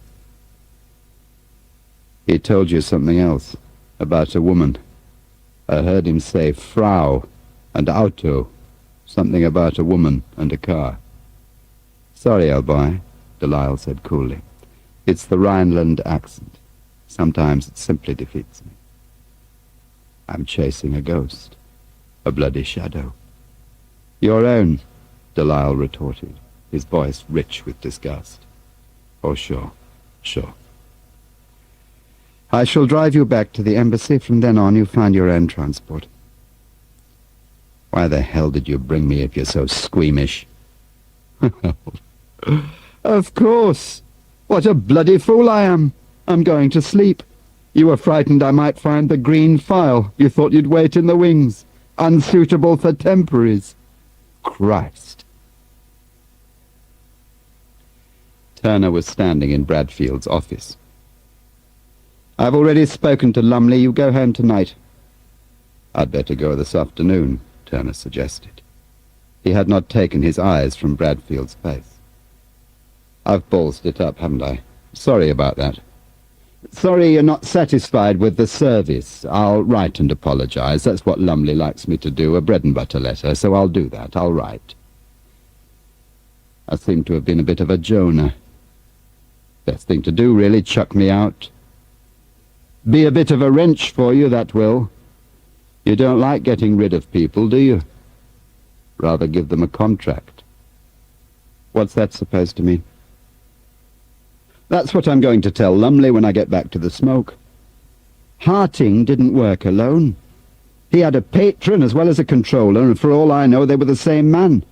"He told you something else, about a woman. I heard him say Frau and Auto, something about a woman and a car." "Sorry, old boy," Delisle said coolly. "It's the Rhineland accent. Sometimes it simply defeats me. I'm chasing a ghost, a bloody shadow." "Your own," Delisle retorted, his voice rich with disgust. "Oh, sure, sure. I shall drive you back to the embassy. From then on you find your own transport." "Why the hell did you bring me if you're so squeamish?" Of course. What a bloody fool I am. I'm going to sleep. You were frightened I might find the green file. You thought you'd wait in the wings. Unsuitable for temporaries. Christ. Turner was standing in Bradfield's office. I've already spoken to Lumley. You go home tonight. I'd better go this afternoon, Turner suggested. He had not taken his eyes from Bradfield's face. I've ballsed it up, haven't I? Sorry about that. Sorry you're not satisfied with the service. I'll write and apologize. That's what Lumley likes me to do, a bread-and-butter letter, so I'll do that. I'll write. I seem to have been a bit of a Jonah. Best thing to do, really, chuck me out. Be a bit of a wrench for you, that will. You don't like getting rid of people, do you? Rather give them a contract. What's that supposed to mean? That's what I'm going to tell Lumley when I get back to the smoke. Harting didn't work alone. He had a patron as well as a controller, and for all I know, they were the same man.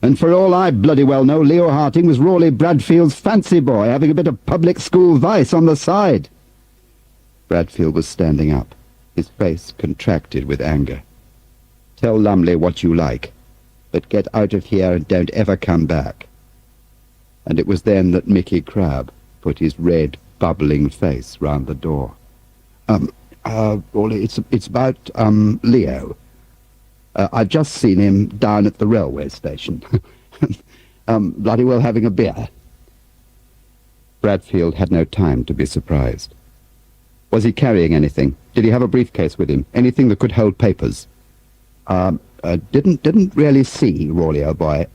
And for all I bloody well know, Leo Harting was Rawley Bradfield's fancy boy, having a bit of public school vice on the side. Bradfield was standing up, his face contracted with anger. Tell Lumley what you like, but get out of here and don't ever come back. And it was then that Mickey Crabbe put his red, bubbling face round the door. Rawley, it's about, Leo. I've just seen him down at the railway station. Bloody well having a beer. Bradfield had no time to be surprised. Was he carrying anything? Did he have a briefcase with him? Anything that could hold papers? Didn't really see, Rawley, old boy.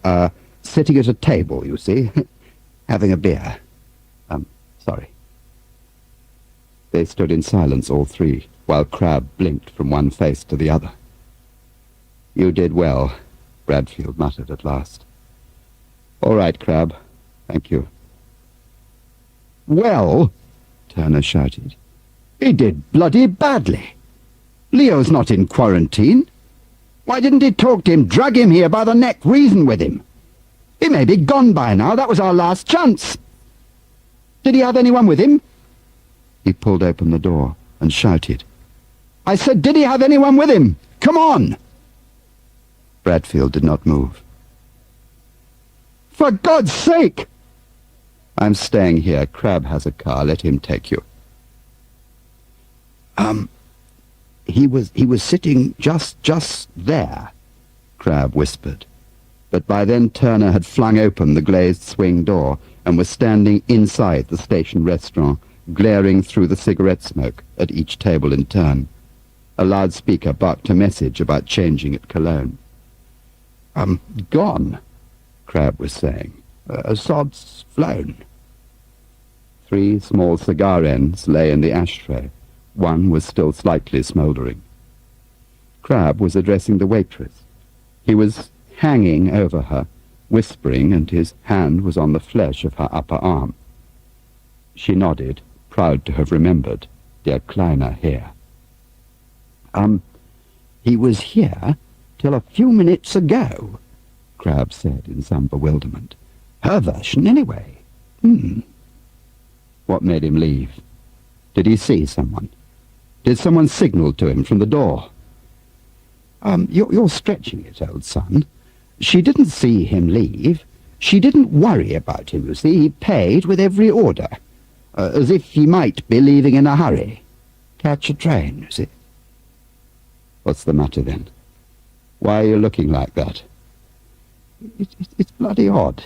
Sitting at a table, you see. Having a beer. Sorry. They stood in silence, all three, while Crabbe blinked from one face to the other. You did well, Bradfield muttered at last. All right, Crabbe. Thank you. Well, Turner shouted, he did bloody badly. Leo's not in quarantine. Why didn't he talk to him, drag him here by the neck, reason with him? He may be gone by now. That was our last chance. Did he have anyone with him? He pulled open the door and shouted. I said, did he have anyone with him? Come on! Bradfield did not move. For God's sake! I'm staying here. Crabbe has a car. Let him take you. He was sitting just there, Crabbe whispered. But by then Turner had flung open the glazed swing door and was standing inside the station restaurant, glaring through the cigarette smoke at each table in turn. A loudspeaker barked a message about changing at Cologne. Gone, Crabbe was saying. Sod's flown. 3 small cigar ends lay in the ashtray. One was still slightly smouldering. Crabbe was addressing the waitress. He was hanging over her, whispering, and his hand was on the flesh of her upper arm. She nodded, proud to have remembered der Kleiner Herr. He was here till a few minutes ago, Crabbe said in some bewilderment. Her version, anyway. What made him leave? Did he see someone? Did someone signal to him from the door? You're stretching it, old son. She didn't see him leave. She didn't worry about him, you see. He paid with every order, as if he might be leaving in a hurry. Catch a train, you see. What's the matter, then? Why are you looking like that? It's bloody odd,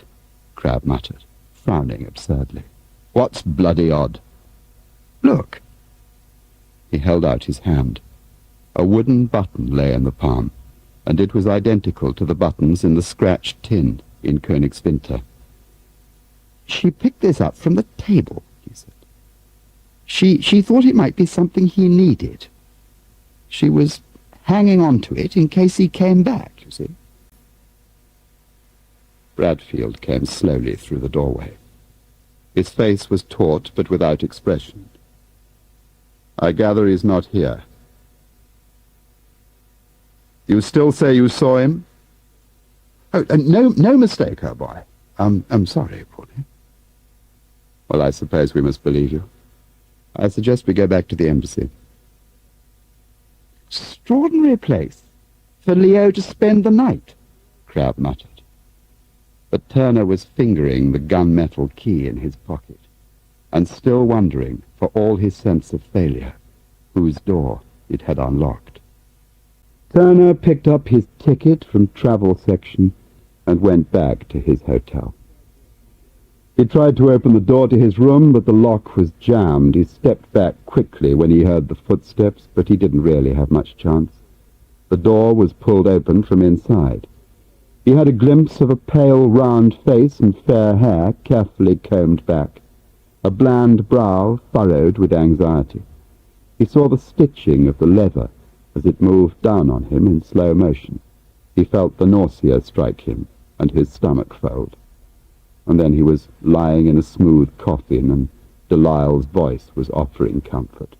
Crabbe muttered, frowning absurdly. What's bloody odd? Look. He held out his hand. A wooden button lay in the palm, and it was identical to the buttons in the scratched tin in Königswinter. She picked this up from the table, he said. She thought it might be something he needed. She was hanging on to it in case he came back, you see. Bradfield came slowly through the doorway. His face was taut but without expression. I gather he's not here. You still say you saw him? Oh, no mistake, her boy. I'm sorry, Pauline. Well, I suppose we must believe you. I suggest we go back to the embassy. Extraordinary place for Leo to spend the night, Crabbe muttered. But Turner was fingering the gunmetal key in his pocket, and still wondering, for all his sense of failure, whose door it had unlocked. Turner picked up his ticket from travel section and went back to his hotel. He tried to open the door to his room, but the lock was jammed. He stepped back quickly when he heard the footsteps, but he didn't really have much chance. The door was pulled open from inside. He had a glimpse of a pale, round face and fair hair carefully combed back, a bland brow furrowed with anxiety. He saw the stitching of the leather as it moved down on him in slow motion. He felt the nausea strike him and his stomach fold. And then he was lying in a smooth coffin, and Delisle's voice was offering comfort.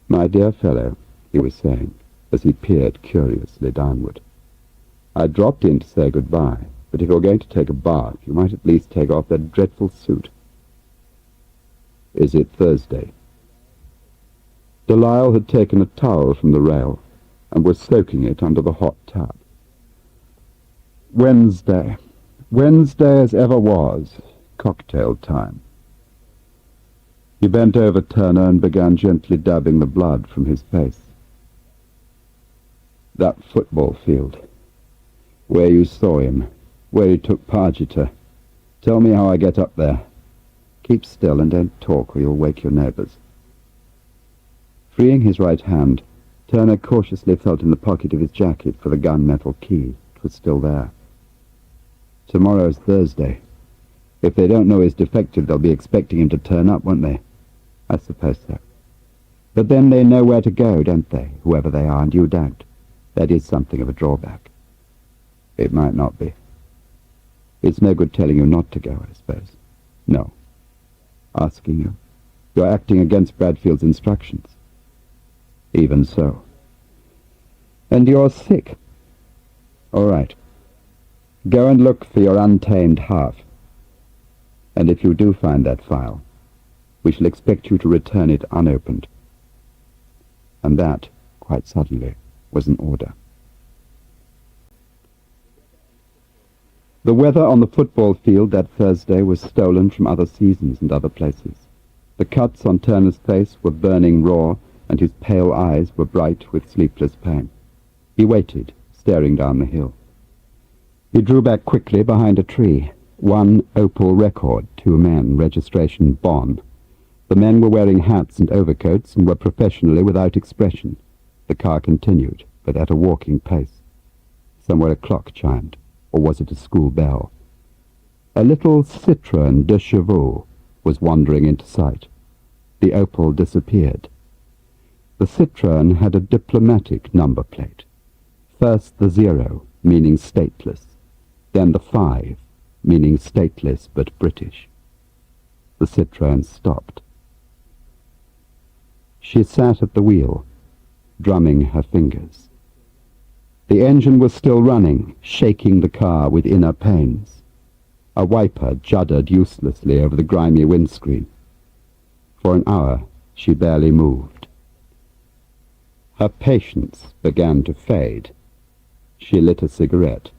"My dear fellow," he was saying, as he peered curiously downward, "I dropped in to say goodbye, but if you're going to take a bath, you might at least take off that dreadful suit." "Is it Thursday?" Delisle had taken a towel from the rail and was soaking it under the hot tub. "Wednesday. Wednesday as ever was. Cocktail time." He bent over Turner and began gently dabbing the blood from his face. "That football field. Where you saw him. Where he took Pargita. Tell me how I get up there. Keep still and don't talk or you'll wake your neighbours." Freeing his right hand, Turner cautiously felt in the pocket of his jacket for the gunmetal key. It was still there. "Tomorrow's Thursday. If they don't know he's defected, they'll be expecting him to turn up, won't they?" "I suppose so. But then they know where to go, don't they, whoever they are, and you don't. That is something of a drawback." "It might not be. It's no good telling you not to go, I suppose." "No." "Asking you? You're acting against Bradfield's instructions." "Even so." "And you're sick." "All right. Go and look for your untamed half. And if you do find that file, we shall expect you to return it unopened." And that, quite suddenly, was an order. The weather on the football field that Thursday was stolen from other seasons and other places. The cuts on Turner's face were burning raw, and his pale eyes were bright with sleepless pain. He waited, staring down the hill. He drew back quickly behind a tree. 1 Opal record, 2 men, registration Bonn. The men were wearing hats and overcoats and were professionally without expression. The car continued, but at a walking pace. Somewhere a clock chimed, or was it a school bell? A little Citroën de Chevaux was wandering into sight. The Opal disappeared. The Citroën had a diplomatic number plate. First the 0, meaning stateless. Then the 5, meaning stateless but British. The Citroën stopped. She sat at the wheel, drumming her fingers. The engine was still running, shaking the car with inner pains. A wiper juddered uselessly over the grimy windscreen. For an hour she barely moved. Her patience began to fade. She lit a cigarette.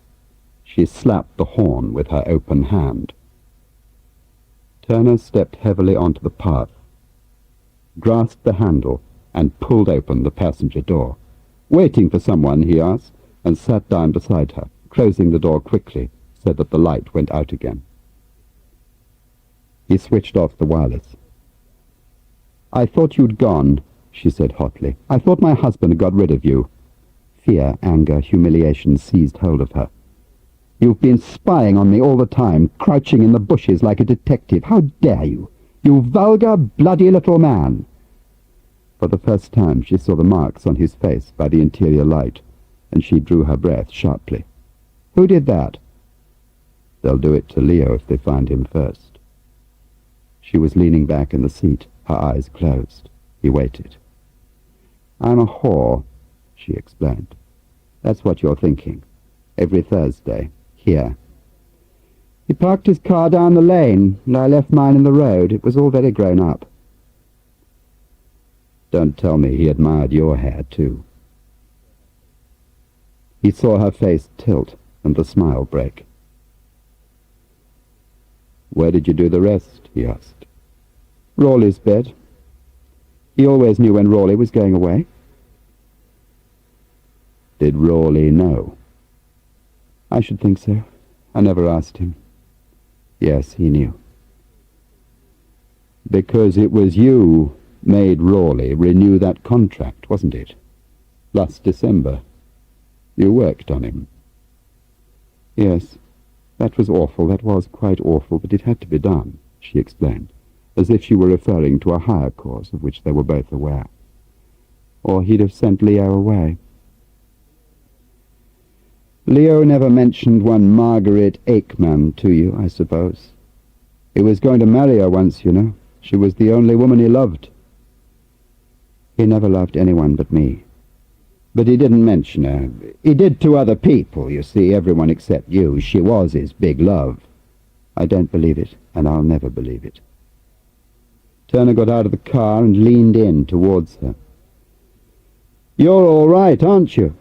She slapped the horn with her open hand. Turner stepped heavily onto the path, grasped the handle, and pulled open the passenger door. "Waiting for someone?" he asked, and sat down beside her, closing the door quickly so that the light went out again. He switched off the wireless. "I thought you'd gone," she said hotly. "I thought my husband had got rid of you." Fear, anger, humiliation seized hold of her. "You've been spying on me all the time, crouching in the bushes like a detective. How dare you? You vulgar, bloody little man!" For the first time she saw the marks on his face by the interior light, and she drew her breath sharply. "Who did that?" "They'll do it to Leo if they find him first." She was leaning back in the seat, her eyes closed. He waited. "I'm a whore," she explained. "That's what you're thinking. Every Thursday. Here." He parked his car down the lane, and I left mine in the road. It was all very grown up. Don't tell me he admired your hair, too. He saw her face tilt and the smile break. Where did you do the rest? He asked. Rawley's bed. He always knew when Rawley was going away. Did Rawley know? I should think so. I never asked him. Yes, he knew. Because it was you made Rawley renew that contract, wasn't it? Last December. You worked on him. Yes, that was awful. That was quite awful, but it had to be done, she explained, as if she were referring to a higher cause of which they were both aware. Or he'd have sent Leo away. Leo never mentioned one Margaret Aikman to you, I suppose. He was going to marry her once, you know. She was the only woman he loved. He never loved anyone but me. But he didn't mention her. He did to other people, you see, everyone except you. She was his big love. I don't believe it, and I'll never believe it. Turner got out of the car and leaned in towards her. You're all right, aren't you?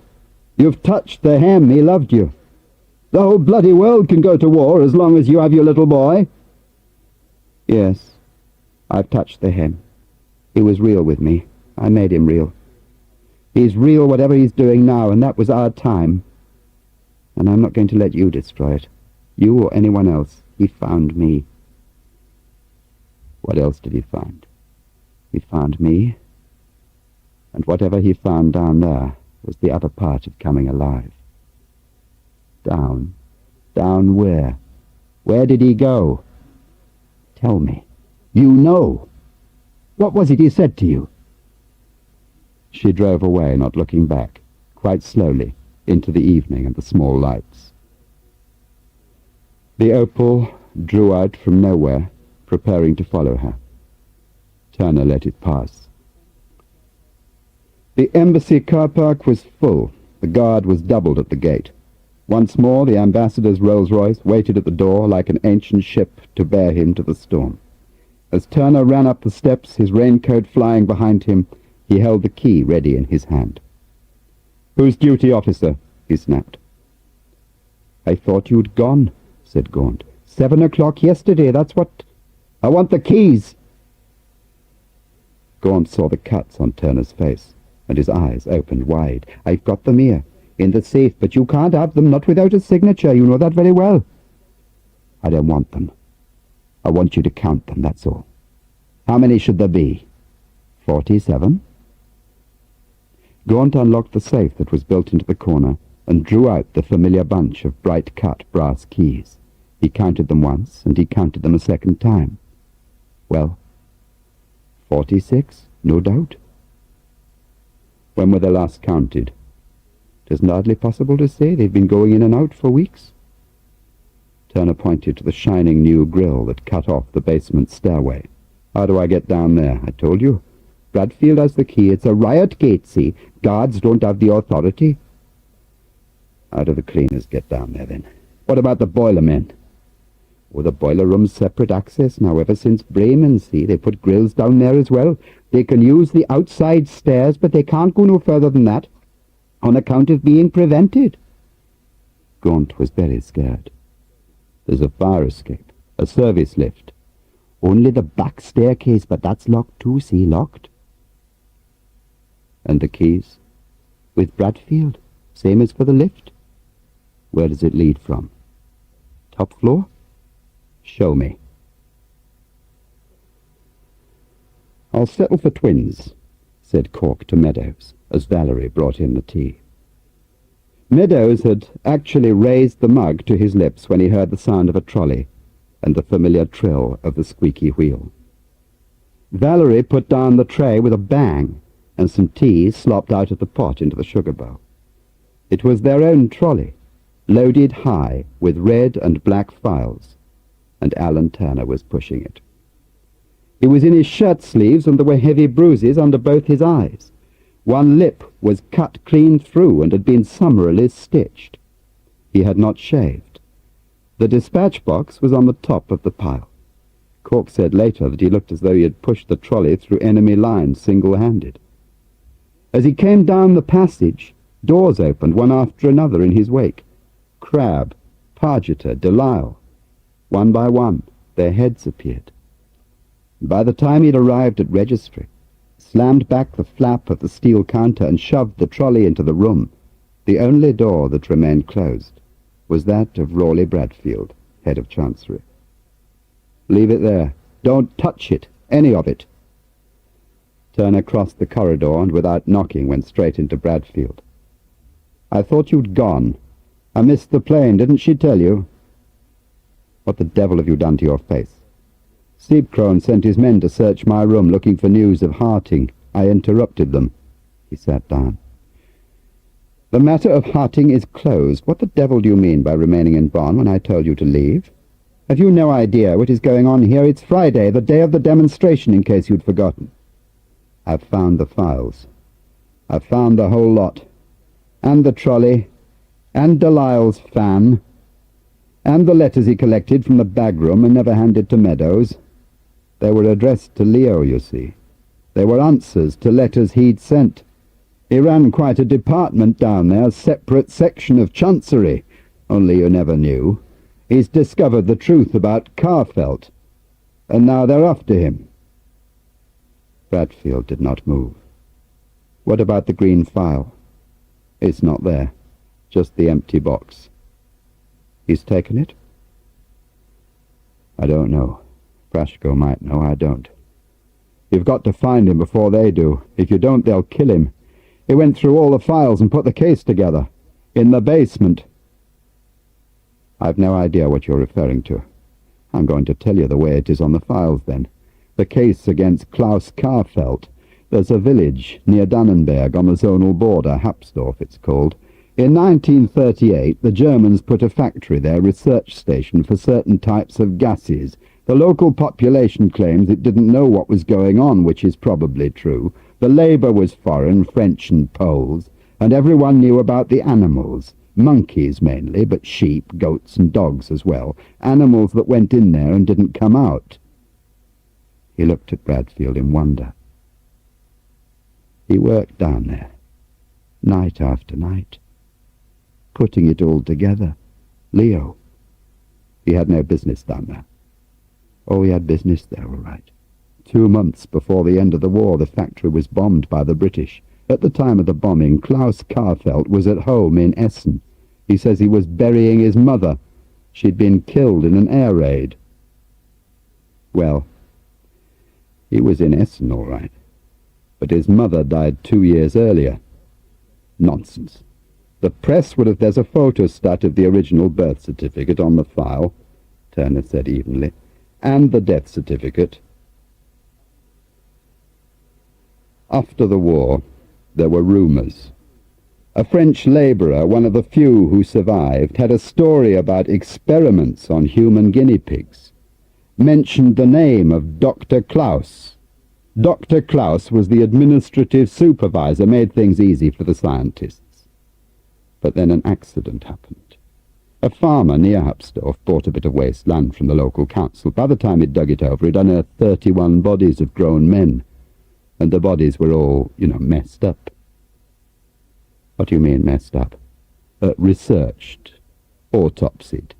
You've touched the hem. He loved you. The whole bloody world can go to war as long as you have your little boy. Yes, I've touched the hem. He was real with me. I made him real. He's real whatever he's doing now, and that was our time. And I'm not going to let you destroy it. You or anyone else. He found me. What else did he find? He found me. And whatever he found down there was the other part of coming alive. Down. Down where? Where did he go? Tell me. You know. What was it he said to you? She drove away, not looking back, quite slowly, into the evening and the small lights. The Opal drew out from nowhere, preparing to follow her. Turner let it pass. The embassy car park was full. The guard was doubled at the gate. Once more the ambassador's Rolls-Royce waited at the door like an ancient ship to bear him to the storm. As Turner ran up the steps, his raincoat flying behind him, he held the key ready in his hand. "Who's duty officer?" he snapped. "I thought you'd gone," said Gaunt. 7 o'clock yesterday, that's what... I want the keys!" Gaunt saw the cuts on Turner's face, and his eyes opened wide. "I've got them here, in the safe, but you can't have them, not without a signature. You know that very well." "I don't want them. I want you to count them, that's all. How many should there be?" 47. Gaunt unlocked the safe that was built into the corner and drew out the familiar bunch of bright-cut brass keys. He counted them once, and he counted them a second time. Well, 46, no doubt. When were they last counted? It isn't hardly possible to say. They've been going in and out for weeks. Turner pointed to the shining new grille that cut off the basement stairway. "How do I get down there?" "I told you. Bradfield has the key. It's a riot gate, see? Guards don't have the authority." "How do the cleaners get down there, then?" "What about the boiler men?" "Oh, the boiler room's separate access now ever since Bremen, see? They put grills down there as well. They can use the outside stairs, but they can't go no further than that, on account of being prevented." Gaunt was very scared. "There's a fire escape, a service lift." "Only the back staircase, but that's locked too, see? Locked." "And the keys?" "With Bradfield, same as for the lift." "Where does it lead from?" "Top floor." "Show me." "I'll settle for twins," said Cork to Meadows, as Valerie brought in the tea. Meadows had actually raised the mug to his lips when he heard the sound of a trolley and the familiar trill of the squeaky wheel. Valerie put down the tray with a bang, and some tea slopped out of the pot into the sugar bowl. It was their own trolley, loaded high with red and black files, and Alan Turner was pushing it. He was in his shirt sleeves, and there were heavy bruises under both his eyes. One lip was cut clean through and had been summarily stitched. He had not shaved. The dispatch box was on the top of the pile. Cork said later that he looked as though he had pushed the trolley through enemy lines single-handed. As he came down the passage, doors opened one after another in his wake. Crabbe, Pargeter, Delisle. One by one, their heads appeared. By the time he'd arrived at registry, slammed back the flap of the steel counter and shoved the trolley into the room, the only door that remained closed was that of Rawley Bradfield, head of Chancery. "Leave it there. Don't touch it, any of it." Turner crossed the corridor and without knocking went straight into Bradfield. "I thought you'd gone. I missed the plane, didn't she tell you?" "What the devil have you done to your face?" "Steepcrone sent his men to search my room looking for news of Harting. I interrupted them." He sat down. "The matter of Harting is closed. What the devil do you mean by remaining in Bonn when I told you to leave? Have you no idea what is going on here? It's Friday, the day of the demonstration, in case you'd forgotten." "I've found the files. I've found the whole lot. And the trolley, and Delisle's fan, and the letters he collected from the bag room and never handed to Meadows. They were addressed to Leo, you see. They were answers to letters he'd sent. He ran quite a department down there, a separate section of Chancery, only you never knew. He's discovered the truth about Carfelt, and now they're after him." Bradfield did not move. "What about the green file?" "It's not there. Just the empty box." "He's taken it?" "I don't know. Prashko might know, I don't. You've got to find him before they do. If you don't, they'll kill him. He went through all the files and put the case together. In the basement." "I've no idea what you're referring to. I'm going to tell you the way it is on the files, then. The case against Klaus Carfelt. There's a village near Dannenberg on the zonal border, Hapsdorf it's called. In 1938, the Germans put a factory there, research station for certain types of gases. The local population claims it didn't know what was going on, which is probably true. The labour was foreign, French and Poles, and everyone knew about the animals. Monkeys mainly, but sheep, goats and dogs as well. Animals that went in there and didn't come out." He looked at Bradfield in wonder. He worked down there, night after night, putting it all together. Leo. He had no business down there. Oh, he had business there, all right. 2 months before the end of the war, the factory was bombed by the British. At the time of the bombing, Klaus Carfelt was at home in Essen. He says he was burying his mother. She'd been killed in an air raid. Well, he was in Essen, all right. But his mother died 2 years earlier. Nonsense. The press would have... There's a photostat of the original birth certificate on the file, Turner said evenly, and the death certificate. After the war, there were rumours. A French labourer, one of the few who survived, had a story about experiments on human guinea pigs. Mentioned the name of Dr. Klaus. Dr. Klaus was the administrative supervisor, made things easy for the scientists. But then an accident happened. A farmer near Hapsdorf bought a bit of waste land from the local council. By the time he'd dug it over, he'd unearthed 31 bodies of grown men. And the bodies were all, messed up. What do you mean, messed up? Researched. Autopsied.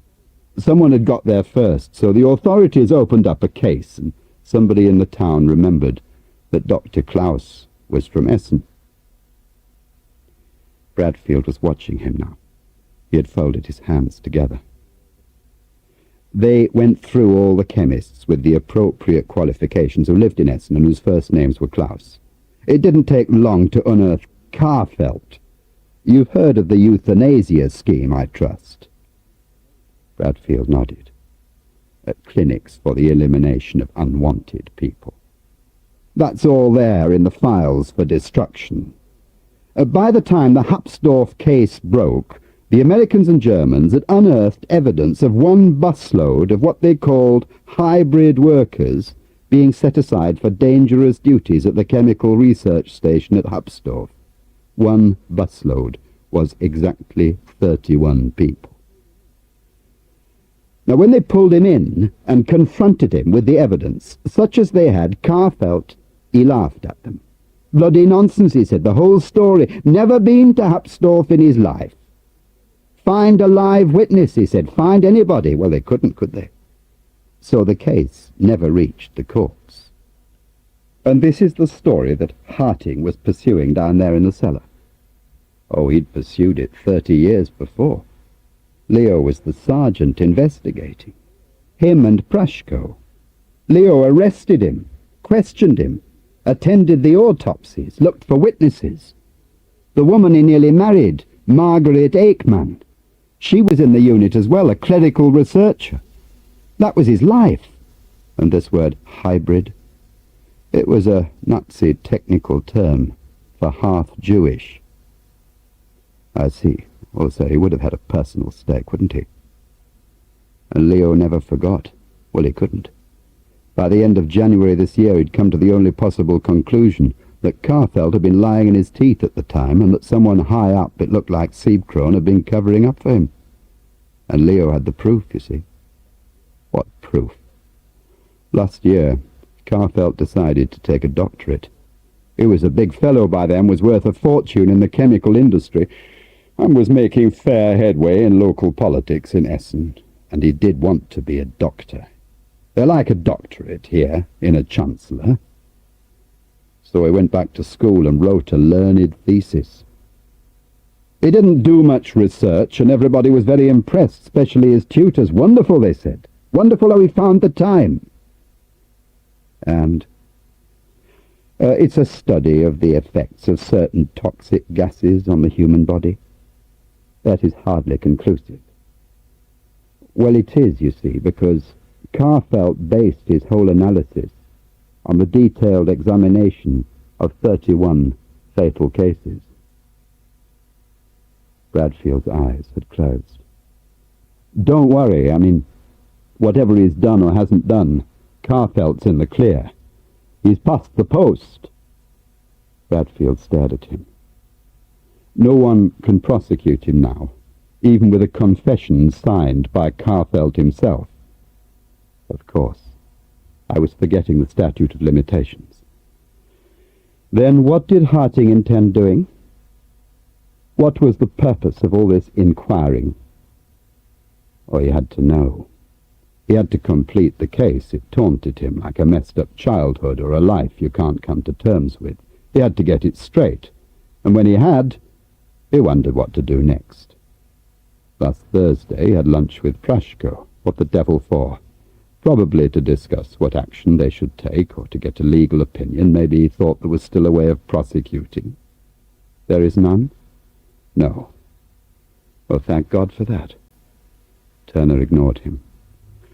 Someone had got there first, so the authorities opened up a case, and somebody in the town remembered that Dr. Klaus was from Essen. Bradfield was watching him now. He had folded his hands together. They went through all the chemists with the appropriate qualifications who lived in Essen and whose first names were Klaus. It didn't take long to unearth Carfelt. You've heard of the euthanasia scheme, I trust. Bradfield nodded. At clinics for the elimination of unwanted people. That's all there in the files for destruction. By the time the Hapsdorf case broke, the Americans and Germans had unearthed evidence of 1 busload of what they called hybrid workers being set aside for dangerous duties at the chemical research station at Hapsdorf. 1 busload was exactly 31 people. Now, when they pulled him in and confronted him with the evidence, such as they had, Carr felt he laughed at them. Bloody nonsense, he said, the whole story. Never been to Hapsdorf in his life. Find a live witness, he said. Find anybody. Well, they couldn't, could they? So the case never reached the courts. And this is the story that Harting was pursuing down there in the cellar. Oh, he'd pursued it 30 years before. Leo was the sergeant investigating. Him and Prashko. Leo arrested him, questioned him, attended the autopsies, looked for witnesses. The woman he nearly married, Margaret Aikman, she was in the unit as well, a clerical researcher. That was his life. And this word hybrid, it was a Nazi technical term for half-Jewish. I see. Also, he would have had a personal stake, wouldn't he? And Leo never forgot. Well, he couldn't. By the end of January this year, he'd come to the only possible conclusion, that Carfeld had been lying in his teeth at the time, and that someone high up, it looked like Siebkron, had been covering up for him. And Leo had the proof, you see. What proof? Last year, Carfeld decided to take a doctorate. He was a big fellow by then, was worth a fortune in the chemical industry, and was making fair headway in local politics in Essen, and he did want to be a doctor. They're like a doctorate here, in a chancellor. So he went back to school and wrote a learned thesis. He didn't do much research, and everybody was very impressed, especially his tutors. Wonderful, they said. Wonderful how he found the time. And it's a study of the effects of certain toxic gases on the human body. That is hardly conclusive. Well, it is, you see, because Carfeld based his whole analysis on the detailed examination of 31 fatal cases. Bradfield's eyes had closed. Don't worry, I mean, whatever he's done or hasn't done, Carfeld's in the clear. He's past the post. Bradfield stared at him. No one can prosecute him now, even with a confession signed by Carfeld himself. Of course, I was forgetting the statute of limitations. Then what did Harting intend doing? What was the purpose of all this inquiring? Oh, he had to know. He had to complete the case. It taunted him like a messed-up childhood or a life you can't come to terms with. He had to get it straight, and when he had, he wondered what to do next. Last Thursday he had lunch with Prashko. What the devil for? Probably to discuss what action they should take, or to get a legal opinion. Maybe he thought there was still a way of prosecuting. There is none? No. Well, thank God for that. Turner ignored him.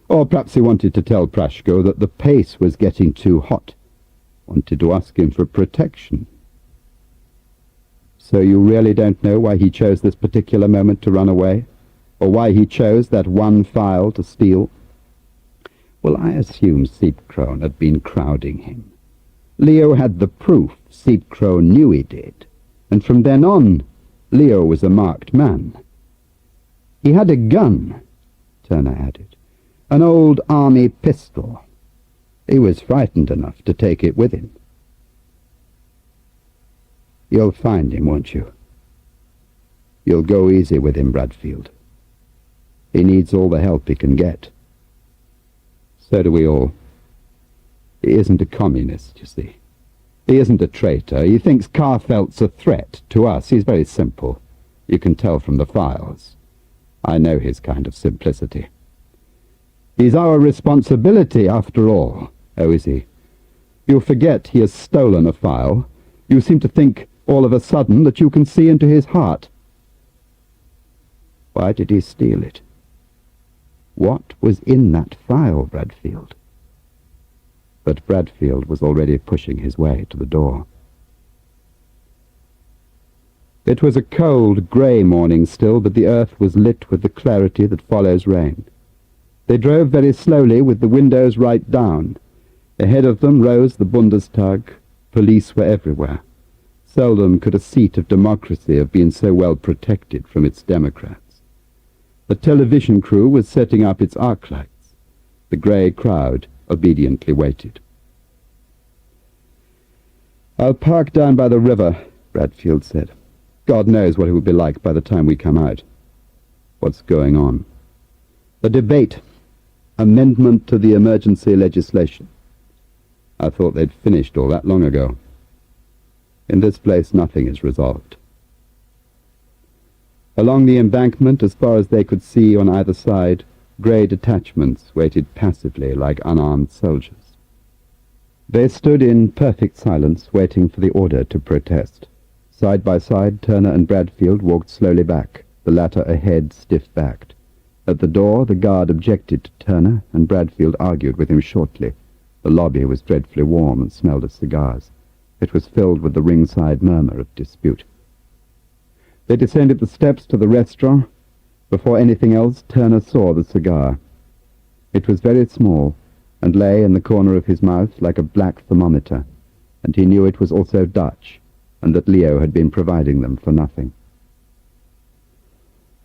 Or perhaps he wanted to tell Prashko that the pace was getting too hot. Wanted to ask him for protection. So you really don't know why he chose this particular moment to run away? Or why he chose that one file to steal? Well, I assume Siebkron had been crowding him. Leo had the proof. Siebkron knew he did. And from then on, Leo was a marked man. He had a gun, Turner added. An old army pistol. He was frightened enough to take it with him. You'll find him, won't you? You'll go easy with him, Bradfield. He needs all the help he can get. So do we all. He isn't a communist, you see. He isn't a traitor. He thinks Carfeld's a threat to us. He's very simple. You can tell from the files. I know his kind of simplicity. He's our responsibility, after all. Oh, is he? You forget he has stolen a file. You seem to think, all of a sudden, that you can see into his heart. Why did he steal it? What was in that file, Bradfield? But Bradfield was already pushing his way to the door. It was a cold, grey morning still, but the earth was lit with the clarity that follows rain. They drove very slowly, with the windows right down. Ahead of them rose the Bundestag. Police were everywhere. Seldom could a seat of democracy have been so well protected from its Democrats. The television crew was setting up its arc lights. The grey crowd obediently waited. "I'll park down by the river," Bradfield said. "God knows what it will be like by the time we come out." "What's going on?" "The debate. Amendment to the emergency legislation." "I thought they'd finished all that long ago." "In this place nothing is resolved." Along the embankment, as far as they could see on either side, grey detachments waited passively like unarmed soldiers. They stood in perfect silence, waiting for the order to protest. Side by side, Turner and Bradfield walked slowly back, the latter ahead, stiff-backed. At the door, the guard objected to Turner, and Bradfield argued with him shortly. The lobby was dreadfully warm and smelled of cigars. It was filled with the ringside murmur of dispute. They descended the steps to the restaurant. Before anything else, Turner saw the cigar. It was very small, and lay in the corner of his mouth like a black thermometer, and he knew it was also Dutch, and that Leo had been providing them for nothing.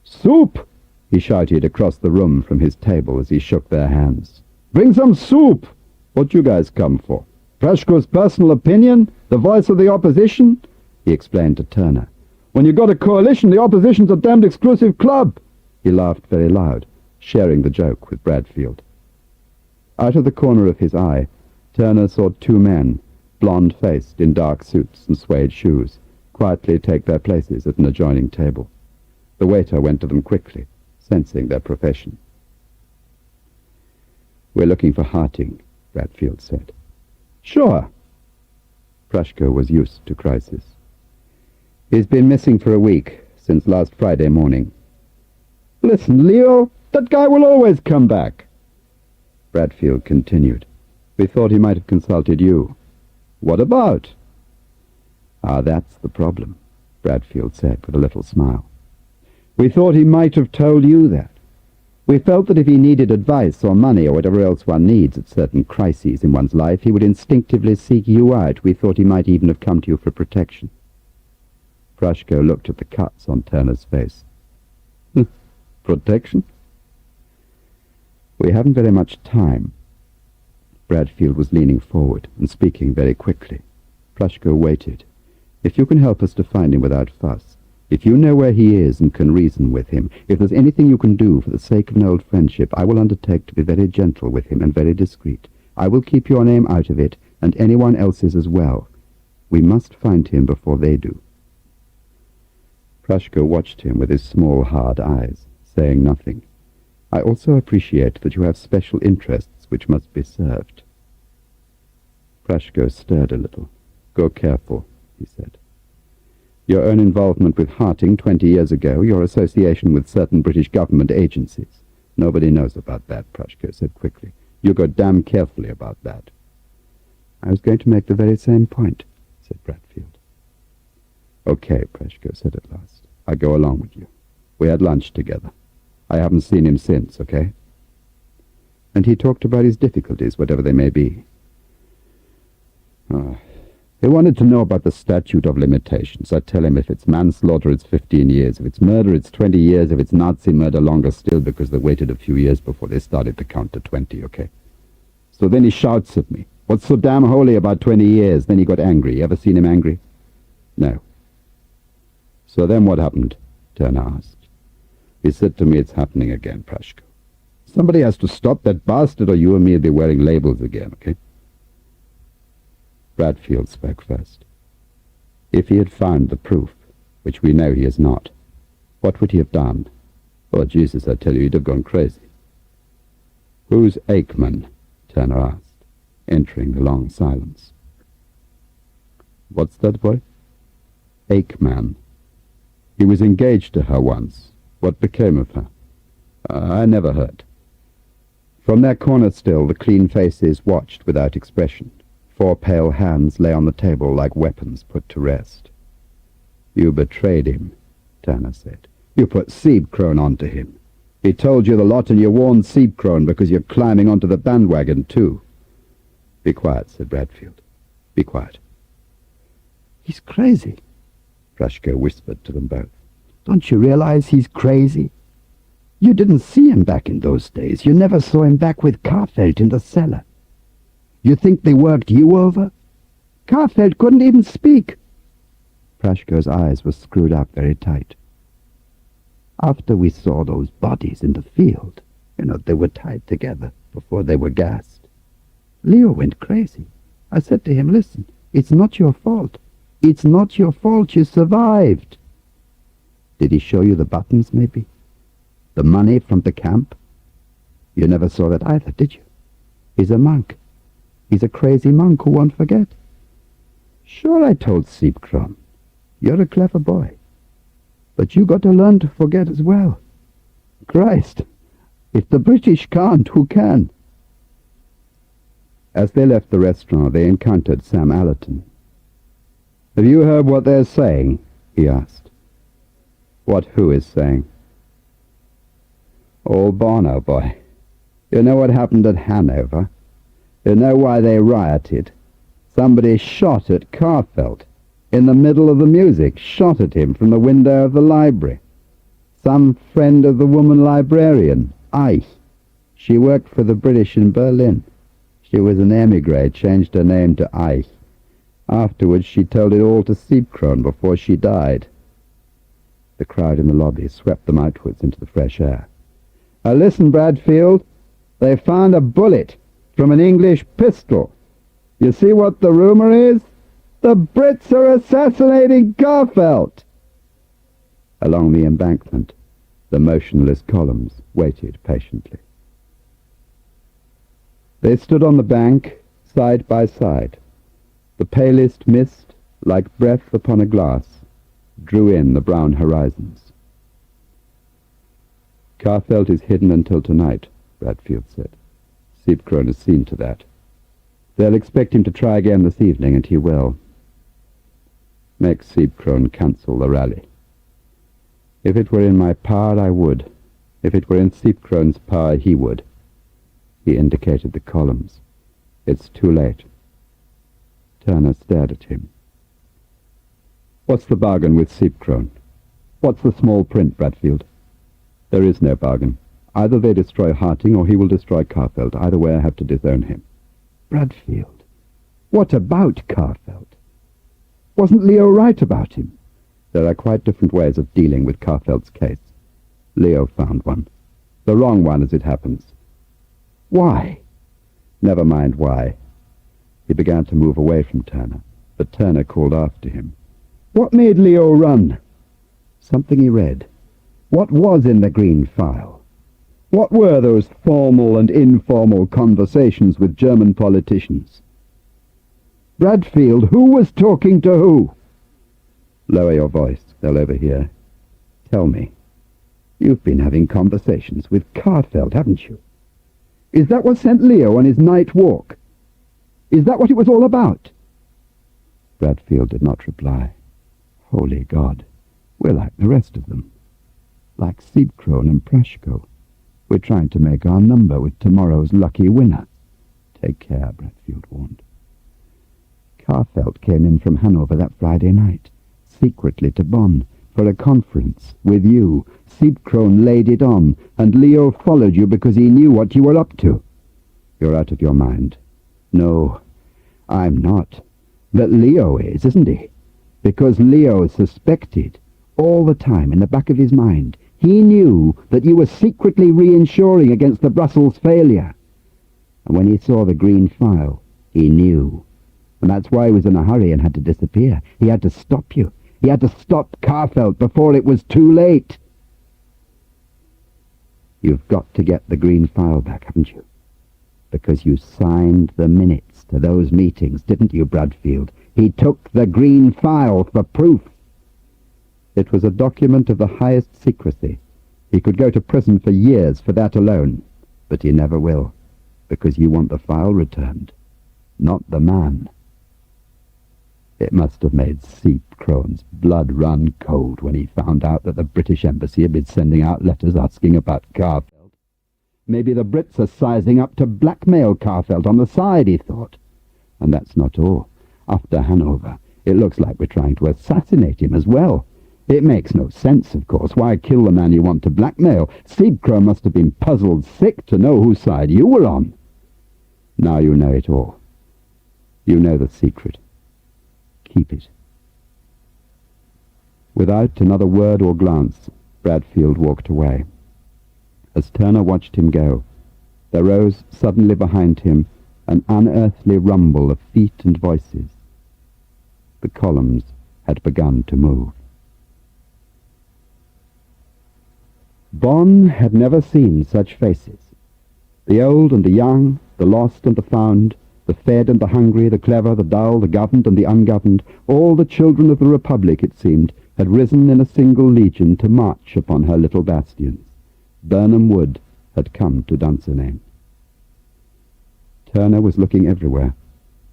"Soup!" he shouted across the room from his table as he shook their hands. "Bring some soup! What you guys come for? Prashko's personal opinion? The voice of the opposition?" he explained to Turner. "When you got a coalition, the opposition's a damned exclusive club." He laughed very loud, sharing the joke with Bradfield. Out of the corner of his eye, Turner saw two men, blonde-faced in dark suits and suede shoes, quietly take their places at an adjoining table. The waiter went to them quickly, sensing their profession. "We're looking for Harting," Bradfield said. "Sure." Prashko was used to crisis. "He's been missing for a week, since last Friday morning." "Listen, Leo, that guy will always come back." Bradfield continued. "We thought he might have consulted you." "What about?" "Ah, that's the problem," Bradfield said with a little smile. "We thought he might have told you that. We felt that if he needed advice or money or whatever else one needs at certain crises in one's life, he would instinctively seek you out. We thought he might even have come to you for protection." Prashko looked at the cuts on Turner's face. "Protection?" "We haven't very much time." Bradfield was leaning forward and speaking very quickly. Prashko waited. "If you can help us to find him without fuss, if you know where he is and can reason with him, if there's anything you can do for the sake of an old friendship, I will undertake to be very gentle with him and very discreet. I will keep your name out of it, and anyone else's as well. We must find him before they do." Prashko watched him with his small, hard eyes, saying nothing. "I also appreciate that you have special interests which must be served." Prashko stirred a little. "Go careful," he said. "Your own involvement with Harting 20 years ago, your association with certain British government agencies. Nobody knows about that," Prashko said quickly. "You go damn carefully about that." "I was going to make the very same point," said Bradfield. "Okay," Prashko said at last. "I go along with you. We had lunch together. I haven't seen him since, okay?" And he talked about his difficulties, whatever they may be. He wanted to know about the statute of limitations. I tell him if it's manslaughter, it's 15 years. If it's murder, it's 20 years. If it's Nazi murder, longer still, because they waited a few years before they started to count to 20, okay? So then he shouts at me, "What's so damn holy about 20 years? Then he got angry. You ever seen him angry? No. So then what happened? Turner asked. He said to me, "It's happening again, Prashko. Somebody has to stop that bastard or you and me will be wearing labels again, okay?" Bradfield spoke first. If he had found the proof, which we know he has not, what would he have done? Oh, Jesus, I tell you, he'd have gone crazy. "Who's Aikman?" Turner asked, entering the long silence. "What's that, boy?" "Aikman. He was engaged to her once. What became of her?" "I never heard." From their corner still, the clean faces watched without expression. 4 pale hands lay on the table like weapons put to rest. "You betrayed him," Turner said. "You put Siebkrone onto him. He told you the lot and you warned Siebkrone because you're climbing onto the bandwagon too." "Be quiet," said Bradfield. "Be quiet." "He's crazy," Prashko whispered to them both. "Don't you realize he's crazy?" You didn't see him back in those days. You never saw him back with Carfeld in the cellar. You think they worked you over? Carfeld couldn't even speak. Prashko's eyes were screwed up very tight. After we saw those bodies in the field, they were tied together before they were gassed, Leo went crazy. I said to him, listen, it's not your fault. It's not your fault. You survived. Did he show you the buttons, maybe? The money from the camp? You never saw that either, did you? He's a monk. He's a crazy monk who won't forget. Sure, I told Siebkron. You're a clever boy. But you got to learn to forget as well. Christ, if the British can't, who can? As they left the restaurant, they encountered Sam Allerton. "Have you heard what they're saying?" he asked. "What who is saying?" "Old Bono, boy. You know what happened at Hanover? You know why they rioted? Somebody shot at Carfeld. In the middle of the music, shot at him from the window of the library. Some friend of the woman librarian, Eich. She worked for the British in Berlin. She was an emigre, changed her name to Eich. Afterwards she told it all to Siebkron before she died." The crowd in the lobby swept them outwards into the fresh air. "Listen, Bradfield. They found a bullet from an English pistol. You see what the rumor is? The Brits are assassinating Carfeld." Along the embankment, the motionless columns waited patiently. They stood on the bank, side by side. The palest mist, like breath upon a glass, drew in the brown horizons. "Carfeld is hidden until tonight," Bradfield said. "Siebkron has seen to that. They'll expect him to try again this evening, and he will. Make Siebkron cancel the rally. If it were in my power, I would. If it were in Siebkron's power, he would." He indicated the columns. "It's too late." Turner stared at him. "What's the bargain with Siebkron? What's the small print, Bradfield?" "There is no bargain. Either they destroy Harting or he will destroy Carfeld. Either way I have to disown him." "Bradfield, what about Carfeld? Wasn't Leo right about him?" "There are quite different ways of dealing with Carfeld's case. Leo found one. The wrong one, as it happens." "Why?" "Never mind why." He began to move away from Turner, but Turner called after him. "What made Leo run?" "Something he read. What was in the green file? What were those formal and informal conversations with German politicians?" "Bradfield, who was talking to who?" "Lower your voice. They'll overhear. Tell me. You've been having conversations with Carfeld, haven't you? Is that what sent Leo on his night walk? Is that what it was all about?" Bradfield did not reply. "Holy God, we're like the rest of them. Like Siebkron and Prashko. We're trying to make our number with tomorrow's lucky winner." "Take care," Bradfield warned. "Carfeld came in from Hanover that Friday night, secretly to Bonn, for a conference with you. Siebkron laid it on, and Leo followed you because he knew what you were up to." "You're out of your mind." "No, I'm not. But Leo is, isn't he? Because Leo suspected, all the time in the back of his mind. He knew that you were secretly reinsuring against the Brussels failure. And when he saw the green file, he knew. And that's why he was in a hurry and had to disappear. He had to stop you. He had to stop Carfeld before it was too late." "You've got to get the green file back, haven't you? Because you signed the minutes to those meetings, didn't you, Bradfield? He took the green file for proof. It was a document of the highest secrecy. He could go to prison for years for that alone. But he never will, because you want the file returned, not the man." It must have made Siebkron's blood run cold when he found out that the British Embassy had been sending out letters asking about Carfeld. Maybe the Brits are sizing up to blackmail Carfeld on the side, he thought. And that's not all. After Hanover, it looks like we're trying to assassinate him as well. It makes no sense, of course. Why kill the man you want to blackmail? Seedcrow must have been puzzled sick to know whose side you were on. Now you know it all. You know the secret. Keep it. Without another word or glance, Bradfield walked away. As Turner watched him go, there rose suddenly behind him an unearthly rumble of feet and voices. The columns had begun to move. Bonn had never seen such faces. The old and the young, the lost and the found, the fed and the hungry, the clever, the dull, the governed and the ungoverned, all the children of the Republic, it seemed, had risen in a single legion to march upon her little bastions. Burnham Wood had come to Dunsinane. Turner was looking everywhere,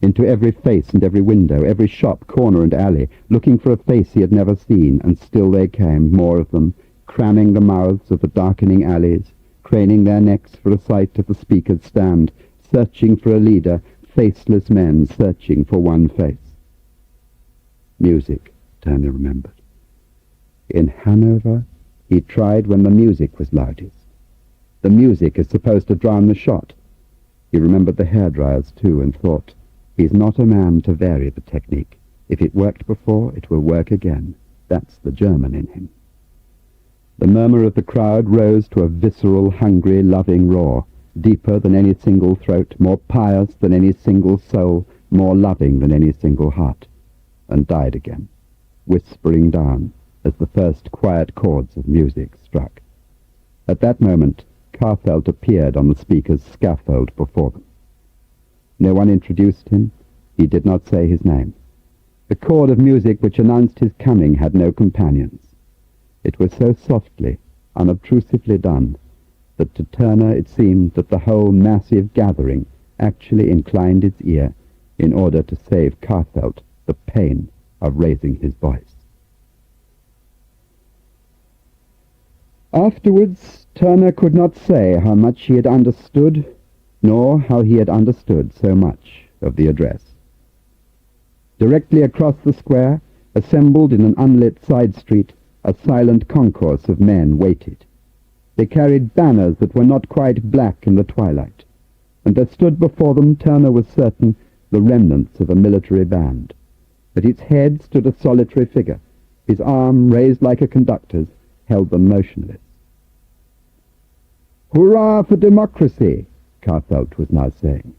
into every face and every window, every shop, corner and alley, looking for a face he had never seen, and still they came, more of them, cramming the mouths of the darkening alleys, craning their necks for a sight of the speaker's stand, searching for a leader, faceless men searching for one face. Music, Turner remembered. In Hanover, he tried when the music was loudest. The music is supposed to drown the shot. He remembered the hairdryers, too, and thought, he's not a man to vary the technique. If it worked before, it will work again. That's the German in him. The murmur of the crowd rose to a visceral, hungry, loving roar, deeper than any single throat, more pious than any single soul, more loving than any single heart, and died again, whispering down as the first quiet chords of music struck. At that moment, Carfelt appeared on the speaker's scaffold before them. No one introduced him. He did not say his name. The chord of music which announced his coming had no companions. It was so softly, unobtrusively done, that to Turner it seemed that the whole massive gathering actually inclined its ear in order to save Carfelt the pain of raising his voice. Afterwards, Turner could not say how much he had understood, nor how he had understood so much of the address. Directly across the square, assembled in an unlit side street, a silent concourse of men waited. They carried banners that were not quite black in the twilight, and there stood before them, Turner was certain, the remnants of a military band. At its head stood a solitary figure. His arm, raised like a conductor's, held them motionless. "Hurrah for democracy," Carfelt was now saying.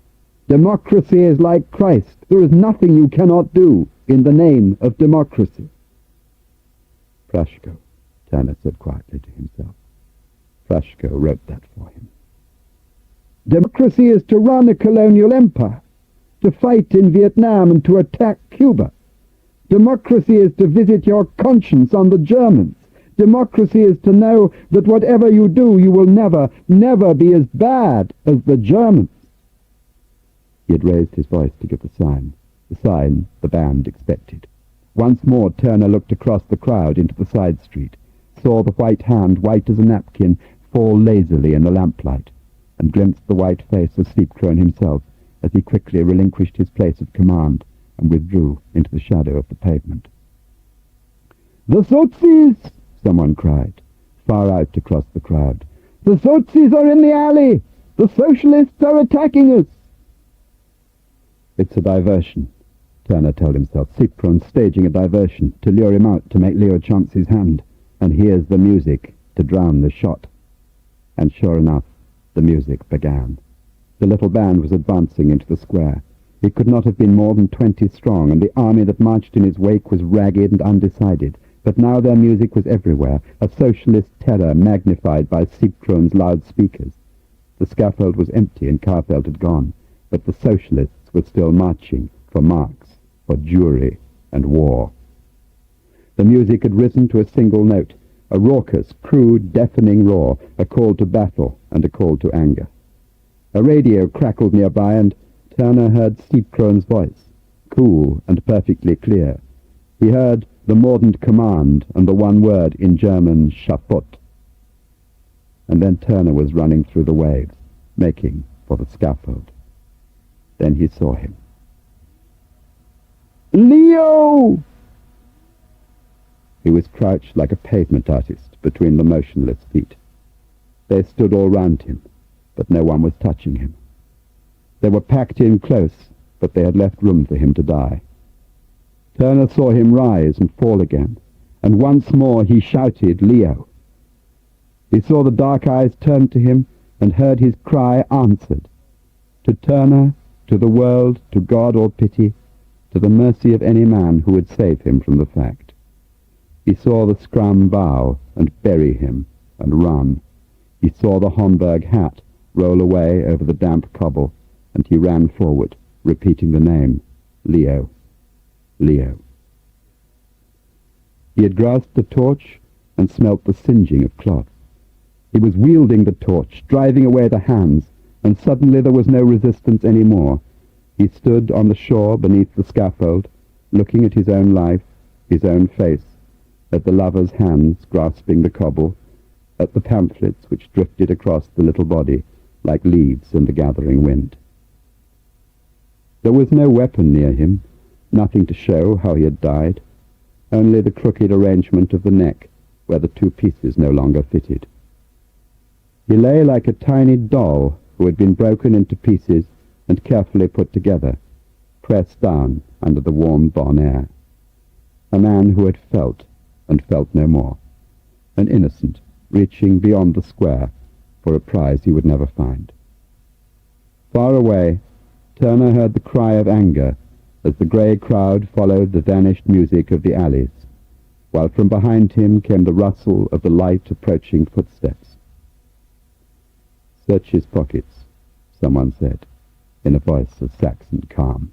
"Democracy is like Christ. There is nothing you cannot do in the name of democracy." Frashko, Turner said quietly to himself. Frashko wrote that for him. "Democracy is to run a colonial empire, to fight in Vietnam and to attack Cuba. Democracy is to visit your conscience on the Germans. Democracy is to know that whatever you do, you will never, never be as bad as the Germans." He had raised his voice to give the sign the band expected. Once more Turner looked across the crowd into the side street, saw the white hand, white as a napkin, fall lazily in the lamplight, and glimpsed the white face of Sleepcrone himself as he quickly relinquished his place of command and withdrew into the shadow of the pavement. "The Sozis!" someone cried, far out across the crowd. "The Sozis are in the alley! The Socialists are attacking us!" "It's a diversion," Turner told himself. Sleepcrone's staging a diversion to lure him out, to make Leo chance his hand. And here's the music to drown the shot. And sure enough, the music began. The little band was advancing into the square. It could not have been more than 20 strong, and the army that marched in its wake was ragged and undecided. But now their music was everywhere, a socialist terror magnified by Sleepcrone's loudspeakers. The scaffold was empty and Carfelt had gone, but the socialists were still marching for Marx, for Jewry and war. The music had risen to a single note, a raucous, crude, deafening roar, a call to battle and a call to anger. A radio crackled nearby, and Turner heard Sleepcrone's voice, cool and perfectly clear. He heard the mordant command and the one word in German, "Schafott." And then Turner was running through the waves, making for the scaffold. Then he saw him. "Leo!" He was crouched like a pavement artist between the motionless feet. They stood all round him, but no one was touching him. They were packed in close, but they had left room for him to die. Turner saw him rise and fall again, and once more he shouted, "Leo!" He saw the dark eyes turn to him and heard his cry answered. To Turner, to the world, to God or pity, to the mercy of any man who would save him from the fact. He saw the scrum bow and bury him and run. He saw the Homburg hat roll away over the damp cobble, and he ran forward, repeating the name, Leo, Leo. He had grasped the torch and smelt the singeing of cloth. He was wielding the torch, driving away the hands, and suddenly there was no resistance any more. He stood on the shore beneath the scaffold, looking at his own life, his own face, at the lover's hands grasping the cobble, at the pamphlets which drifted across the little body like leaves in the gathering wind. There was no weapon near him, nothing to show how he had died, only the crooked arrangement of the neck where the two pieces no longer fitted. He lay like a tiny doll who had been broken into pieces and carefully put together, pressed down under the warm bon air. A man who had felt and felt no more, an innocent reaching beyond the square for a prize he would never find. Far away, Turner heard the cry of anger as the grey crowd followed the vanished music of the alleys, while from behind him came the rustle of the light approaching footsteps. "Search his pockets," someone said, in a voice of Saxon calm.